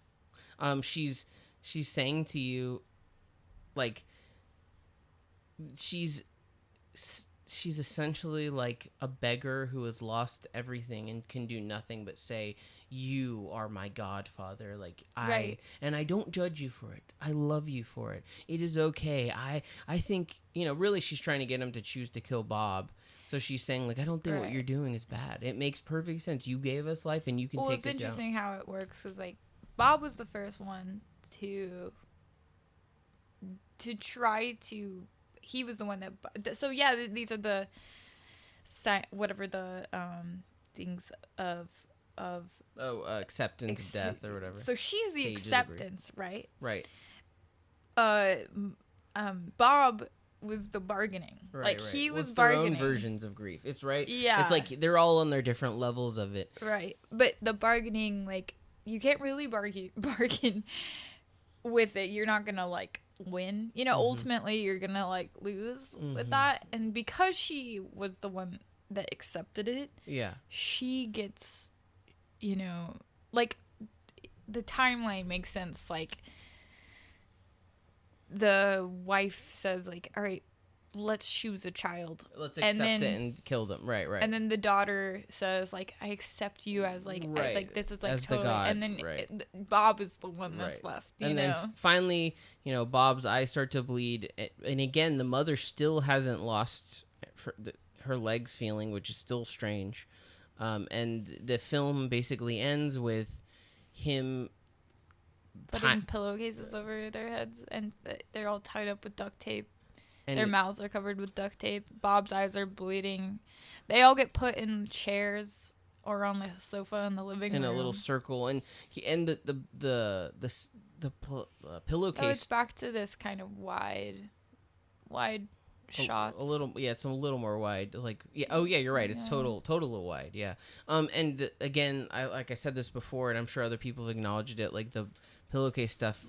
She's saying to you, like, she's essentially like a beggar who has lost everything and can do nothing but say, you are my godfather. Like, I don't judge you for it. I love you for it. It is okay. I think, you know, really she's trying to get him to choose to kill Bob. So she's saying, like, I don't think what you're doing is bad. It makes perfect sense. You gave us life and you can take us down. Well, it's interesting how it works, because, like, Bob was the first one to try to, he was the one that, so yeah, these are the, whatever the things of acceptance of death or whatever. So she's the acceptance, right? Right. Bob was the bargaining. Right. He was bargaining. Their own versions of grief. It's right. Yeah. It's like they're all on their different levels of it. Right. But the bargaining, like, you can't really bargain with it. You're not gonna like win. You know, ultimately you're gonna like lose with that. And because she was the one that accepted it, she gets, you know, like, the timeline makes sense. Like, the wife says, like, all right, let's choose a child. Let's accept it and kill them. Right. And then the daughter says, like, I accept you as, like, like, this is, like, as totally. The God, and then Bob is the one that's left, you know? Then finally, you know, Bob's eyes start to bleed. And again, the mother still hasn't lost her legs feeling, which is still strange. And the film basically ends with him putting pillowcases over their heads, and they're all tied up with duct tape. And their mouths are covered with duct tape. Bob's eyes are bleeding. They all get put in chairs or on the sofa in the living room in a little circle, and the pillowcase. Oh, it's back to this kind of wide shots. A little, it's a little more wide. Like, you're right. It's total wide. Yeah. And again, like I said this before, and I'm sure other people have acknowledged it. Like, the pillowcase stuff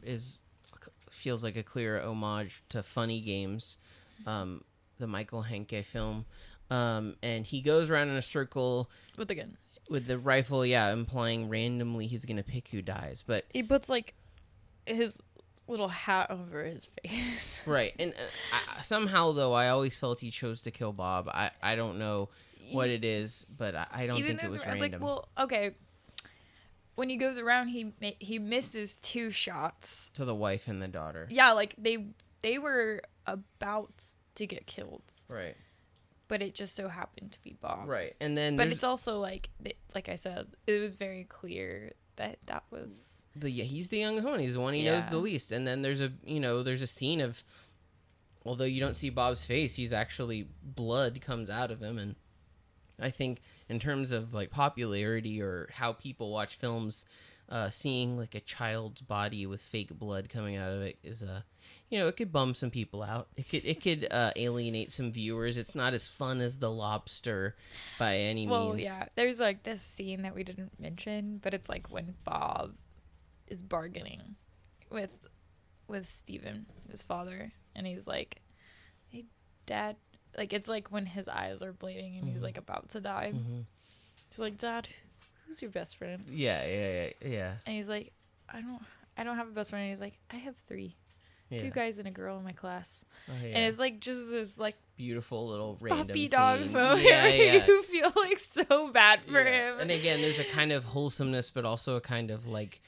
feels like a clear homage to Funny Games, the Michael Hanke film. And he goes around in a circle with the gun, with the rifle. Yeah, implying randomly he's gonna pick who dies. But he puts like his little hat over his face. Right. And somehow, though, I always felt he chose to kill Bob. I don't know what it is, but I don't think it was random. Like, well, okay. when he goes around, he misses 2 shots to the wife and the daughter. Yeah, like they were about to get killed. Right. But it just so happened to be Bob. Right. And then but it's also like I said, it was very clear that was he's the young Hone. He's the one he knows the least. And then there's a scene of, although you don't see Bob's face, he's actually, blood comes out of him. And I think in terms of like popularity or how people watch films, seeing like a child's body with fake blood coming out of it is it could bum some people out. It could alienate some viewers. It's not as fun as The Lobster by any means. Well, yeah. There's like this scene that we didn't mention, but it's like when Bob is bargaining with Stephen, his father, and he's like, "Hey, Dad," like it's like when his eyes are bleeding and he's like about to die. He's like, "Dad, who's your best friend?" Yeah. And he's like, I don't have a best friend. And he's like, I have 3. Yeah. 2 guys and a girl in my class. Oh, yeah. And it's like just this like beautiful little random puppy dog scene. moment where you feel like so bad for him. And again, there's a kind of wholesomeness, but also a kind of like,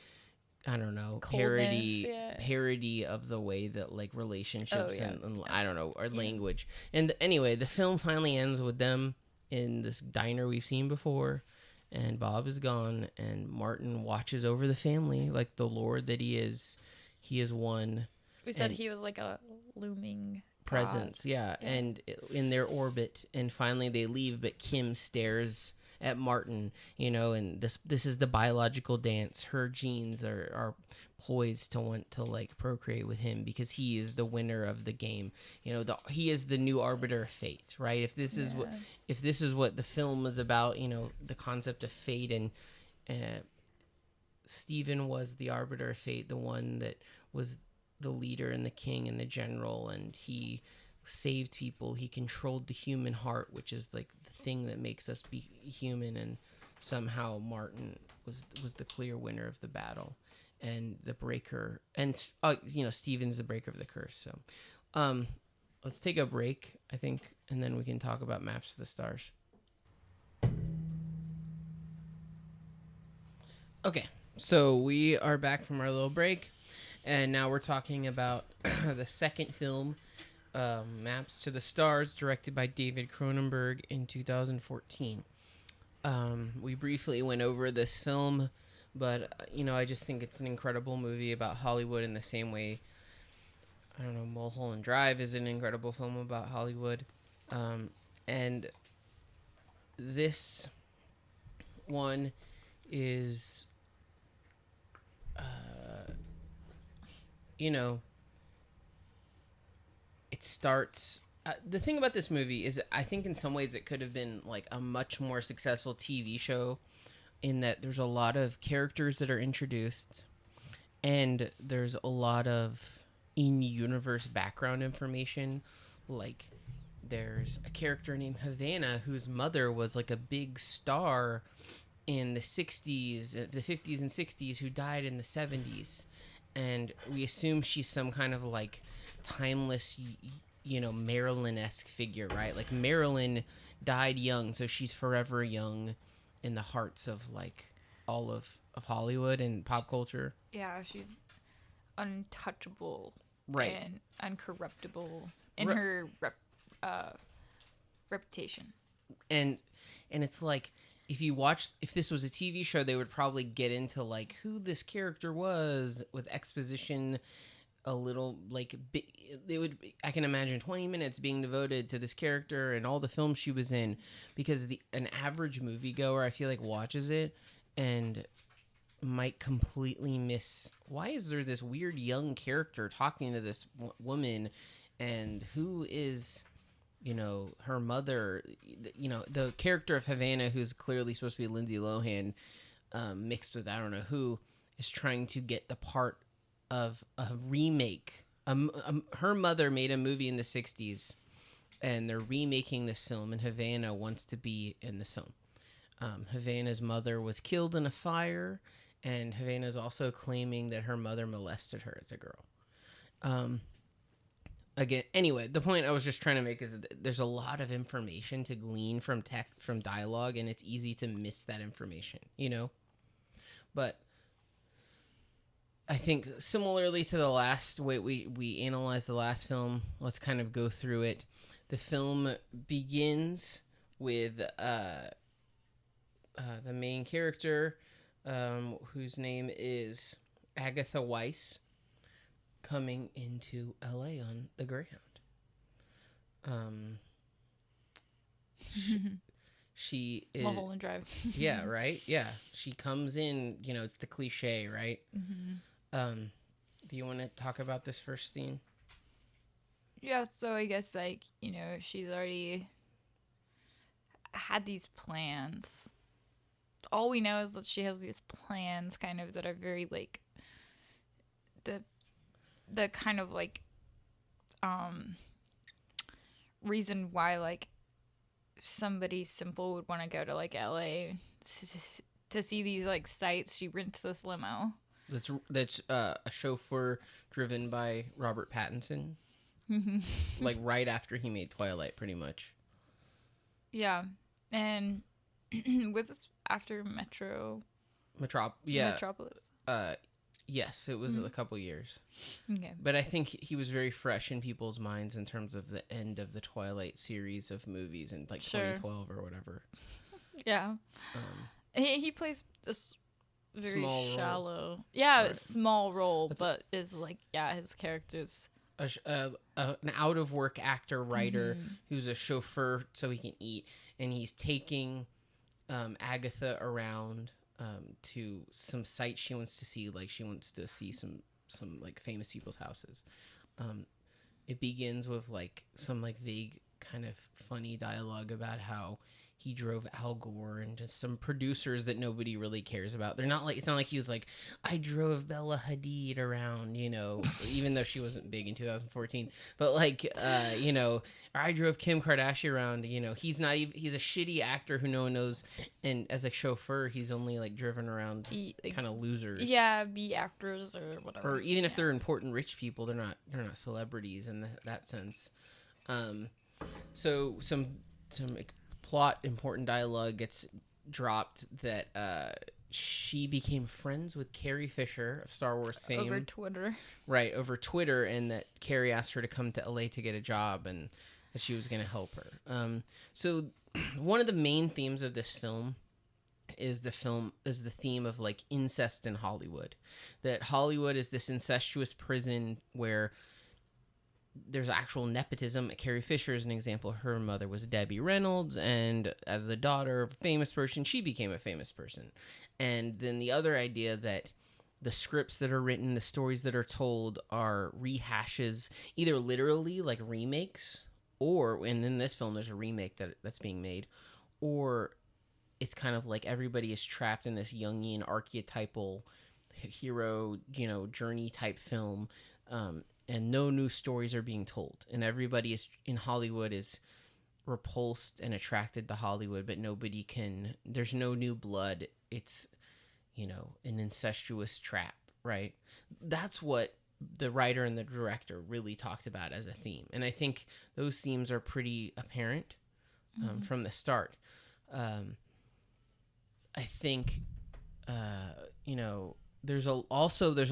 I don't know, parody of the way that like relationships and I don't know, our language. And anyway, the film finally ends with them in this diner we've seen before, and Bob is gone, and Martin watches over the family like the lord that he is. He is one. We said he was like a looming presence, and in their orbit. And finally they leave, but Kim stares at Martin, and this is the biological dance. Her genes are poised to want to like procreate with him because he is the winner of the game. He is the new arbiter of fate, right? If this is what the film is about, the concept of fate, and Stephen was the arbiter of fate, the one that was the leader and the king and the general, and he saved people. He controlled the human heart, which is like the thing that makes us be human, and somehow Martin was the clear winner of the battle and the breaker, and Stephen's the breaker of the curse. So let's take a break, I think, and then we can talk about Maps to the Stars. Okay, so we are back from our little break, and now we're talking about the second film, Maps to the Stars, directed by David Cronenberg in 2014. We briefly went over this film, but I just think it's an incredible movie about Hollywood in the same way, I don't know, Mulholland Drive is an incredible film about Hollywood, and this one is it starts. The thing about this movie is, I think in some ways it could have been like a much more successful TV show, in that there's a lot of characters that are introduced, and there's a lot of in-universe background information. Like, there's a character named Havana whose mother was like a big star in the 60s, the 50s and 60s, who died in the 70s. And we assume she's some kind of like timeless, Marilyn-esque figure, right? Like Marilyn died young, so she's forever young in the hearts of like all of Hollywood and pop culture. Yeah, she's untouchable, right, and uncorruptible in her reputation. And it's like, if this was a TV show, they would probably get into like who this character was with exposition, a little like I can imagine 20 minutes being devoted to this character and all the films she was in, because an average moviegoer, I feel like, watches it and might completely miss, why is there this weird young character talking to this woman, and who is her mother, the character of Havana, who's clearly supposed to be Lindsay Lohan, mixed with I don't know who, is trying to get the part of a remake. Her mother made a movie in the 60s, and they're remaking this film, and Havana wants to be in this film. Havana's mother was killed in a fire, and Havana's also claiming that her mother molested her as a girl. Again, anyway, the point I was just trying to make is that there's a lot of information to glean from dialogue, and it's easy to miss that information, But I think similarly to the last way we analyzed the last film, let's kind of go through it. The film begins with the main character, whose name is Agatha Weiss, coming into LA on the Greyhound. She is Mulholland Drive. yeah, right. Yeah, she comes in. You know, it's the cliche, right? Mm-hmm. Do you want to talk about this first scene? Yeah. So I guess she's already had these plans. All we know is that she has these plans, kind of, that are very the kind of reason why somebody simple would want to go to LA to see these sights. She rents this limo. That's a chauffeur driven by Robert Pattinson. Right after he made Twilight, pretty much. Yeah, and was this after Metropolis? Yes, it was a couple years. Okay. But I think he was very fresh in people's minds in terms of the end of the Twilight series of movies in 2012 or whatever. Yeah. He plays this very small shallow. Role. Yeah, right. Small role, but is his character's an out of work actor writer who's a chauffeur so he can eat, and he's taking Agatha around to some sites she wants to see. She wants to see some famous people's houses. It begins with some vague kind of funny dialogue about how he drove Al Gore and just some producers that nobody really cares about. They're not it's not like he was I drove Bella Hadid around, even though she wasn't big in 2014. But or I drove Kim Kardashian around. He's not even. He's a shitty actor who no one knows, and as a chauffeur, he's only driven around kind of losers. Yeah, B actors or whatever. Or even if they're important rich people, they're not celebrities in that sense. So some plot important dialogue gets dropped that she became friends with Carrie Fisher of Star Wars fame over Twitter. Right, over Twitter, and that Carrie asked her to come to LA to get a job and that she was going to help her. So one of the main themes of this film is the theme of incest in Hollywood. That Hollywood is this incestuous prison where there's actual nepotism. Carrie Fisher is an example. Her mother was Debbie Reynolds, and as the daughter of a famous person, she became a famous person. And then the other idea that the scripts that are written, the stories that are told are rehashes, either literally remakes, or, and in this film there's a remake that's being made, or it's kind of everybody is trapped in this Jungian archetypal hero, journey type film, and no new stories are being told, and everybody in Hollywood is repulsed and attracted to Hollywood, but there's no new blood. It's an incestuous trap, right? That's what the writer and the director really talked about as a theme, and I think those themes are pretty apparent from the start. I think there's a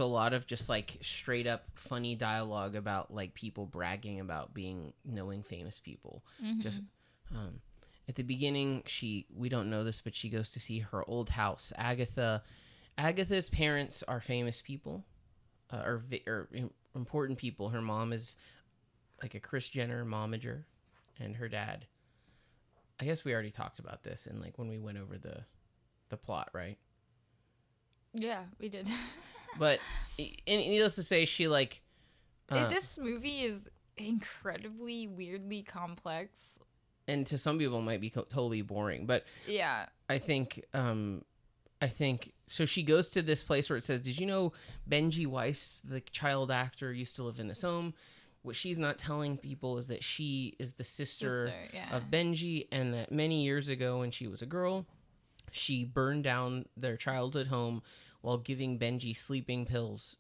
lot of just straight up funny dialogue about people bragging about knowing famous people. Just at the beginning, we don't know this, but she goes to see her old house. Agatha's parents are famous people, or important people. Her mom is a Kris Jenner momager, and her dad, I guess we already talked about this in when we went over the plot, right? Yeah, we did. But needless to say, she this movie is incredibly weirdly complex, and to some people might be totally boring. But yeah, I think so. She goes to this place where it says, "Did you know Benji Weiss, the child actor, used to live in this home?" What she's not telling people is that she is the sister of Benji, and that many years ago, when she was a girl, she burned down their childhood home while giving Benji sleeping pills,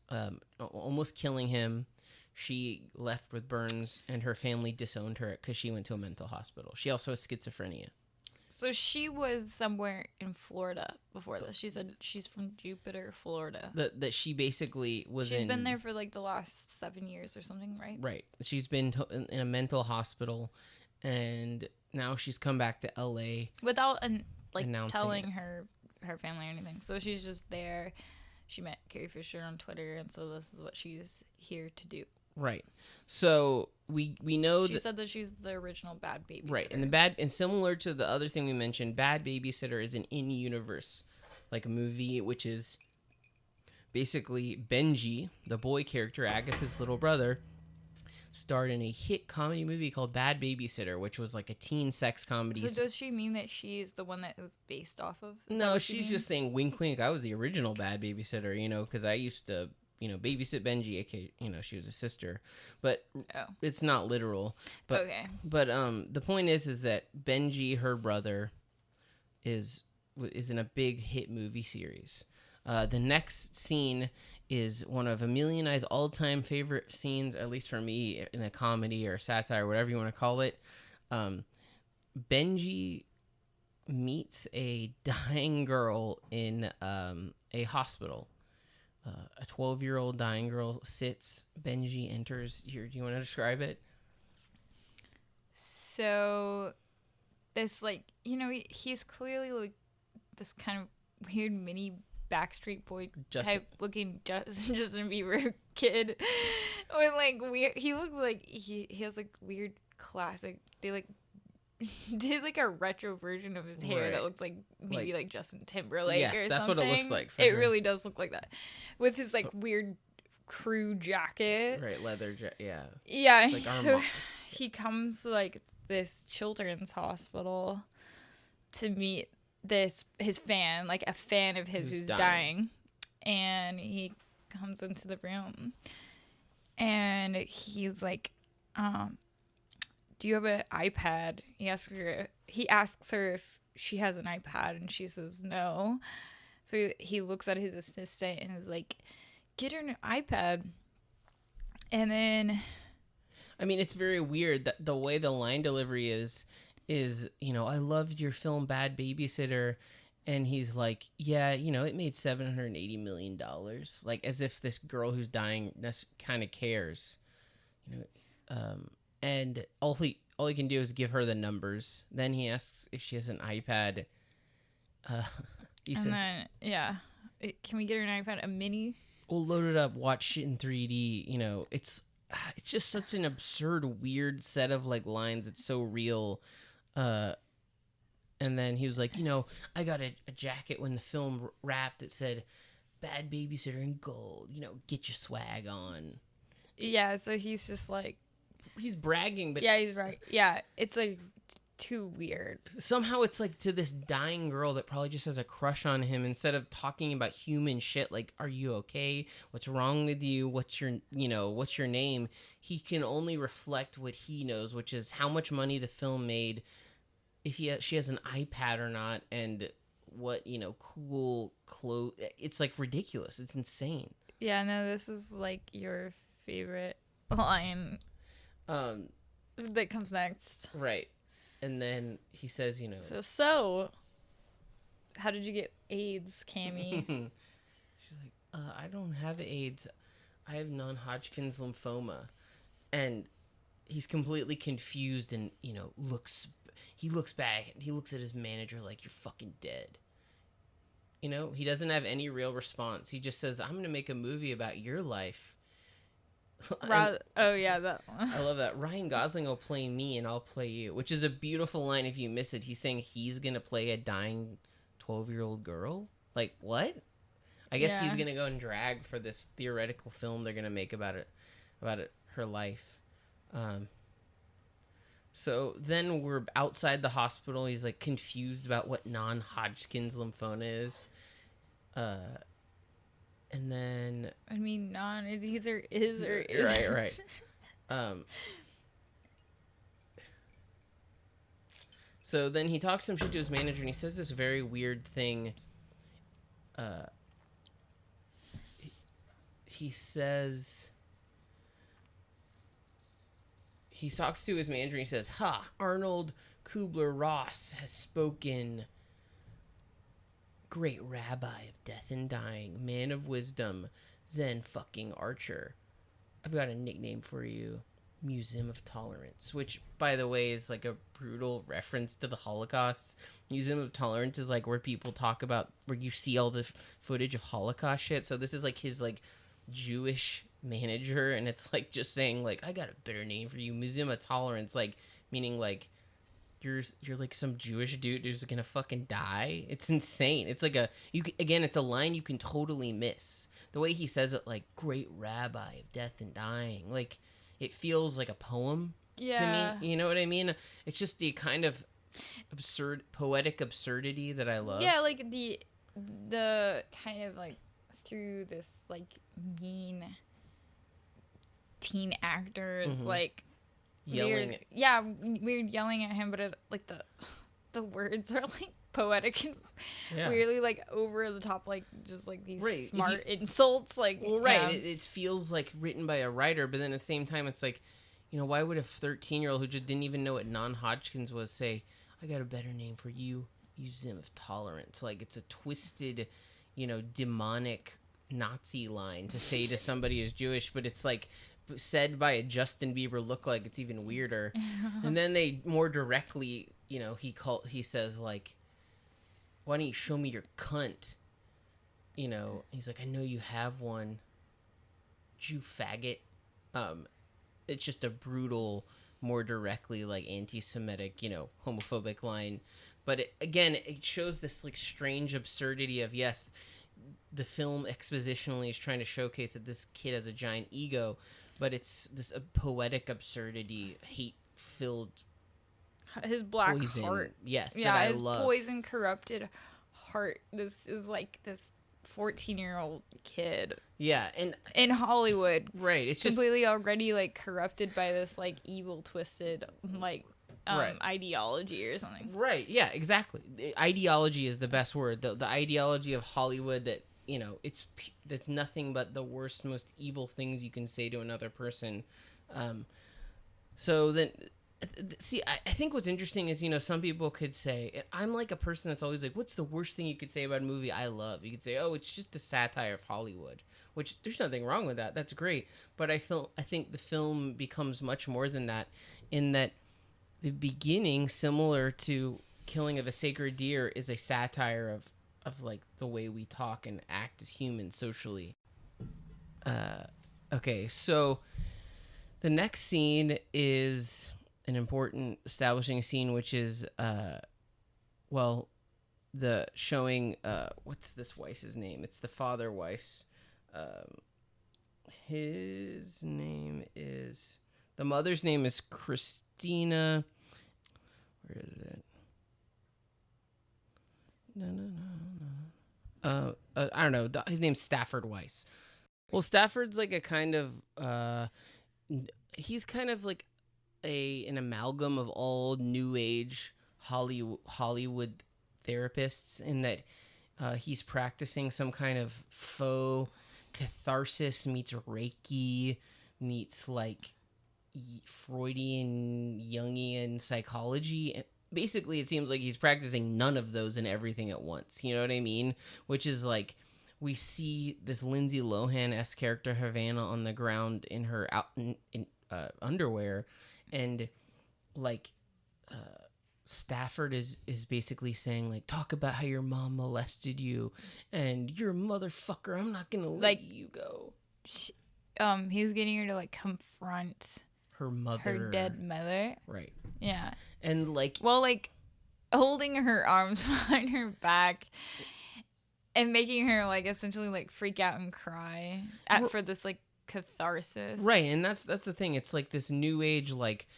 almost killing him. She left with burns, and her family disowned her because she went to a mental hospital. She also has schizophrenia. So she was somewhere in Florida before this. She said she's from Jupiter, Florida. That she basically was She's been there for like the last 7 years or something, right? Right. She's been in a mental hospital, and now she's come back to L.A. without telling her family or anything. So she's just there. She met Carrie Fisher on Twitter, and so this is what she's here to do. Right. So we know she said that she's the original Bad Babysitter. Right. And similar to the other thing we mentioned, Bad Babysitter is an in-universe like movie, which is basically Benji, the boy character, Agatha's little brother, starred in a hit comedy movie called Bad Babysitter, which was like a teen sex comedy. So does she mean that she's the one that it was based off of? No, she's just saying wink wink. I was the original Bad Babysitter, because I used to babysit Benji. She was a sister, but it's not literal. But, okay. But the point is that Benji, her brother, is in a big hit movie series. The next scene is one of Amelia and I's all-time favorite scenes, at least for me, in a comedy or satire, whatever you want to call it. Benji meets a dying girl in a hospital. A 12-year-old dying girl sits. Benji enters. Do you want to describe it? So, this, he's clearly, this kind of weird mini Backstreet Boy type looking Justin Bieber kid. With, weird... He looks like... He has, weird classic... They, did a retro version of his hair that looks like maybe Justin Timberlake or something. Yes, that's what it looks like. It really does look like that. With his weird crew jacket. Right, leather jacket, yeah. Yeah, so he comes to this children's hospital to meet his fan, a fan of his who's dying. And he comes into the room and he's like, do you have an iPad? He asks her if she has an iPad, and she says no. So he looks at his assistant and is like, get her an iPad. And then... I mean, it's very weird that the way the line delivery is, I loved your film Bad Babysitter. And he's like, yeah, it made $780 million. As if this girl who's dying kind of cares. And all he can do is give her the numbers. Then he asks if she has an iPad. He says, can we get her an iPad, a mini? We'll load it up, watch shit in 3D. It's just such an absurd, weird set of lines. It's so real. And then he was like, I got a jacket when the film wrapped that said Bad Babysitter in gold. Get your swag on. Yeah, so he's just he's bragging, but he's right. Yeah, it's too weird. Somehow it's to this dying girl that probably just has a crush on him. Instead of talking about human shit, are you okay? What's wrong with you? What's your name? He can only reflect what he knows, which is how much money the film made, if she has an iPad or not, and what cool clothes. It's ridiculous. It's insane. Yeah, no, this is your favorite line. That comes next. Right. And then he says, So, how did you get AIDS, Cammy? She's like, I don't have AIDS. I have non-Hodgkin's lymphoma. And he's completely confused and, he looks back. He looks at his manager like, you're fucking dead. He doesn't have any real response. He just says, I'm going to make a movie about your life. That one. I love that. Ryan Gosling will play me and I'll play you, which is a beautiful line. If you miss it, he's saying he's gonna play a dying 12-year-old girl. What? I guess he's gonna go and drag for this theoretical film they're gonna make about her life. So then we're outside the hospital. He's confused about what non-Hodgkin's lymphoma is. And then... I mean, it either is or is. Right. So then he talks some shit to his manager, and he says this very weird thing. He says... He talks to his manager, and he says, Arnold Kubler-Ross has spoken. Great rabbi of death and dying, man of wisdom, Zen fucking archer. I've got a nickname for you, Museum of Tolerance, which, by the way, is like a brutal reference to the Holocaust. Museum of Tolerance is like where people talk about, where you see all the footage of Holocaust shit. So this is like his like Jewish manager, and it's like just saying like, I got a better name for you, Museum of Tolerance, like meaning like you're like some Jewish dude who's gonna fucking die. It's insane. It's like it's a line you can totally miss. The way he says it, like, great rabbi of death and dying, like it feels like a poem to me. You know what I mean? It's just the kind of poetic absurdity that I love. Yeah, like the kind of like through this like mean teen actors like yelling weird yelling at him, but it, like the words are like poetic and weirdly like over the top, like just like these smart insults, like it feels like written by a writer, but then at the same time it's like, you know, why would a 13-year-old who just didn't even know what non-Hodgkin's was say, I got a better name for you, Museum of Tolerance? Like, it's a twisted, you know, demonic Nazi line to say to somebody who's Jewish, but it's like said by a Justin Bieber lookalike. It's even weirder. And then they more directly, you know, he says like, why don't you show me your cunt? You know, he's like, I know you have one, Jew faggot. It's just a brutal, more directly like anti-Semitic, you know, homophobic line. But it shows this like strange absurdity of, yes, the film expositionally is trying to showcase that this kid has a giant ego, but it's this poetic absurdity, hate-filled his black poison. Heart. Yes, yeah, that I his love. Poison corrupted heart. This is like this 14-year-old kid. Yeah, and in Hollywood, right? It's completely already like corrupted by this like evil, twisted like ideology or something. Right? Yeah, exactly. Ideology is the best word. The ideology of Hollywood that, you know, that's nothing but the worst, most evil things you can say to another person. So then. See, I think what's interesting is, you know, some people could say, I'm like a person that's always like, what's the worst thing you could say about a movie I love? You could say, oh, it's just a satire of Hollywood, which there's nothing wrong with that. That's great. But I think the film becomes much more than that, in that the beginning, similar to Killing of a Sacred Deer, is a satire of like the way we talk and act as humans socially. Okay, so the next scene is an important establishing scene, which is the showing what's this Weiss's name? It's the father Weiss. His name is, the mother's name is Christina. Where is it? No. I don't know. His name's Stafford Weiss. Well, Stafford's like a kind of he's kind of like an amalgam of all new age Hollywood therapists, in that he's practicing some kind of faux catharsis meets Reiki meets like Freudian Jungian psychology. And basically it seems like he's practicing none of those and everything at once. You know what I mean? Which is like, we see this Lindsay Lohan-esque character Havana on the ground in her underwear. And like Stafford is basically saying like, talk about how your mom molested you and you're a motherfucker, I'm not gonna let you go. He's getting her to like confront her mother, her dead mother, right? Yeah. And like, well, like holding her arms behind her back and making her like essentially like freak out and cry for this like catharsis, right? And that's the thing. It's like this new age, like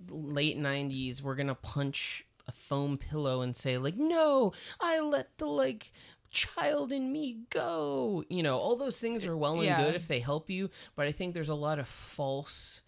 late 90s, we're gonna punch a foam pillow and say like, no, I let the like child in me go. You know, all those things are well and good if they help you, but I think there's a lot of false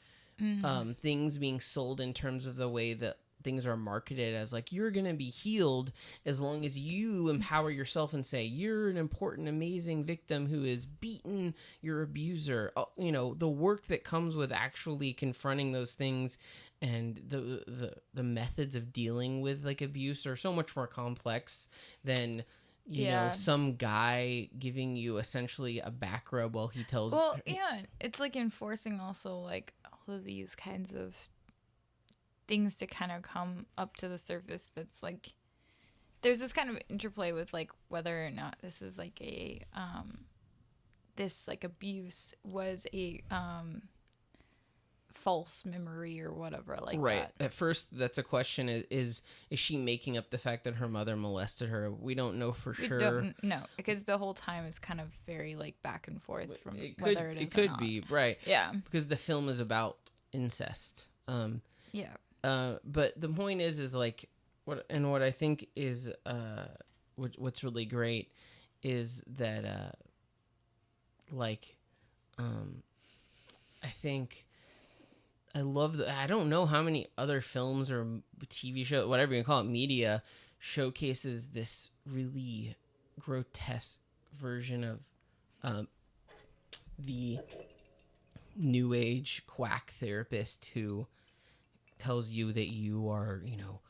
things being sold in terms of the way that things are marketed as like, you're gonna be healed as long as you empower yourself and say you're an important, amazing victim who is beaten your abuser. You know, the work that comes with actually confronting those things and the methods of dealing with like abuse are so much more complex than you know, some guy giving you essentially a back rub while he tells. Well, yeah, it's like enforcing also like all of these kinds of things to kind of come up to the surface. That's like there's this kind of interplay with like whether or not this is like a this like abuse was a false memory or whatever like right. that. At first, that's a question: is she making up the fact that her mother molested her? We don't know for sure. Don't know because the whole time is kind of very like back and forth from whether it is. It could be right. Yeah, because the film is about incest. Yeah. But the point is like what I think is what's really great is that I think. I love I don't know how many other films or TV show, whatever you call it, media showcases this really grotesque version of the new age quack therapist who tells you that you are, you know,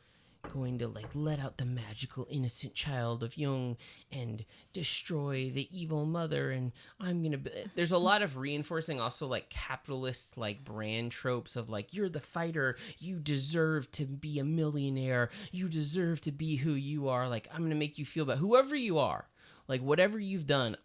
going to like let out the magical innocent child of Jung and destroy the evil mother, and I'm gonna there's a lot of reinforcing also like capitalist like brand tropes of like you're the fighter, you deserve to be a millionaire, you deserve to be who you are, like I'm gonna make you feel about whoever you are, like whatever you've done,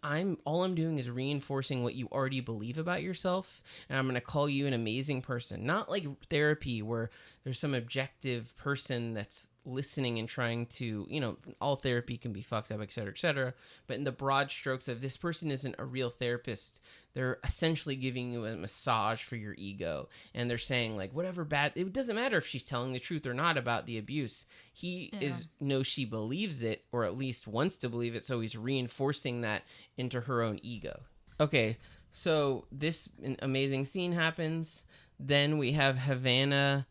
all I'm doing is reinforcing what you already believe about yourself, and I'm going to call you an amazing person. Not like therapy where there's some objective person that's listening and trying to, you know, all therapy can be fucked up, et cetera, but in the broad strokes of this person isn't a real therapist. They're essentially giving you a massage for your ego, and they're saying like whatever bad, it doesn't matter if she's telling the truth or not about the abuse. He knows she believes it, or at least wants to believe it, so he's reinforcing that into her own ego. Okay, so this amazing scene happens. Then we have Havana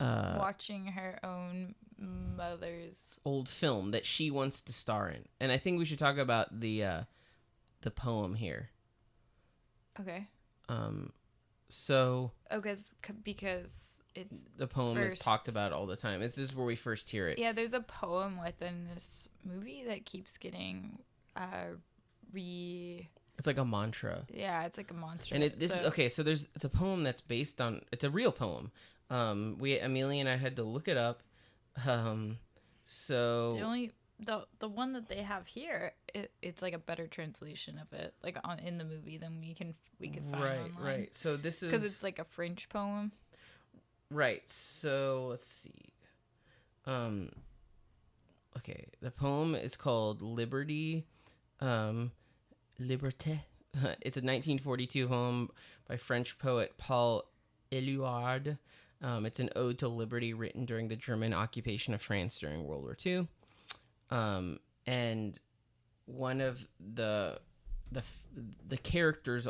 watching her own mother's old film that she wants to star in, and I think we should talk about the poem here. Okay. So. Because it's the poem is talked about all the time. This is where we first hear it. Yeah, there's a poem within this movie that keeps getting It's like a mantra. Yeah, it's like a mantra. And it's a poem that's based on. It's a real poem. Amelia and I had to look it up. So the one that they have here, it's like a better translation of it, like in the movie than we could find online. Right. So this is because it's like a French poem. Right. So let's see. Okay. The poem is called Liberty. Liberté. It's a 1942 poem by French poet Paul Éluard. It's an ode to liberty written during the German occupation of France during World War II. And one of the characters,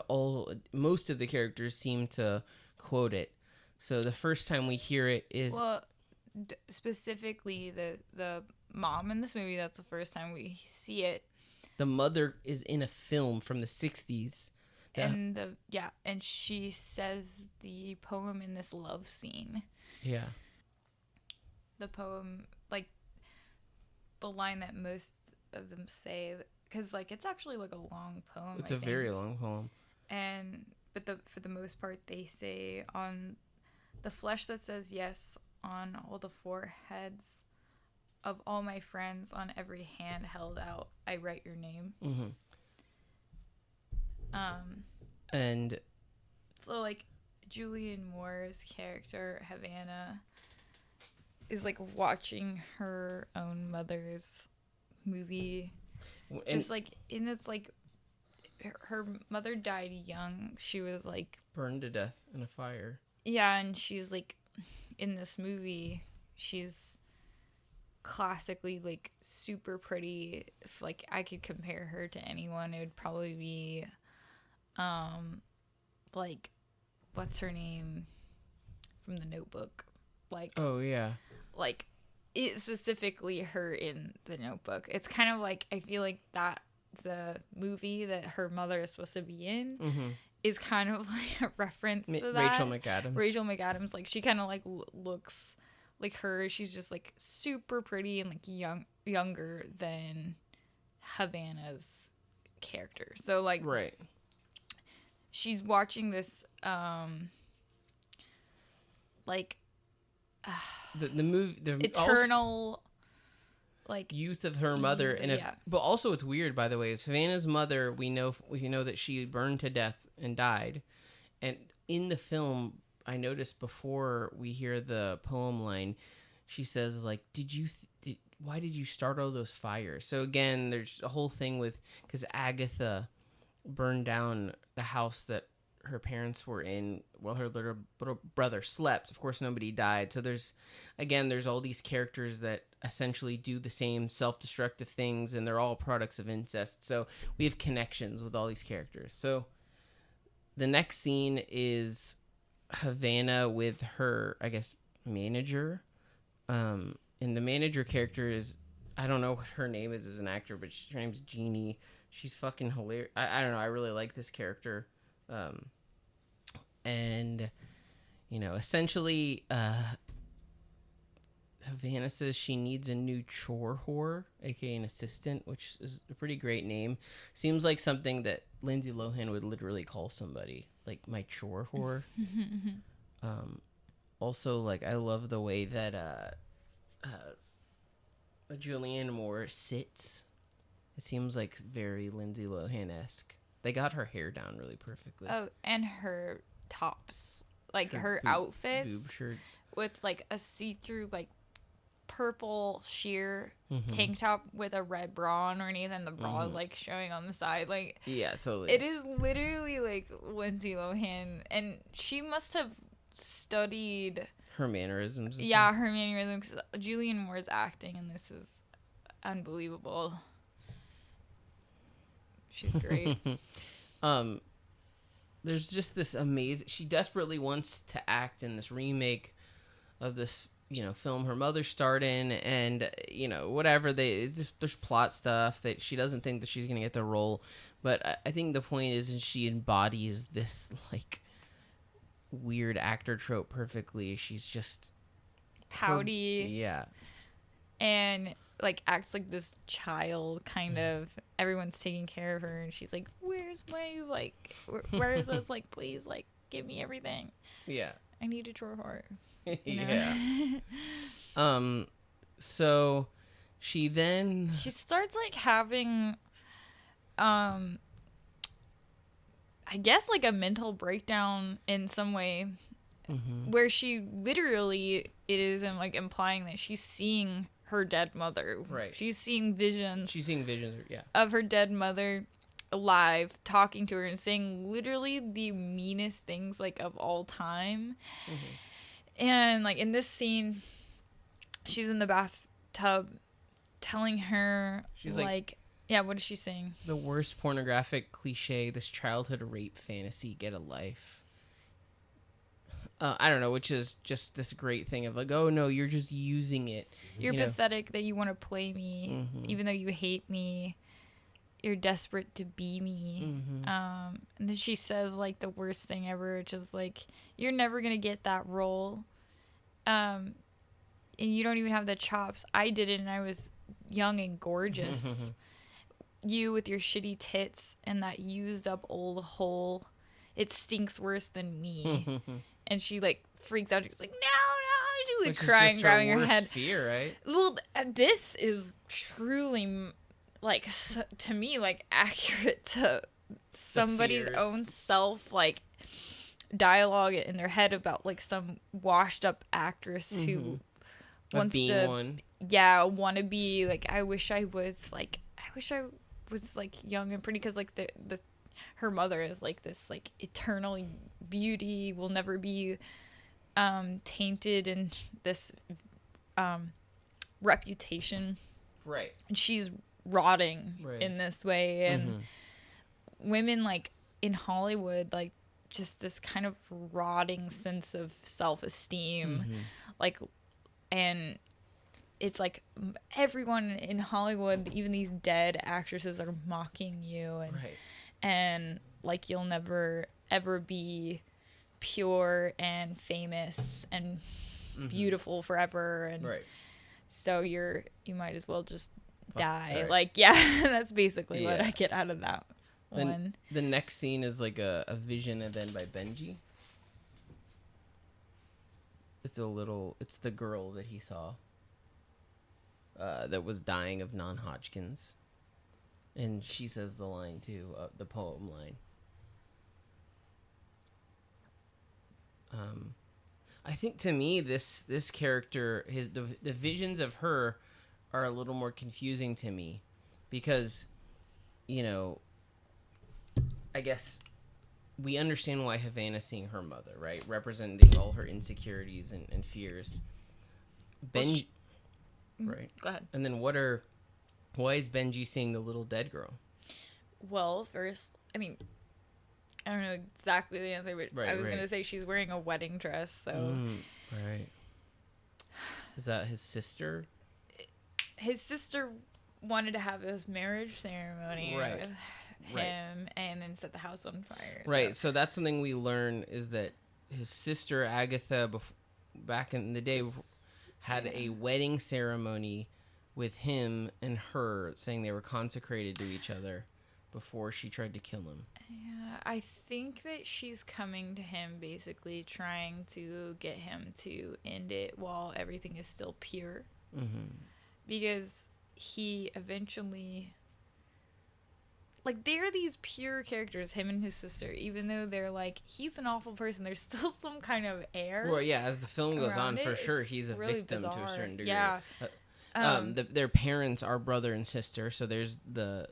most of the characters seem to quote it. So the first time we hear it is specifically the mom in this movie. That's the first time we see it. The mother is in a film from the 60s. And and she says the poem in this love scene. Yeah. The poem, like the line that most of them say, because like it's actually like a long poem. It's a very long poem. But for the most part, they say, on the flesh that says yes, on all the foreheads of all my friends, on every hand held out, I write your name. Mm-hmm. And so like Julianne Moore's character Havana is like watching her own mother's movie, just like it's like her mother died young. She was like burned to death in a fire. Yeah, and she's like in this movie, she's classically like super pretty. If like I could compare her to anyone, it would probably be like what's her name from The Notebook, like like it specifically her in The Notebook. It's kind of like I feel like that the movie that her mother is supposed to be in is kind of like a reference to that. Rachel McAdams, like she kind of like looks like her. She's just like super pretty and like younger than Havana's character. So like she's watching this like the movie, the eternal like youth of her mother, and but also it's weird, by the way, is Havana's mother. We know that she burned to death and died, and in the film, I noticed before we hear the poem line, she says like, why did you start all those fires? So again, there's a whole thing with, because Agatha burned down the house that her parents were in while her little brother slept. Of course, nobody died. So there's all these characters that essentially do the same self-destructive things, and they're all products of incest. So we have connections with all these characters. So the next scene is Havana with her, I guess, manager. And the manager character is, I don't know what her name is as an actor, but her name's Jeannie. She's fucking hilarious. I don't know. I really like this character. And, essentially, Havana says she needs a new chore whore, aka an assistant, which is a pretty great name. Seems like something that Lindsay Lohan would literally call somebody, like my chore whore. Also, like, I love the way that Julianne Moore sits. It seems like very Lindsay Lohan-esque. They got her hair down really perfectly. Oh, and her tops, like her outfits, boob shirts with like a see-through like purple sheer tank top with a red bra underneath, and the bra like showing on the side. Like, yeah, totally. It is literally like Lindsay Lohan, and she must have studied her mannerisms. Yeah, her mannerisms. Julianne Moore's acting, and this is unbelievable. She's great. There's just this amazing. She desperately wants to act in this remake of this, film her mother starred in, and whatever there's plot stuff that she doesn't think that she's gonna get the role, but I think the point is she embodies this like weird actor trope perfectly. She's just pouty, and like acts like this child kind of. Everyone's taking care of her, and she's like, where's my like where's this like, please like give me everything. I need a chore whore. So she starts like having I guess like a mental breakdown in some way, where she literally like implying that she's seeing her dead mother. Right. She's seeing visions, yeah, of her dead mother alive, talking to her and saying literally the meanest things like of all time. And like in this scene, she's in the bathtub telling her, she's like, yeah, what is she saying? The worst pornographic cliche, this childhood rape fantasy, get a life. I don't know, which is just this great thing of like, oh no, you're just using it. You're pathetic that you want to play me, even though you hate me. You're desperate to be me. And then she says like the worst thing ever, which is like, you're never gonna get that role, and you don't even have the chops. I did it, and I was young and gorgeous. You with your shitty tits and that used up old hole, it stinks worse than me. And she like freaks out. She's like, no, she's like crying, grabbing her head. Fear, right? Well, this is truly like to me like accurate to somebody's own self, like dialogue in their head about like some washed up actress who wants to want to be like, I wish I was like young and pretty, because like the her mother is like this like eternally beauty, will never be tainted in this reputation, right? And she's rotting in this way, and women like in Hollywood, like just this kind of rotting sense of self-esteem, like, and it's like everyone in Hollywood, even these dead actresses, are mocking you, and and like you'll never ever be pure and famous and beautiful forever, and so you might as well just die. Right. Like, yeah, that's basically what I get out of that one. The next scene is like a vision and then by Benji. It's the girl that he saw that was dying of non-Hodgkin's, and she says the line too, the poem line. I think to me this character, the visions of her are a little more confusing to me, because, you know, I guess we understand why Havana's seeing her mother, right? Representing all her insecurities and fears. Right. Go ahead. And then why is Benji seeing the little dead girl? Well, first, I mean, I don't know exactly the answer, but I was going to say she's wearing a wedding dress, so. Right. Is that his sister? His sister wanted to have this marriage ceremony with him and then set the house on fire. Right, so that's something we learn, is that his sister Agatha, back in the day, had a wedding ceremony with him and her, saying they were consecrated to each other before she tried to kill him. Yeah, I think that she's coming to him, basically trying to get him to end it while everything is still pure. Mm-hmm. Because he eventually, like, they're these pure characters, him and his sister, even though they're like, he's an awful person, there's still some kind of air. Well, yeah, as the film goes on, for sure, he's a really victim bizarre. To a certain degree. Yeah. Their parents are brother and sister, so there's the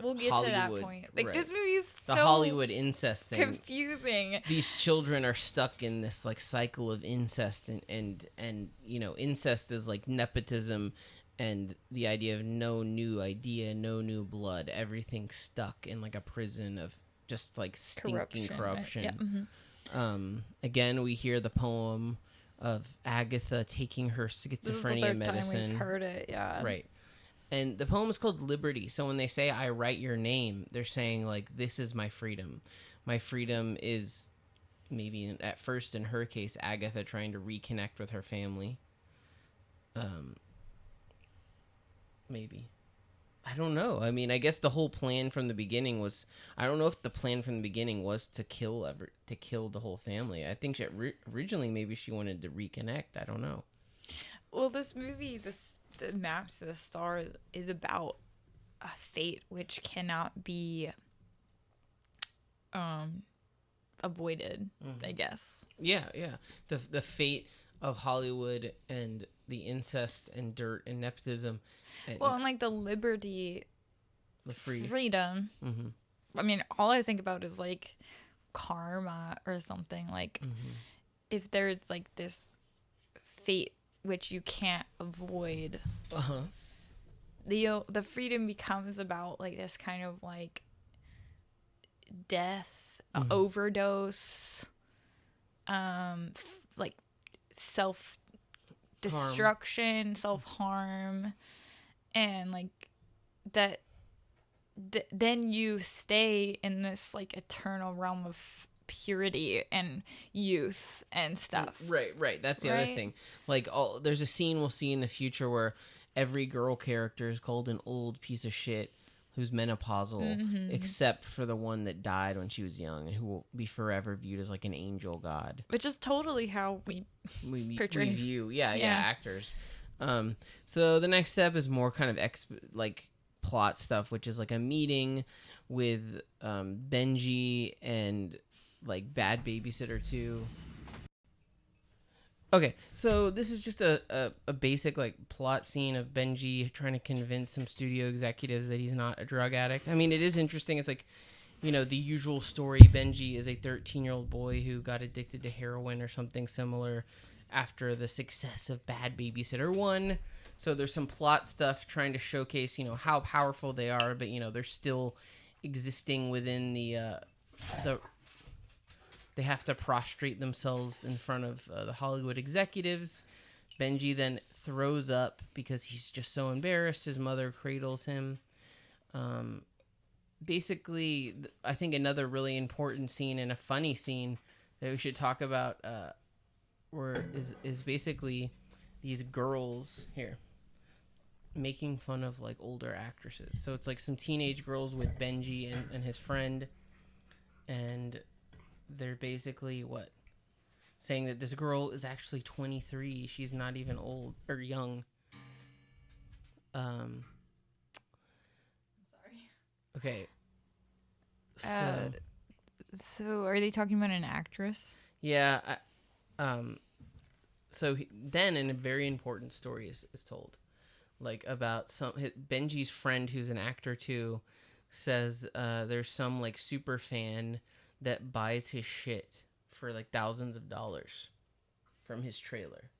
we'll get Hollywood, to that point. Like, this movie is the Hollywood incest thing. Confusing. These children are stuck in this like cycle of incest, and you know, incest is like nepotism, and the idea of no new idea, no new blood, everything stuck in like a prison of just like stinking corruption. Right? Yeah. Mm-hmm. Again, we hear the poem of Agatha taking her schizophrenia this is the third medicine. Time we've heard it, yeah. Right. And the poem is called Liberty. So when they say, I write your name, they're saying, like, this is my freedom. My freedom is, maybe at first in her case, Agatha trying to reconnect with her family. Maybe. I don't know. I mean, I guess the whole plan from the beginning was, I don't know if the plan from the beginning was to kill the whole family. I think originally maybe she wanted to reconnect. I don't know. Well, this movie, the Maps to the Stars, is about a fate which cannot be avoided, I guess. Yeah. The fate of Hollywood and the incest and dirt and nepotism. And like the liberty, the freedom. Mm-hmm. I mean, all I think about is like karma or something. Like, if there's like this fate which you can't avoid, the freedom becomes about like this kind of like death, overdose, like self-destruction, self-harm, and like that. Then you stay in this like eternal realm of purity and youth and stuff. Right. That's the other thing. Like, there's a scene we'll see in the future where every girl character is called an old piece of shit who's menopausal, except for the one that died when she was young and who will be forever viewed as like an angel god. Which is totally how we view, actors. So the next step is more kind of like plot stuff, which is like a meeting with Benji and like Bad Babysitter 2. Okay, so this is just a basic like plot scene of Benji trying to convince some studio executives that he's not a drug addict. I mean, it is interesting. It's like, you know, the usual story. Benji is a 13-year-old boy who got addicted to heroin or something similar after the success of Bad Babysitter 1. So there's some plot stuff trying to showcase, you know, how powerful they are, but, you know, they're still existing within the they have to prostrate themselves in front of the Hollywood executives. Benji then throws up because he's just so embarrassed. His mother cradles him. basically, I think another really important scene and a funny scene that we should talk about is basically these girls here making fun of like older actresses. So it's like some teenage girls with Benji and his friend, and they're basically saying that this girl is actually 23. She's not even old or young. I'm sorry. Okay. So are they talking about an actress? Yeah. So then a very important story is told, like about Benji's friend who's an actor too, says there's some like super fan that buys his shit for like thousands of dollars from his trailer.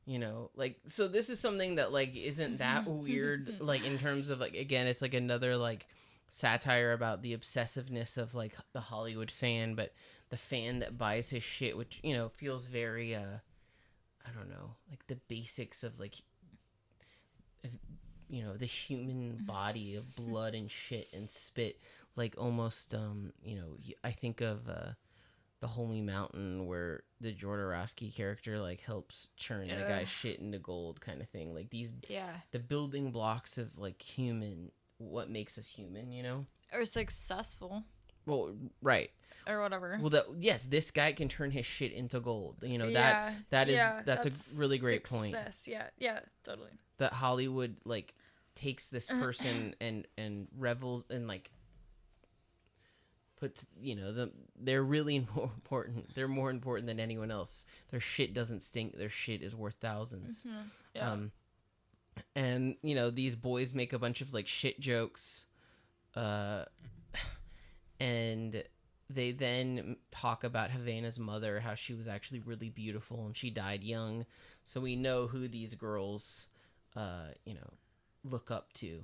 You know, like, so this is something that like isn't that weird, like in terms of like, again, it's like another like satire about the obsessiveness of like the Hollywood fan, but the fan that buys his shit, which, you know, feels very I don't know, like the basics of like, you know, the human body of blood and shit and spit, like almost you know, I think of the Holy Mountain, where the Jodorowsky character like helps churn a guy's shit into gold, kind of thing. Like these, the building blocks of like what makes us human, you know, or successful. Well, right, or whatever. Well, yes, this guy can turn his shit into gold. You know, that's a really great point. Yeah, totally. That Hollywood like takes this person and revels and like puts, you know, they're really more important. They're more important than anyone else. Their shit doesn't stink. Their shit is worth thousands. Mm-hmm. Yeah. And you know, these boys make a bunch of like shit jokes, and they then talk about Havana's mother, how she was actually really beautiful and she died young. So we know who these girls, you know, look up to.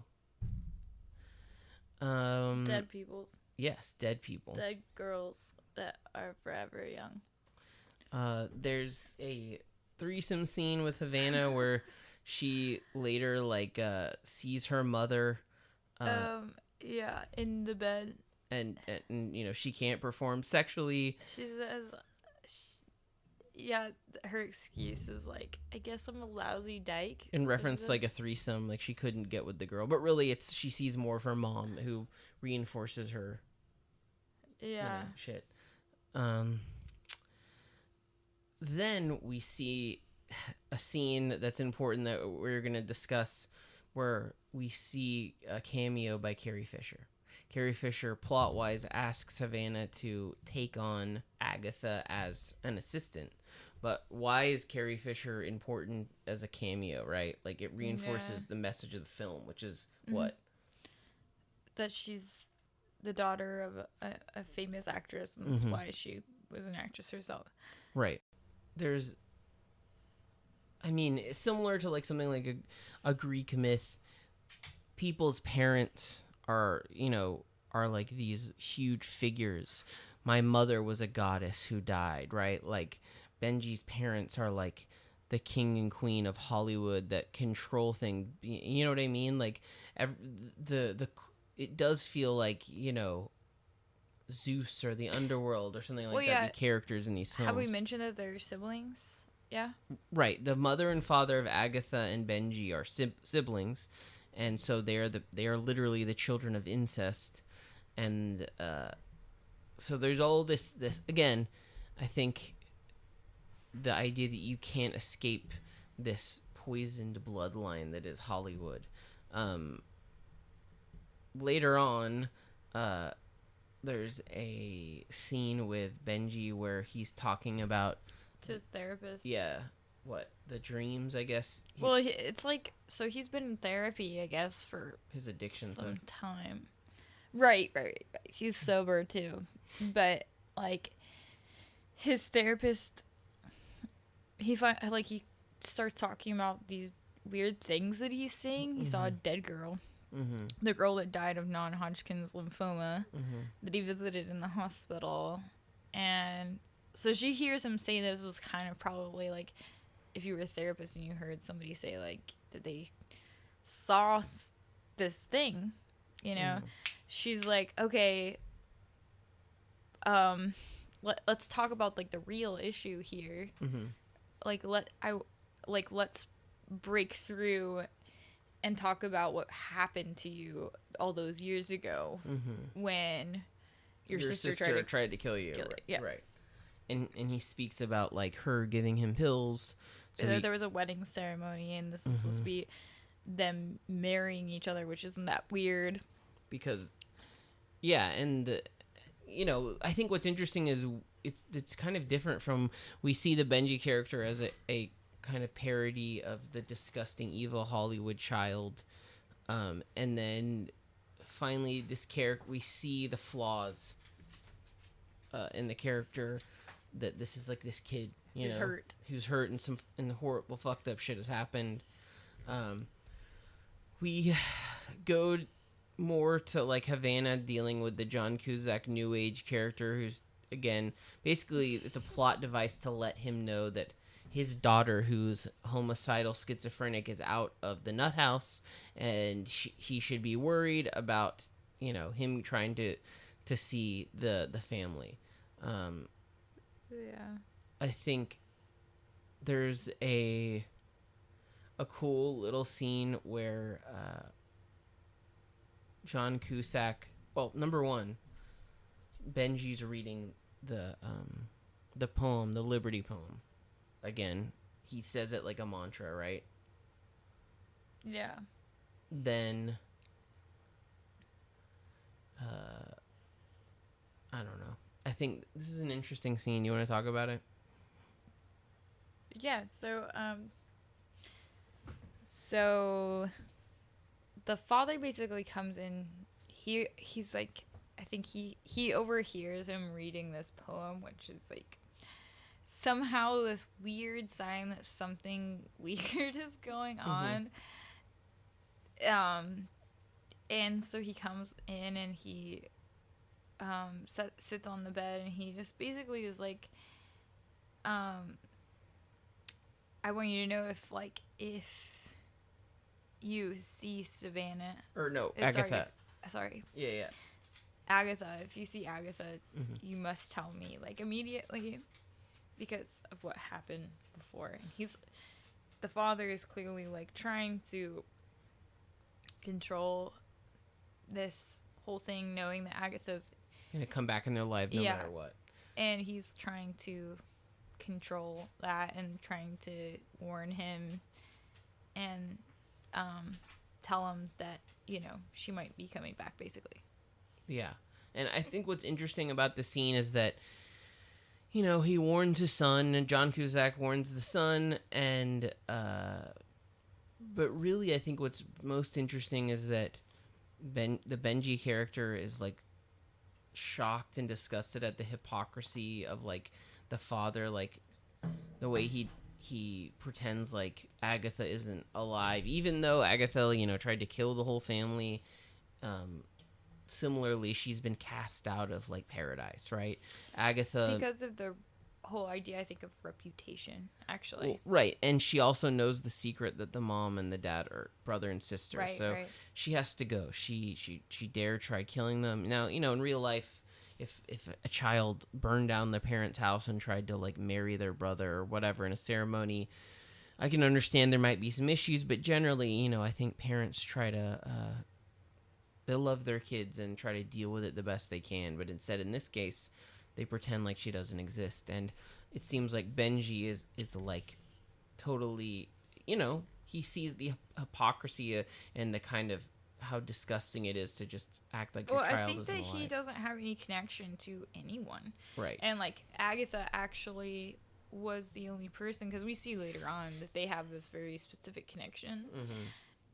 Dead people. Yes, dead people. Dead girls that are forever young. There's a threesome scene with Havana where she later like sees her mother. Yeah, in the bed. And you know, she can't perform sexually. She says, her excuse is like, I guess I'm a lousy dyke. In reference to like a threesome, like she couldn't get with the girl, but really it's she sees more of her mom who reinforces her. Yeah. Shit. Then we see a scene that's important that we're gonna discuss, where we see a cameo by Carrie Fisher. Carrie Fisher, plot-wise, asks Havana to take on Agatha as an assistant. But why is Carrie Fisher important as a cameo, right? Like, it reinforces the message of the film, which is what? That she's the daughter of a famous actress, and that's why she was an actress herself. Right. There's... I mean, similar to, like, something like a Greek myth, people's parents are like these huge figures. My mother was a goddess who died, right? Like Benji's parents are like the king and queen of Hollywood that control things. You know what I mean? Like it does feel like, you know, Zeus or the underworld or something like that. The characters in these films. Have we mentioned that they're siblings? Yeah. Right. The mother and father of Agatha and Benji are siblings. And so they are literally the children of incest, and so there's all this again. I think the idea that you can't escape this poisoned bloodline that is Hollywood. Later on, there's a scene with Benji where he's talking about to his therapist. Yeah. What, the dreams, I guess? Well, it's like, so he's been in therapy, I guess, for his addiction some time. Right. He's sober too, but like his therapist, he starts talking about these weird things that he's seeing. He saw a dead girl, the girl that died of non-Hodgkin's lymphoma, that he visited in the hospital, and so she hears him say this is kind of probably like, if you were a therapist and you heard somebody say like that they saw this thing, you know. She's like, okay, let's talk about like the real issue here. Let's break through and talk about what happened to you all those years ago when your sister tried to kill you. Yeah. Right. And he speaks about like her giving him pills. So there was a wedding ceremony, and this was supposed to be them marrying each other, which isn't that weird. Because, yeah, and I think what's interesting is it's kind of different from, we see the Benji character as a kind of parody of the disgusting evil Hollywood child, and then finally this character, we see the flaws in the character, that this is like this kid who's hurt and horrible fucked up shit has happened. We go more to like Havana dealing with the John Cusack new age character, who's, again, basically it's a plot device to let him know that his daughter, who's homicidal schizophrenic, is out of the nut house, and he should be worried about him trying to see the family. I think there's a cool little scene where John Cusack, well, number one, Benji's reading the poem, the Liberty poem. Again, he says it like a mantra, right? Yeah. Then I don't know. I think this is an interesting scene. You want to talk about it? Yeah, so the father basically comes in. He's like, I think he overhears him reading this poem, which is like somehow this weird sign that something weird is going on. And so he comes in and he sits on the bed, and he just basically is like, I want you to know if you see Savannah, or no, Agatha. Sorry. Yeah. Agatha, if you see Agatha, you must tell me, like, immediately, because of what happened before. And the father is clearly, like, trying to control this whole thing, knowing that Agatha's gonna come back in their life no matter what. And he's trying to control that and trying to warn him and tell him that, she might be coming back, basically. Yeah. And I think what's interesting about the scene is that, he warns his son, and John Cusack warns the son, and but really I think what's most interesting is that the Benji character is like shocked and disgusted at the hypocrisy of like the father, like the way he pretends like Agatha isn't alive, even though Agatha, tried to kill the whole family. Similarly, she's been cast out of like paradise, right? Agatha, because of the whole idea, I think, of reputation, actually. Well, right, and she also knows the secret that the mom and the dad are brother and sister, right, so right. She has to go. She dare try killing them. Now, in real life, if a child burned down their parents' house and tried to like marry their brother or whatever in a ceremony, I can understand there might be some issues, but generally, I think parents try to they love their kids and try to deal with it the best they can. But instead, in this case, they pretend like she doesn't exist. And it seems like Benji is like totally, he sees the hypocrisy and the kind of how disgusting it is to just act like your child isn't alive. I think that he doesn't have any connection to anyone. Right. And like Agatha actually was the only person, because we see later on that they have this very specific connection,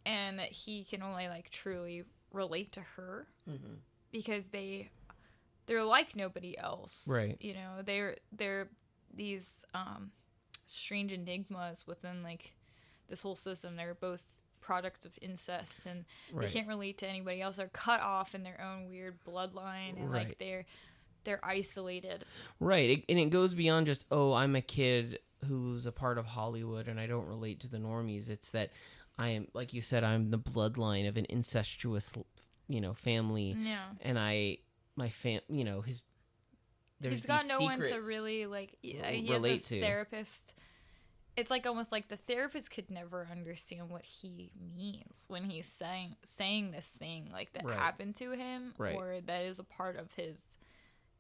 and that he can only like truly relate to her, because they're like nobody else, right? They're these strange enigmas within like this whole system. They're both products of incest, and they can't relate to anybody else. They're cut off in their own weird bloodline, and like they're isolated, right? And it goes beyond just, oh, I'm a kid who's a part of Hollywood and I don't relate to the normies. It's that I am, like you said, I'm the bloodline of an incestuous family. Yeah. And he's got no one to really he has his therapist. It's like almost like the therapist could never understand what he means when he's saying this thing like that happened to him, or that is a part of his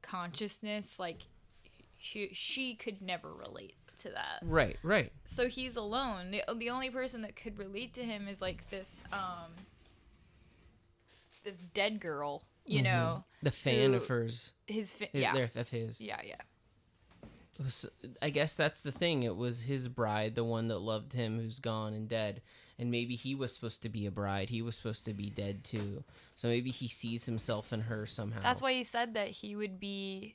consciousness. Like she could never relate to that. Right. So he's alone. The only person that could relate to him is like this dead girl, you know, the fan of hers. Yeah. Of his. Yeah. I guess that's the thing. It was his bride, the one that loved him, who's gone and dead. And maybe he was supposed to be a bride. He was supposed to be dead too. So maybe he sees himself in her somehow. That's why he said that he would be,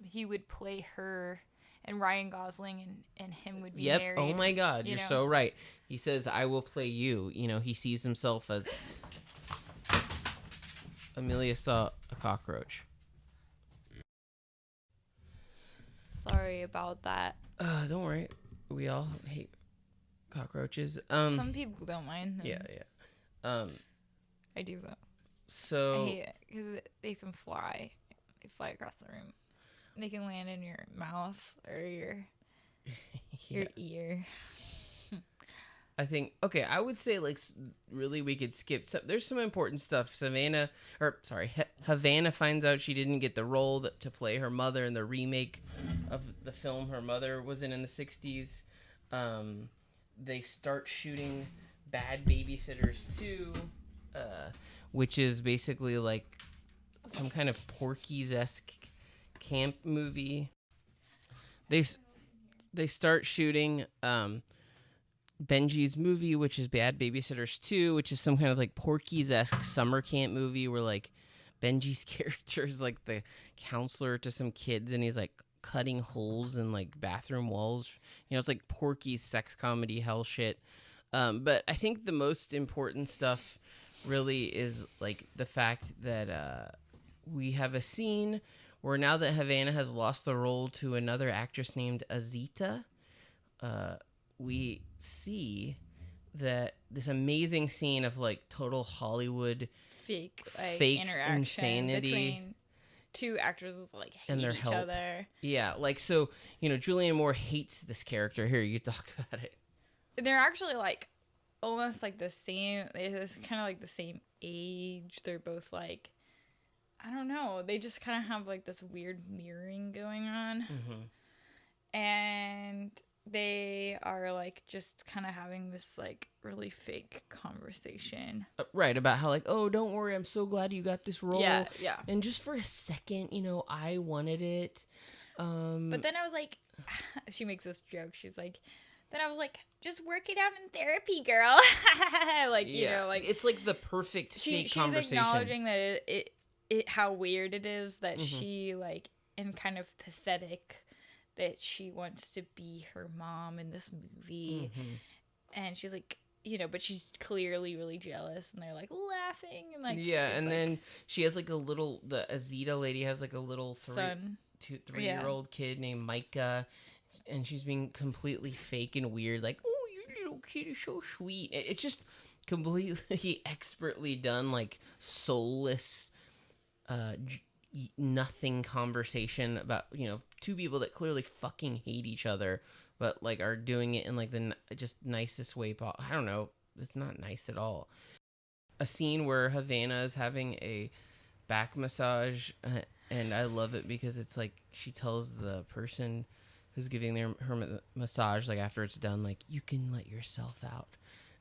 he would play her, and Ryan Gosling and him would be married. Oh my God, you're so right. He says, "I will play you." He sees himself as. Amelia saw a cockroach. Sorry about that. Don't worry. We all hate cockroaches. Some people don't mind them. Yeah. I do though. So I hate it because they can fly. They fly across the room. They can land in your mouth or your ear. I think I would say really we could skip. There's some important stuff. Havana finds out she didn't get the role to play her mother in the remake of the film her mother was in the 60s. They start shooting Bad Babysitters 2, which is basically like some kind of Porky's-esque camp movie. They start shooting Benji's movie, which is Bad Babysitters 2, which is some kind of like Porky's-esque summer camp movie where like Benji's character is like the counselor to some kids, and he's like cutting holes in like bathroom walls. It's like Porky's sex comedy hell shit. But I think the most important stuff really is like the fact that we have a scene where now that Havana has lost the role to another actress named Azita, we see that this amazing scene of like total Hollywood fake interaction insanity between two actors like hate and their each help. other. Yeah, like so, Julianne Moore hates this character. Here, you talk about it. They're actually like almost like the same. They're kind of like the same age. They're both like, I don't know. They just kind of have like this weird mirroring going on, and they are like just kind of having this like really fake conversation. Right, about how like, oh, don't worry, I'm so glad you got this role. Yeah. And just for a second, I wanted it. But then I was like, she makes this joke. She's like, then I was like, just work it out in therapy, girl. Like, like it's like the perfect fake conversation. She's acknowledging that it how weird it is that she like, and kind of pathetic that she wants to be her mom in this movie. And she's like, but she's clearly really jealous, and they're like laughing and like, and then she has like the Azita lady has like a little 3-year-old kid named Micah, and she's being completely fake and weird, like, oh, your little kid is so sweet. It's just completely expertly done, like soulless nothing conversation about two people that clearly fucking hate each other, but like are doing it in like the just nicest way possible. I don't know, it's not nice at all. A scene where Havana is having a back massage, and I love it because it's like she tells the person who's giving her massage, like after it's done, like, you can let yourself out,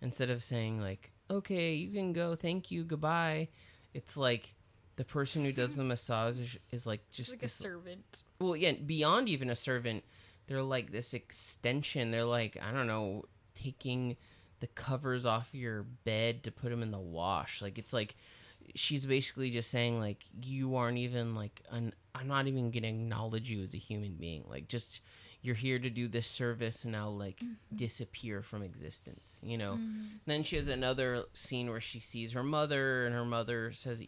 instead of saying like, okay, you can go, thank you, goodbye. It's like the person who does the massage is like just like a servant. Well, yeah, beyond even a servant, they're like this extension. They're like, I don't know, taking the covers off your bed to put them in the wash. Like, it's like she's basically just saying like, you aren't even like I'm not even gonna acknowledge you as a human being. Like, just you're here to do this service and now like disappear from existence. Then she has another scene where she sees her mother, and her mother says,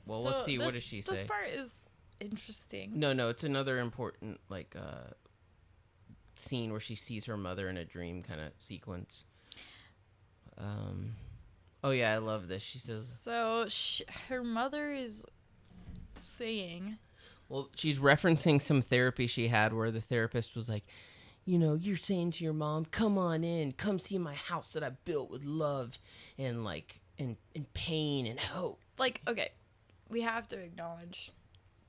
well, let's see, what does she say? This part is interesting. No, it's another important like scene where she sees her mother in a dream kind of sequence. Oh yeah, I love this. She says. So her mother is saying. Well, she's referencing some therapy she had where the therapist was like, you know, you're saying to your mom, come on in, come see my house that I built with love and like and pain and hope. Like, okay, we have to acknowledge,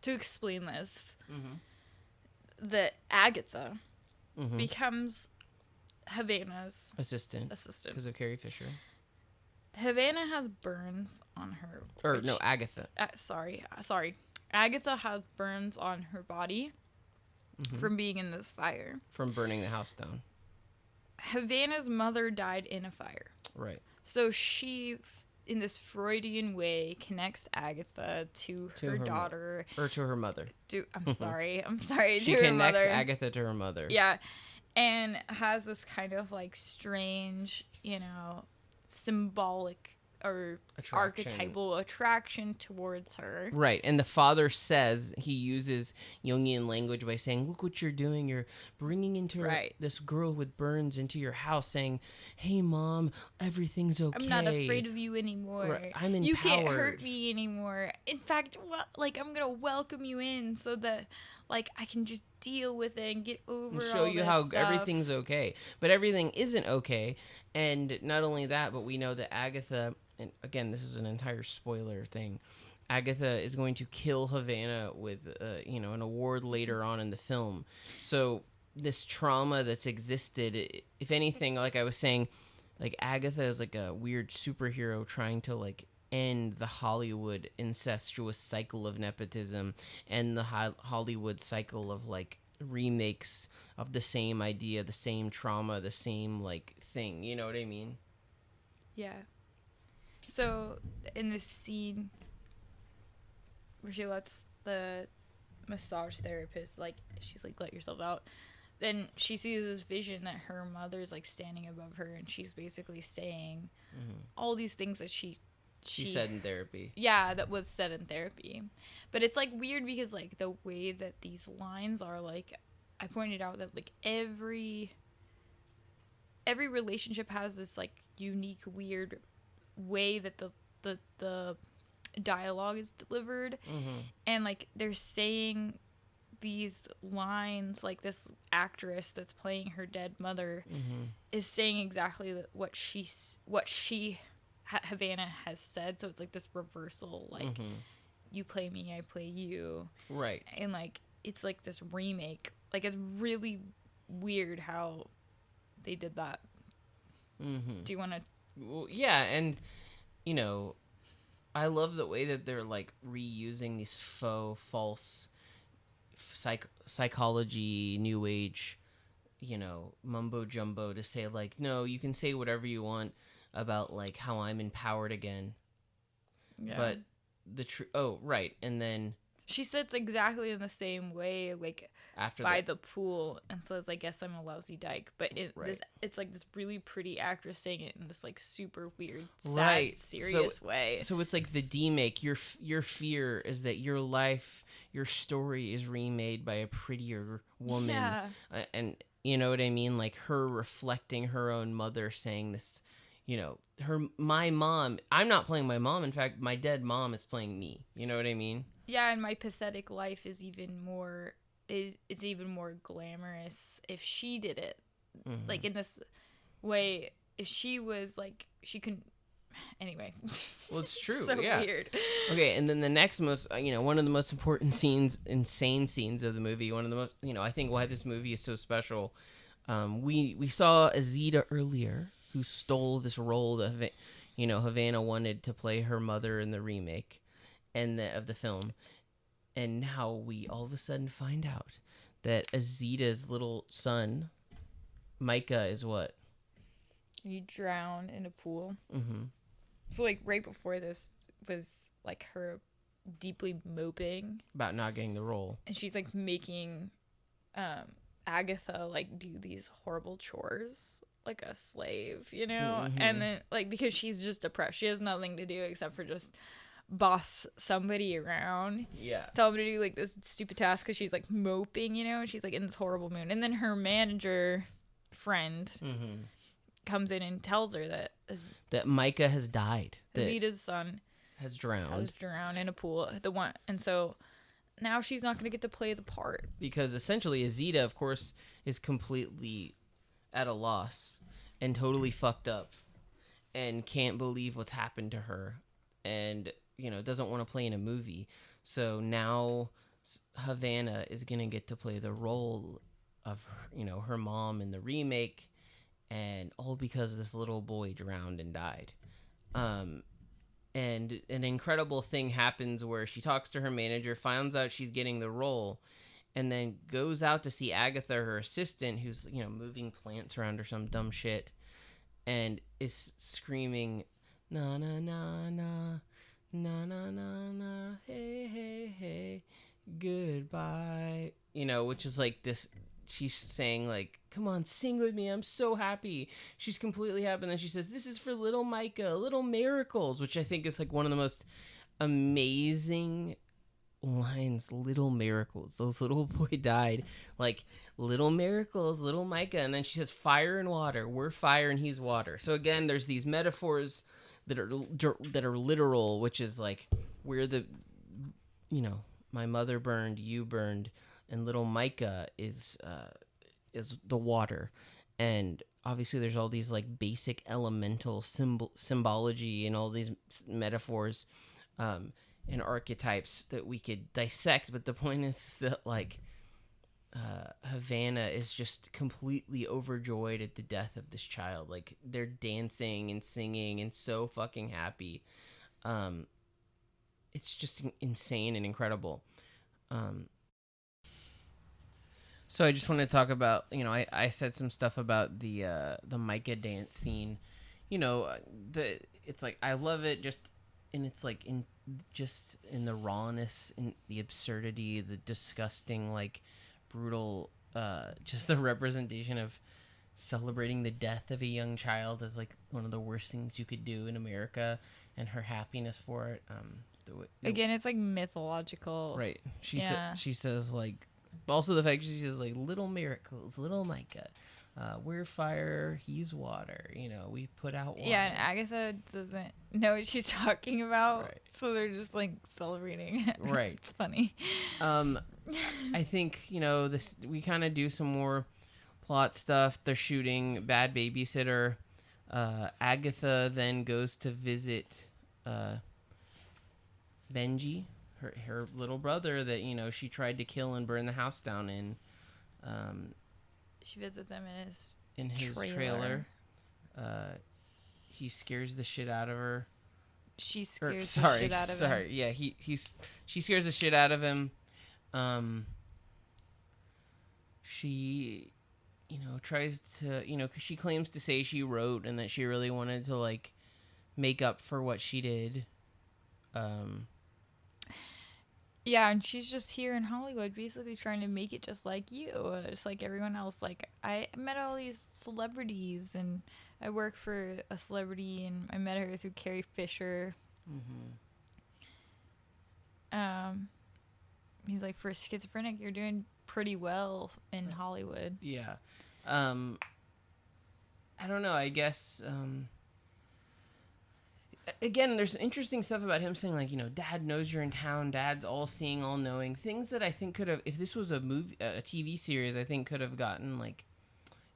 to explain this, that Agatha becomes Havana's assistant because of Carrie Fisher. Havana has burns on her. Or no, Agatha. Sorry. Agatha has burns on her body from being in this fire. From burning the house down. Havana's mother died in a fire. Right. So she, in this Freudian way, connects Agatha to her daughter. Or to her mother. I'm sorry. She connects Agatha to her mother. Yeah. And has this kind of like strange, symbolic or archetypal attraction towards her. Right. And the father says, he uses Jungian language by saying, look what you're doing. You're bringing into this girl with burns into your house saying, hey, Mom, everything's okay. I'm not afraid of you anymore. Right. I'm empowered. You can't hurt me anymore. In fact, I'm going to welcome you in so that, I can just deal with it and get over and show you how everything's okay. But everything isn't okay. And not only that, but we know that Agatha... And again, this is an entire spoiler thing. Agatha is going to kill Havana with, an award later on in the film. So this trauma that's existed, if anything, like I was saying, Agatha is like a weird superhero trying to end the Hollywood incestuous cycle of nepotism and the Hollywood cycle of remakes of the same idea, the same trauma, the same thing. You know what I mean? Yeah. So, in this scene where she lets the massage therapist, she's let yourself out, then she sees this vision that her mother's, standing above her, and she's basically saying all these things that she said in therapy. Yeah, that was said in therapy. But it's, weird because, the way that these lines are, I pointed out that, every relationship has this, unique, weird way that the dialogue is delivered, and they're saying these lines, this actress that's playing her dead mother is saying exactly what Havana has said. So it's this reversal, you play me, I play you, right? And it's this remake. It's really weird how they did that. Do you want to? Well, yeah, and I love the way that they're reusing these false psychology, new age, mumbo jumbo to say no, you can say whatever you want about how I'm empowered again. Yeah. But the right, and then she sits exactly in the same way, after by the pool, and says, "I guess I'm a lousy dyke." But it's this really pretty actress saying it in this super weird, sad, serious way. So it's the demake. Your fear is that your life, your story is remade by a prettier woman, and you know what I mean. Her reflecting her own mother, saying this. My mom. I'm not playing my mom. In fact, my dead mom is playing me. You know what I mean? Yeah, and my pathetic life is even more. It's even more glamorous if she did it, in this way. If she was she couldn't. Anyway. Well, it's true. So weird. Okay, and then the next most, one of the most important insane scenes of the movie. One of the most, I think why this movie is so special. We saw Azita earlier, who stole this role that Havana wanted to play her mother in the remake, of the film. And now we all of a sudden find out that Azita's little son, Micah, is what? He drowned in a pool. So right before this was her deeply moping about not getting the role, and she's making Agatha do these horrible chores like a slave, and then because she's just depressed, she has nothing to do except for just boss somebody around, tell them to do this stupid task because she's moping, and she's in this horrible mood. And then her manager friend comes in and tells her that Micah has died. Azida's son has drowned in a pool. And so now she's not going to get to play the part. Because essentially Azita, of course, is completely at a loss and totally fucked up and can't believe what's happened to her and, doesn't want to play in a movie. So now Havana is going to get to play the role of, her mom in the remake, and all because this little boy drowned and died. And an incredible thing happens where she talks to her manager, finds out she's getting the role, and then goes out to see Agatha, her assistant, who's, moving plants around or some dumb shit, and is screaming, na na na na, na na na na, hey, hey, hey, goodbye. Which is like this, she's saying like, come on, sing with me, I'm so happy. She's completely happy, and then she says, this is for little Micah, little miracles, which I think is like one of the most amazing lines. Little miracles, those little boy died, like little miracles, little Micah. And then she says, fire and water, we're fire and he's water. So again, there's these metaphors that are literal, which is like, we're the, my mother burned, you burned, and little Micah is the water. And obviously there's all these like basic elemental symbology and all these metaphors and archetypes that we could dissect. But the point is that like Havana is just completely overjoyed at the death of this child. Like they're dancing and singing and so fucking happy. It's just insane and incredible. So I just want to talk about, I said some stuff about the Micah dance scene. It's like, I love it and it's like in the rawness and the absurdity, the disgusting, like brutal, just the representation of celebrating the death of a young child as like one of the worst things you could do in America, and her happiness for it. Again, it's like mythological. Right. She says like, also the fact she says like, little miracles, little Micah, we're fire, he's water, we put out water. Yeah, and Agatha doesn't know what she's talking about, right. So they're just like celebrating. Right. It's funny. I think, this, we kind of do some more plot stuff. They're shooting Bad Babysitter. Agatha then goes to visit Benji, her little brother that, she tried to kill and burn the house down in. She visits him in his trailer. He scares the shit out of her. She scares the shit out of him. Yeah, she scares the shit out of him. She, tries to, because she claims to say she wrote and that she really wanted to, like, make up for what she did. Yeah, and she's just here in Hollywood basically trying to make it just like you, just like everyone else. Like, I met all these celebrities, and I work for a celebrity, and I met her through Carrie Fisher. Mm-hmm. He's like, for a schizophrenic, you're doing pretty well in Hollywood. Yeah. I don't know, I guess... Again, there's interesting stuff about him saying, like, Dad knows you're in town. Dad's all-seeing, all-knowing. Things that I think could have, if this was a TV series, I think could have gotten, like,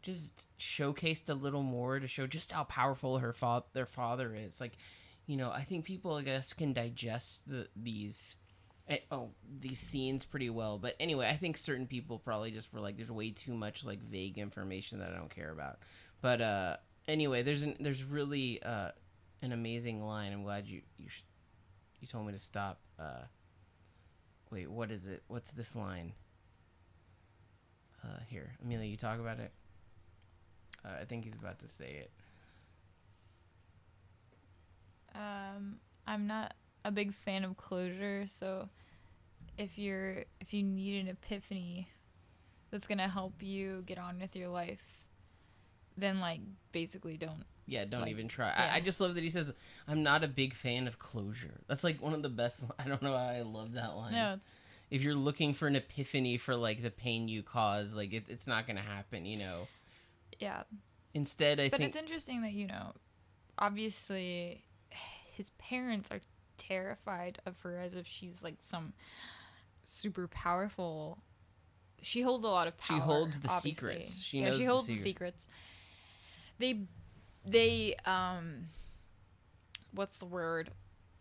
just showcased a little more to show just how powerful their father is. Like, I think people, I guess, can digest these scenes pretty well. But anyway, I think certain people probably just were like, there's way too much, like, vague information that I don't care about. But anyway, there's really... an amazing line. I'm glad you told me to stop. Wait, what is it? What's this line? Here, Amelia, you talk about it. I think he's about to say it. I'm not a big fan of closure, so if you need an epiphany that's gonna help you get on with your life, then like basically don't. Yeah, don't even try. Yeah. I just love that he says, I'm not a big fan of closure. That's like one of the best. I don't know why I love that line. No, if you're looking for an epiphany for like the pain you cause, like it's not going to happen, Yeah. instead, I think... But it's interesting that, you know, obviously his parents are terrified of her as if she's like some super powerful... She holds a lot of power. She holds the obviously. secrets. She holds the secrets. They what's the word?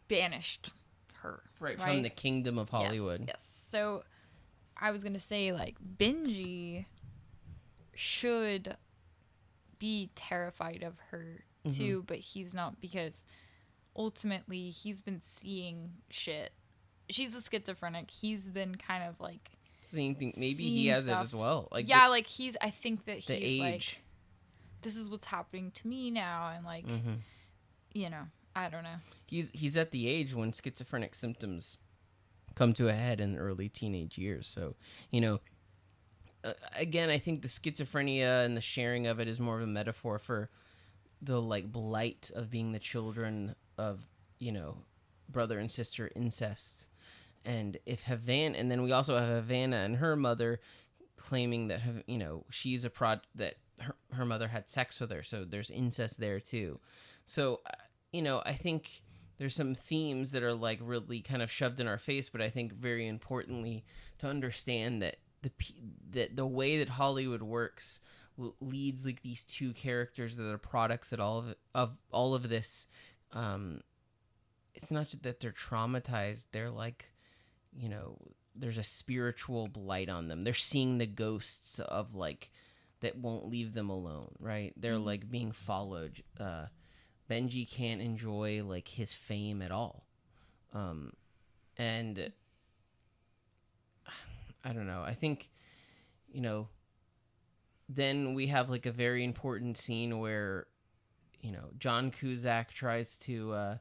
Banished her. Right, from the kingdom of Hollywood. Yes. So I was going to say, like, Benji should be terrified of her too, but he's not, because ultimately he's been seeing shit. She's a schizophrenic. He's been kind of like seeing things. Maybe he has it as well. Like, yeah, like I think that the he's age. Like, this is what's happening to me now, and like, you know, I don't know. He's at the age when schizophrenic symptoms come to a head in the early teenage years. So, you know, again, I think the schizophrenia and the sharing of it is more of a metaphor for the like blight of being the children of, you know, brother and sister incest. And if Havana, and then we also have Havana and her mother claiming that, you know, she's that her mother had sex with her. So there's incest there too. So, you know, I think there's some themes that are like really kind of shoved in our face, but I think very importantly to understand that the way that Hollywood works leads like these two characters that are products of all of this. It's not just that they're traumatized; they're like, you know, there's a spiritual blight on them. They're seeing the ghosts of like that won't leave them alone, right? They're like being followed. Benji can't enjoy like his fame at all, and I don't know. I think, you know, then we have like a very important scene where, you know, John Cusack tries to,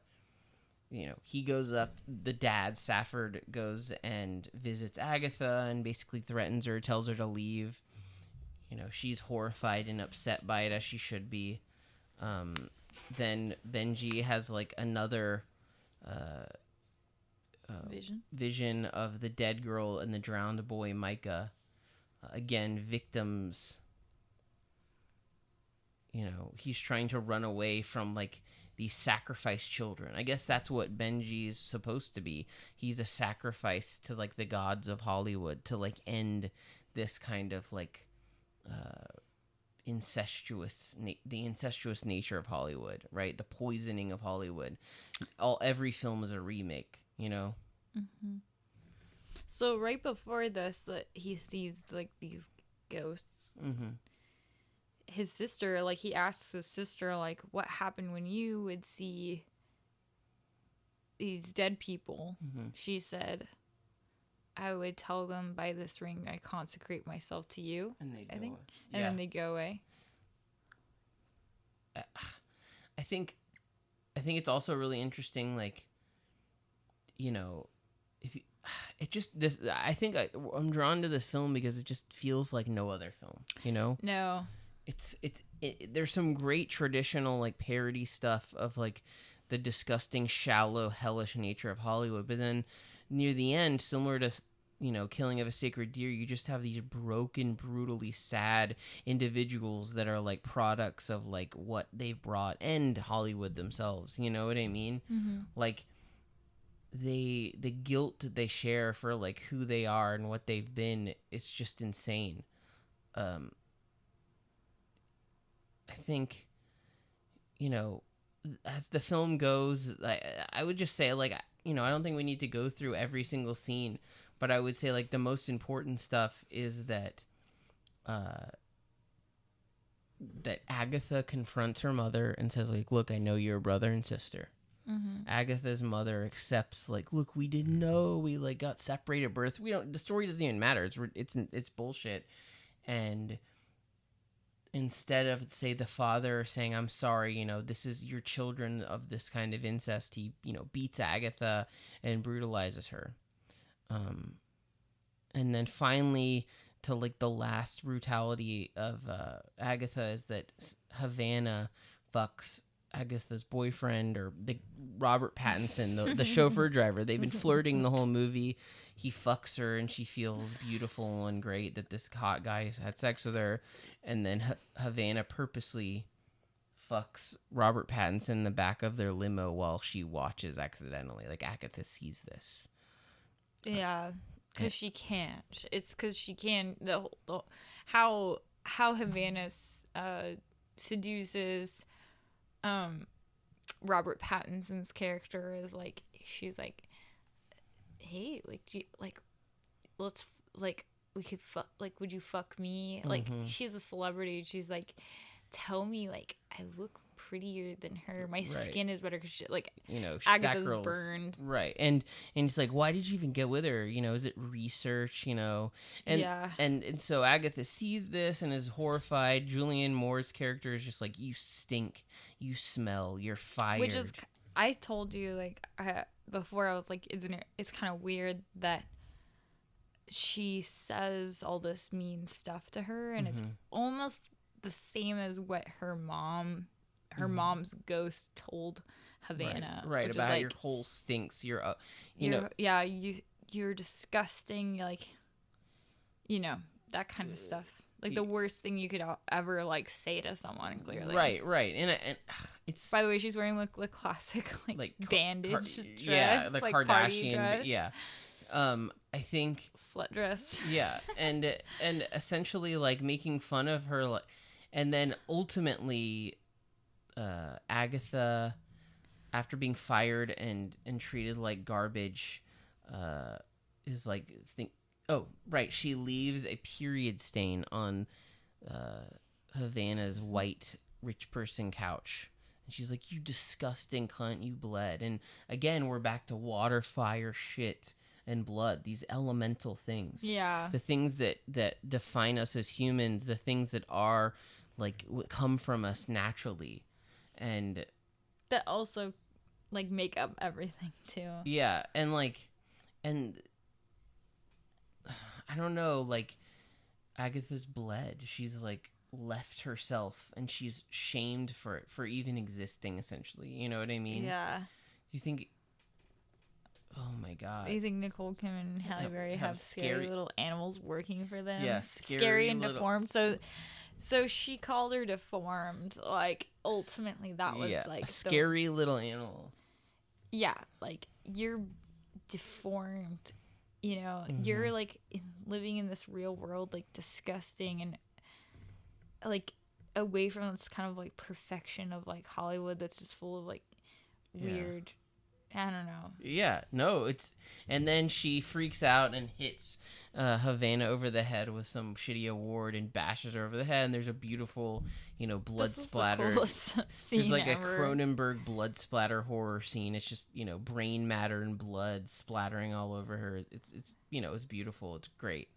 you know, he goes up, the dad, Safford, goes and visits Agatha and basically threatens her, tells her to leave. You know, she's horrified and upset by it, as she should be. Then Benji has like another vision of the dead girl and the drowned boy Micah, again victims. You know, he's trying to run away from like these sacrificed children. I guess that's what Benji's supposed to be. He's a sacrifice to like the gods of Hollywood to like end this kind of like the incestuous nature of Hollywood, right? The poisoning of Hollywood. Every film is a remake, you know. So right before this, that he sees like these ghosts. His sister, like, he asks his sister, like, what happened when you would see these dead people? She said, I would tell them, by this ring I consecrate myself to you. And they go away. And then they go away. I think it's also really interesting, like, you know, I think I'm drawn to this film because it just feels like no other film, you know? No. There's some great traditional like parody stuff of like the disgusting, shallow, hellish nature of Hollywood, but then near the end, similar to, you know, Killing of a Sacred Deer, you just have these broken, brutally sad individuals that are like products of like what they've brought and Hollywood themselves. You know what I mean? Like the guilt they share for like who they are and what they've been, it's just insane. I think, you know, as the film goes, I would just say, like, you know, I don't think we need to go through every single scene, but I would say, like, the most important stuff is that that Agatha confronts her mother and says, like, look, I know you're a brother and sister. Agatha's mother accepts, like, look, we didn't know, we like got separated at birth. The story doesn't even matter. It's bullshit. And instead of, say, the father saying, I'm sorry, you know, this is your children of this kind of incest, he, you know, beats Agatha and brutalizes her. And then finally, to like the last brutality of Agatha is that Havana fucks Agatha's boyfriend, or the Robert Pattinson, the chauffeur driver. They've been flirting the whole movie. He fucks her, and she feels beautiful and great that this hot guy had sex with her. And then Havana purposely fucks Robert Pattinson in the back of their limo while she watches accidentally. Like, Agatha sees this. Yeah, because she can't. It's because she can. How Havana seduces Robert Pattinson's character is like, she's like, hey, let's we could fuck, like, would you fuck me? Like, she's a celebrity. She's like, tell me, like, I look prettier than her. My skin is better because, like, Agatha's burned. Right. And it's like, why did you even get with her? Is it research, And so Agatha sees this and is horrified. Julianne Moore's character is just like, you stink. You smell. You're fired. Which is, I told you, like, before, I was like, it's kind of weird that she says all this mean stuff to her, and it's almost the same as what her mom's ghost told Havana. Right, about how your hole stinks. You're disgusting, like, that kind of stuff. Like, the worst thing you could ever, like, say to someone, clearly. Right. And it's... By the way, she's wearing, like, the classic, like bandage dress. Yeah, the like, Kardashian dress. Yeah. I think... Slut dress. Yeah, and essentially, like, making fun of her, like, and then ultimately, Agatha, after being fired and treated like garbage, is like, she leaves a period stain on Havana's white rich person couch. And she's like, you disgusting cunt, you bled. And again, we're back to water, fire, shit, and blood. These elemental things. Yeah. The things that define us as humans, the things that are, like, come from us naturally. And that also, like, make up everything, too. Yeah, and, like, and I don't know, like, Agatha's bled. She's, like, left herself, and she's shamed for it, for even existing, essentially. You know what I mean? Yeah. You think... Oh, my God. You think Nicole Kim and Halle Berry have scary little animals working for them? Yeah, scary and deformed. So she called her deformed. Like, ultimately, that was, like... a scary little animal. Yeah, like, you're deformed, You're, like, living in this real world, like, disgusting and, like, away from this kind of, like, perfection of, like, Hollywood that's just full of, like, weird... I don't know. Yeah, no, it's... And then she freaks out and hits Havana over the head with some shitty award and bashes her over the head, and there's a beautiful, blood splatter. The coolest scene There's like ever. A Cronenberg blood splatter horror scene. It's just, brain matter and blood splattering all over her. It's it's beautiful. It's great.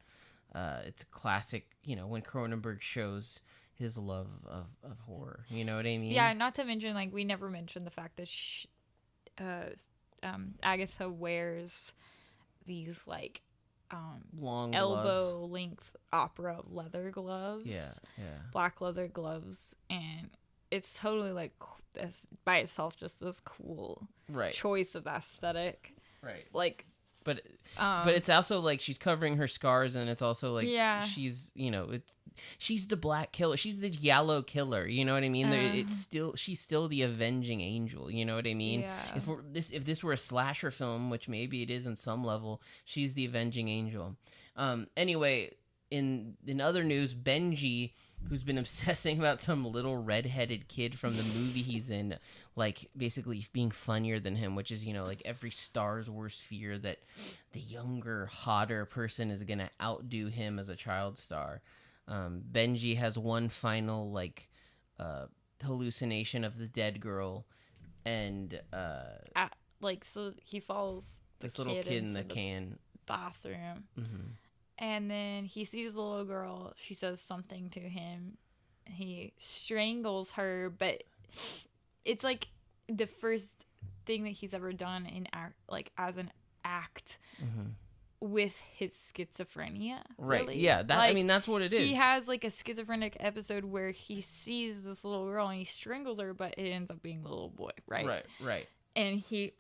It's a classic, when Cronenberg shows his love of horror. You know what I mean? Yeah, not to mention, like, we never mentioned the fact that Agatha wears these, like, long elbow length opera leather gloves. Yeah. Black leather gloves, and it's totally, like, this by itself just this cool choice of aesthetic. Right. Like, but it's also like she's covering her scars, and it's also like she's she's the black killer, she's the yellow killer. You know what I mean? She's still the avenging angel. You know what I mean? Yeah. If this were a slasher film, which maybe it is on some level, she's the avenging angel. Anyway, in other news, Benji, who's been obsessing about some little redheaded kid from the movie he's in, like, basically being funnier than him, which is, like, every star's worst fear, that the younger, hotter person is gonna outdo him as a child star. Benji has one final, like, hallucination of the dead girl, and so he follows this little kid in the can bathroom. And then he sees the little girl. She says something to him. He strangles her, but it's, like, the first thing that he's ever done in as an act with his schizophrenia. Right. Really. Yeah. That, like, I mean, that's what it is. He has like a schizophrenic episode where he sees this little girl and he strangles her, but it ends up being the little boy. Right. Right. And he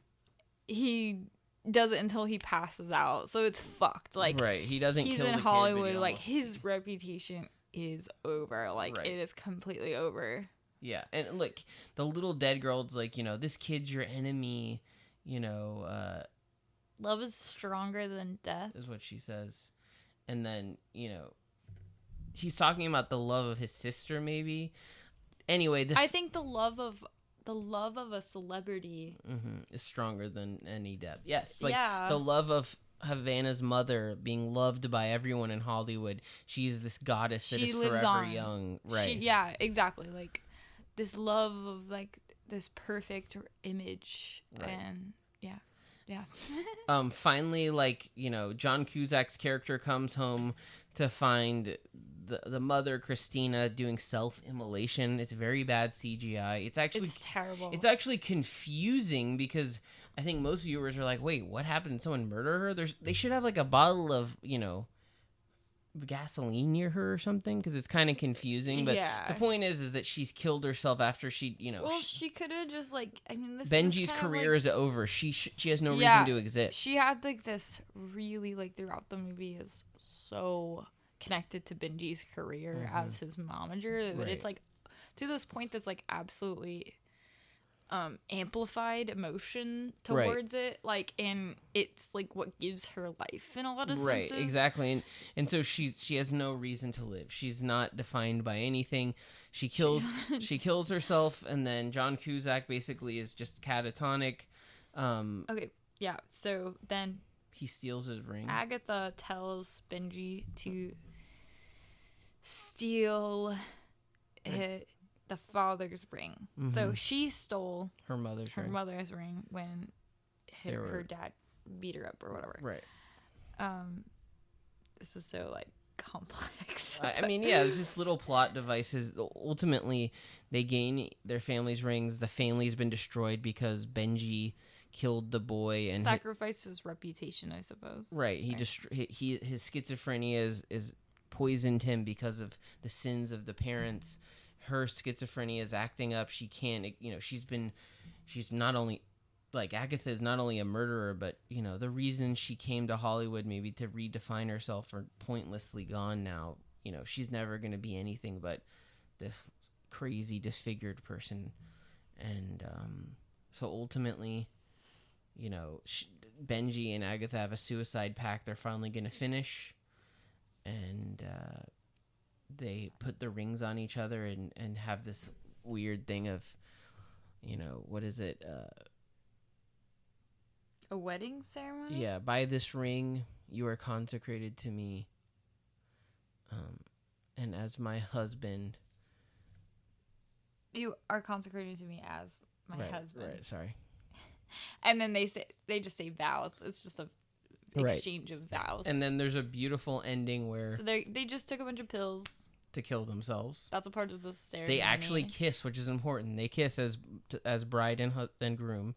does it until he passes out. So it's fucked. Like, right. He doesn't he's kill in the kid, Hollywood. but Like, his reputation is over. Like, it is completely over. Yeah. And look, the little dead girl's like, this kid's your enemy, love is stronger than death, is what she says. And then, he's talking about the love of his sister, maybe. Anyway, I think the love of a celebrity is stronger than any death. Yes, like the love of Havana's mother being loved by everyone in Hollywood. She's this goddess that is forever young. Right. Yeah, exactly. Like this love of like this perfect image, and yeah. Finally, like, John Cusack's character comes home to find the mother, Christina, doing self-immolation. It's very bad CGI. It's terrible. It's actually confusing because I think most viewers are like, wait, what happened? Did someone murder her? They should have like a bottle of, gasoline near her or something, because it's kind of confusing. But the point is that she's killed herself after she, well, she could have just like, I mean, Benji's career is over. She has no reason to exist. She had like this really, like, throughout the movie is so connected to Benji's career as his momager, but it's like to this point that's like absolutely amplified emotion towards it, like, and it's like what gives her life in a lot of senses. Right, exactly. And so she has no reason to live. She's not defined by anything. She kills herself, and then John Cusack basically is just catatonic. Okay, yeah. So then he steals his ring. Agatha tells Benji to steal the father's ring. So she stole her mother's ring when her dad beat her up or whatever. Right. This is so like complex. I mean, yeah, it's just little plot devices. Ultimately, they gain their family's rings. The family's been destroyed because Benji killed the boy and sacrificed his reputation, I suppose. Right. His schizophrenia is poisoned him because of the sins of the parents. Her schizophrenia is acting up. She can't, she's not only, like, Agatha is not only a murderer, but, the reason she came to Hollywood maybe to redefine herself are pointlessly gone now. She's never going to be anything but this crazy, disfigured person. And so ultimately, Benji and Agatha have a suicide pact they're finally going to finish. And, they put the rings on each other and have this weird thing of, what is it? A wedding ceremony? Yeah, by this ring, you are consecrated to me. And as my husband. You are consecrated to me as my husband. Right, sorry. And then they just say vows. It's just a exchange of vows. And then there's a beautiful ending where they just took a bunch of pills to kill themselves. That's a part of the ceremony. They actually kiss, which is important. They kiss as bride and groom.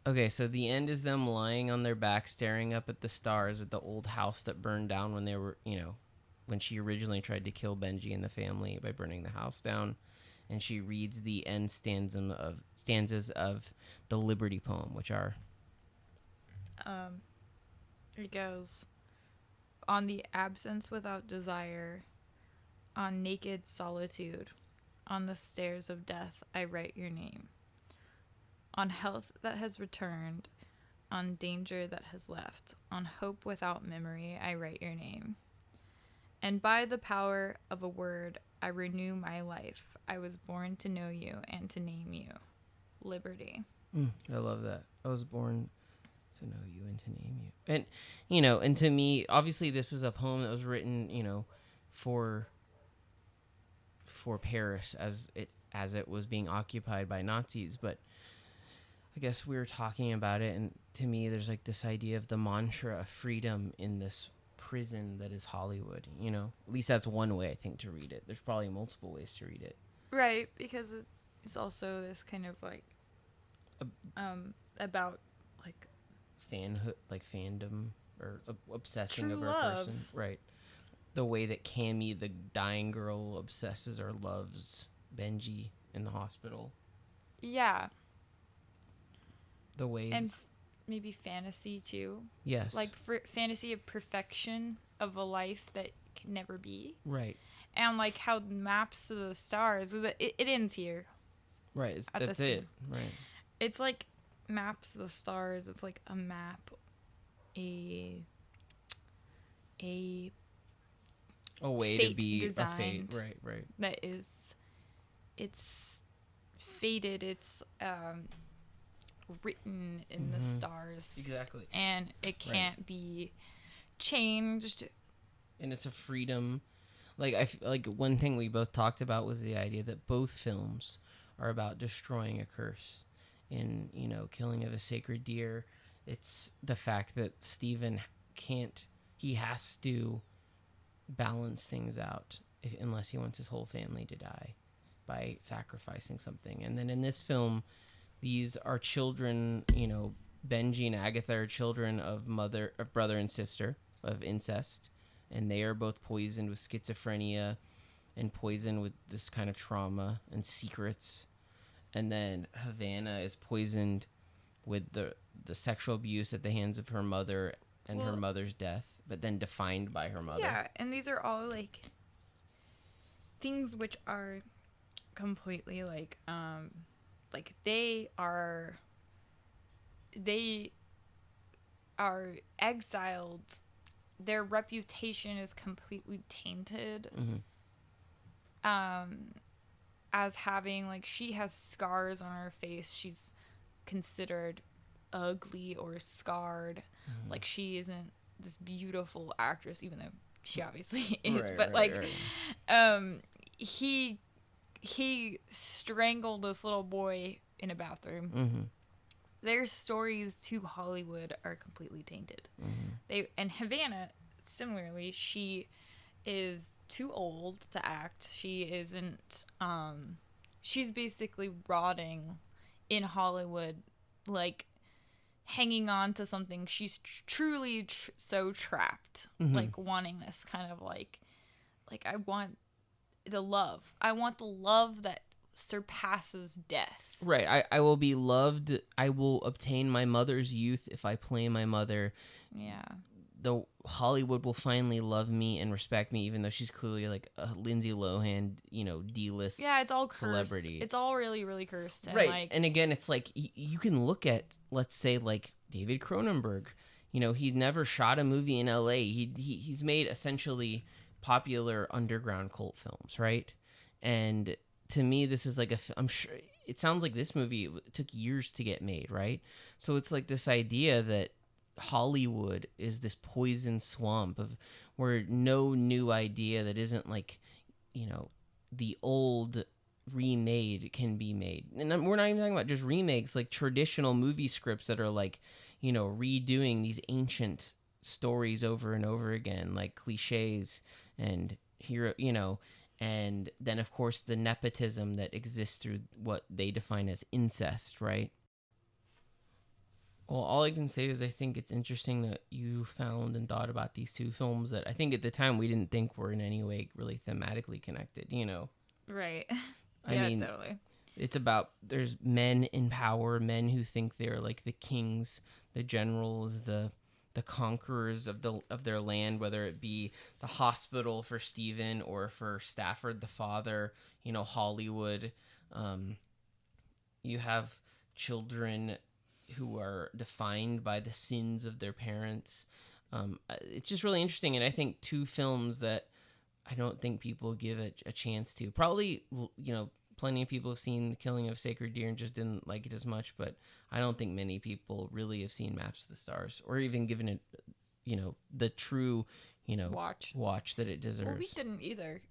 Okay, so the end is them lying on their back, staring up at the stars at the old house that burned down when they were, when she originally tried to kill Benji and the family by burning the house down. And she reads the end stanzas of the Liberty poem, which are. It goes, on the absence without desire, on naked solitude, on the stairs of death, I write your name. On health that has returned, on danger that has left, on hope without memory, I write your name. And by the power of a word, I renew my life. I was born to know you and to name you. Liberty. I love that. I was born to know you and to name you. And, and to me, obviously this is a poem that was written, for Paris as it was being occupied by Nazis. But I guess we were talking about it, and to me there's like this idea of the mantra of freedom in this prison that is Hollywood. At least that's one way I think to read it. There's probably multiple ways to read it. Right, because it's also this kind of like about like fanhood, like fandom. or obsessing True over love. a person, right? The way that Cammy, the dying girl, obsesses or loves Benji in the hospital. Yeah. The way and maybe fantasy too. Yes. Like fantasy of perfection of a life that can never be. Right. And like how Maps to the Stars is it ends here. Right. That's it. Right. It's like Maps to the Stars. It's like a map, a way to be a fate. Right. That is, it's fated. It's written in the stars. Exactly. And it can't be changed. And it's a freedom. Like one thing we both talked about was the idea that both films are about destroying a curse. In, Killing of a Sacred Deer, it's the fact that Stephen he has to balance things out unless he wants his whole family to die by sacrificing something. And then in this film, these are children, Benji and Agatha are children of brother and sister of incest, and they are both poisoned with schizophrenia and poisoned with this kind of trauma and secrets. And then Havana is poisoned with the sexual abuse at the hands of her mother and her mother's death, but then defined by her mother. Yeah, and these are all like things which are completely like they are exiled. Their reputation is completely tainted. As having she has scars on her face. She's considered ugly or scarred. Like she isn't this beautiful actress, even though she obviously is. Right. He strangled this little boy in a bathroom. Their stories to Hollywood are completely tainted. And Havana, similarly, she is too old to act. She isn't. She's basically rotting in Hollywood, hanging on to something. She's truly so trapped, wanting this kind of I want the love. I want the love that surpasses death. Right. I will be loved. I will obtain my mother's youth if I play my mother. Yeah. The Hollywood will finally love me and respect me, even though she's clearly a Lindsay Lohan, D-list. Yeah, it's all cursed. Celebrity. It's all really, really cursed. And right. And again, it's you can look at, let's say, David Cronenberg. He never shot a movie in L.A. He's made essentially popular underground cult films, right? And to me, this is I'm sure it sounds like this movie took years to get made, right? So it's this idea that Hollywood is this poison swamp of where no new idea that isn't the old remade can be made. And we're not even talking about just remakes, traditional movie scripts that are redoing these ancient stories over and over again, cliches and hero, and then of course the nepotism that exists through what they define as incest, right? Well, all I can say is I think it's interesting that you found and thought about these two films that I think at the time we didn't think were in any way really thematically connected, Right. I mean, totally. It's about, there's men in power, men who think they're the kings, the generals, the conquerors of their land, whether it be the hospital for Stephen or for Stafford the father, Hollywood. You have children who are defined by the sins of their parents. It's just really interesting, and I think two films that I don't think people give a chance to. Probably, plenty of people have seen The Killing of a Sacred Deer and just didn't like it as much, but I don't think many people really have seen Maps to the Stars or even given it, the true, watch that it deserves. Well, we didn't either.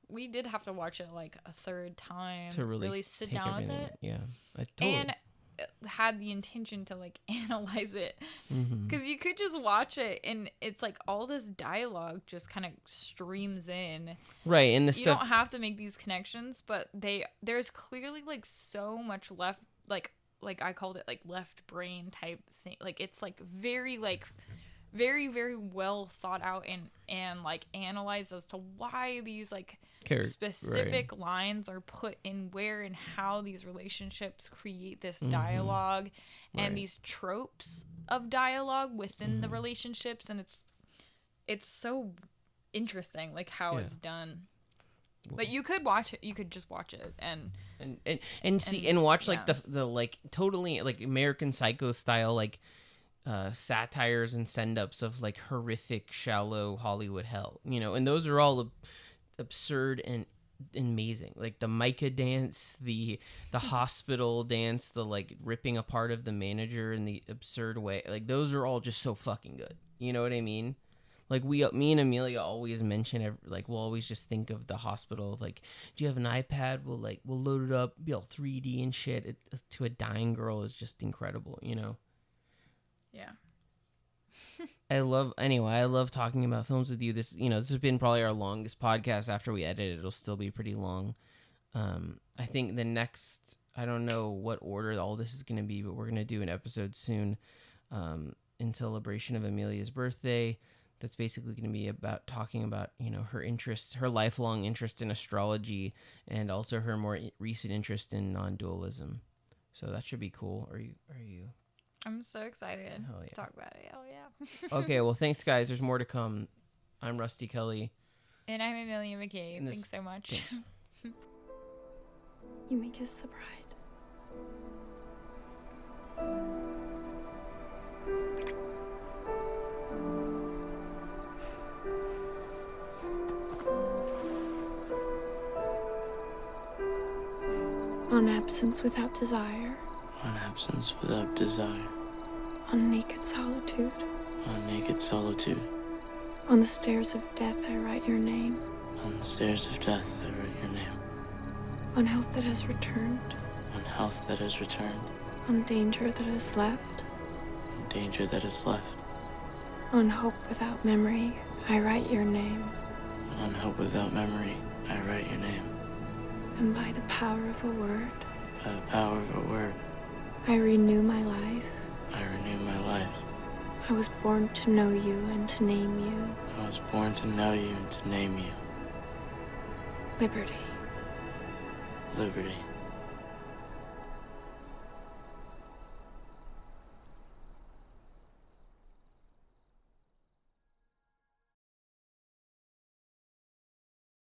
We did have to watch it a third time to really sit down with it. Yeah, and had the intention to analyze it, because you could just watch it and it's all this dialogue just kind of streams in, right? And you don't have to make these connections, but there's clearly so much left, like I called it like left brain type thing. Like it's like very very, very well thought out and like analyzed as to why these like specific lines are put in where and how these relationships create this dialogue and these tropes of dialogue within the relationships. And it's so interesting, like how it's done. But you could watch it. You could just watch it and see and watch like the like totally like American Psycho style like satires and send-ups of like horrific, shallow Hollywood hell, you know, and those are all absurd and amazing. Like the Micah dance, the hospital dance, the like ripping apart of the manager in the absurd way. Like those are all just so fucking good. You know what I mean? Like me and Amelia always mention, like we'll always just think of the hospital. Like, do you have an iPad? We'll load it up, be all 3D and shit. It, to a dying girl is just incredible, you know. Yeah. I love talking about films with you. This has been probably our longest podcast. After we edit it, it'll still be pretty long. I think the next, I don't know what order all this is going to be, but we're going to do an episode soon in celebration of Amelia's birthday. That's basically going to be about talking about, you know, her interests, her lifelong interest in astrology, and also her more recent interest in non-dualism. So that should be cool. Are you? I'm so excited to talk about it. Hell yeah. Okay, well, thanks, guys. There's more to come. I'm Rusty Kelly. And I'm Amelia McCabe. Thanks so much. Thanks. You may kiss the bride. On absence without desire. On absence without desire. On naked solitude. On naked solitude. On the stairs of death I write your name. On the stairs of death I write your name. On health that has returned. On health that has returned. On danger that is left. On danger that is left. On hope without memory I write your name. On hope without memory I write your name. And by the power of a word. By the power of a word. I renew my life. I renew my life. I was born to know you and to name you. I was born to know you and to name you. Liberty. Liberty.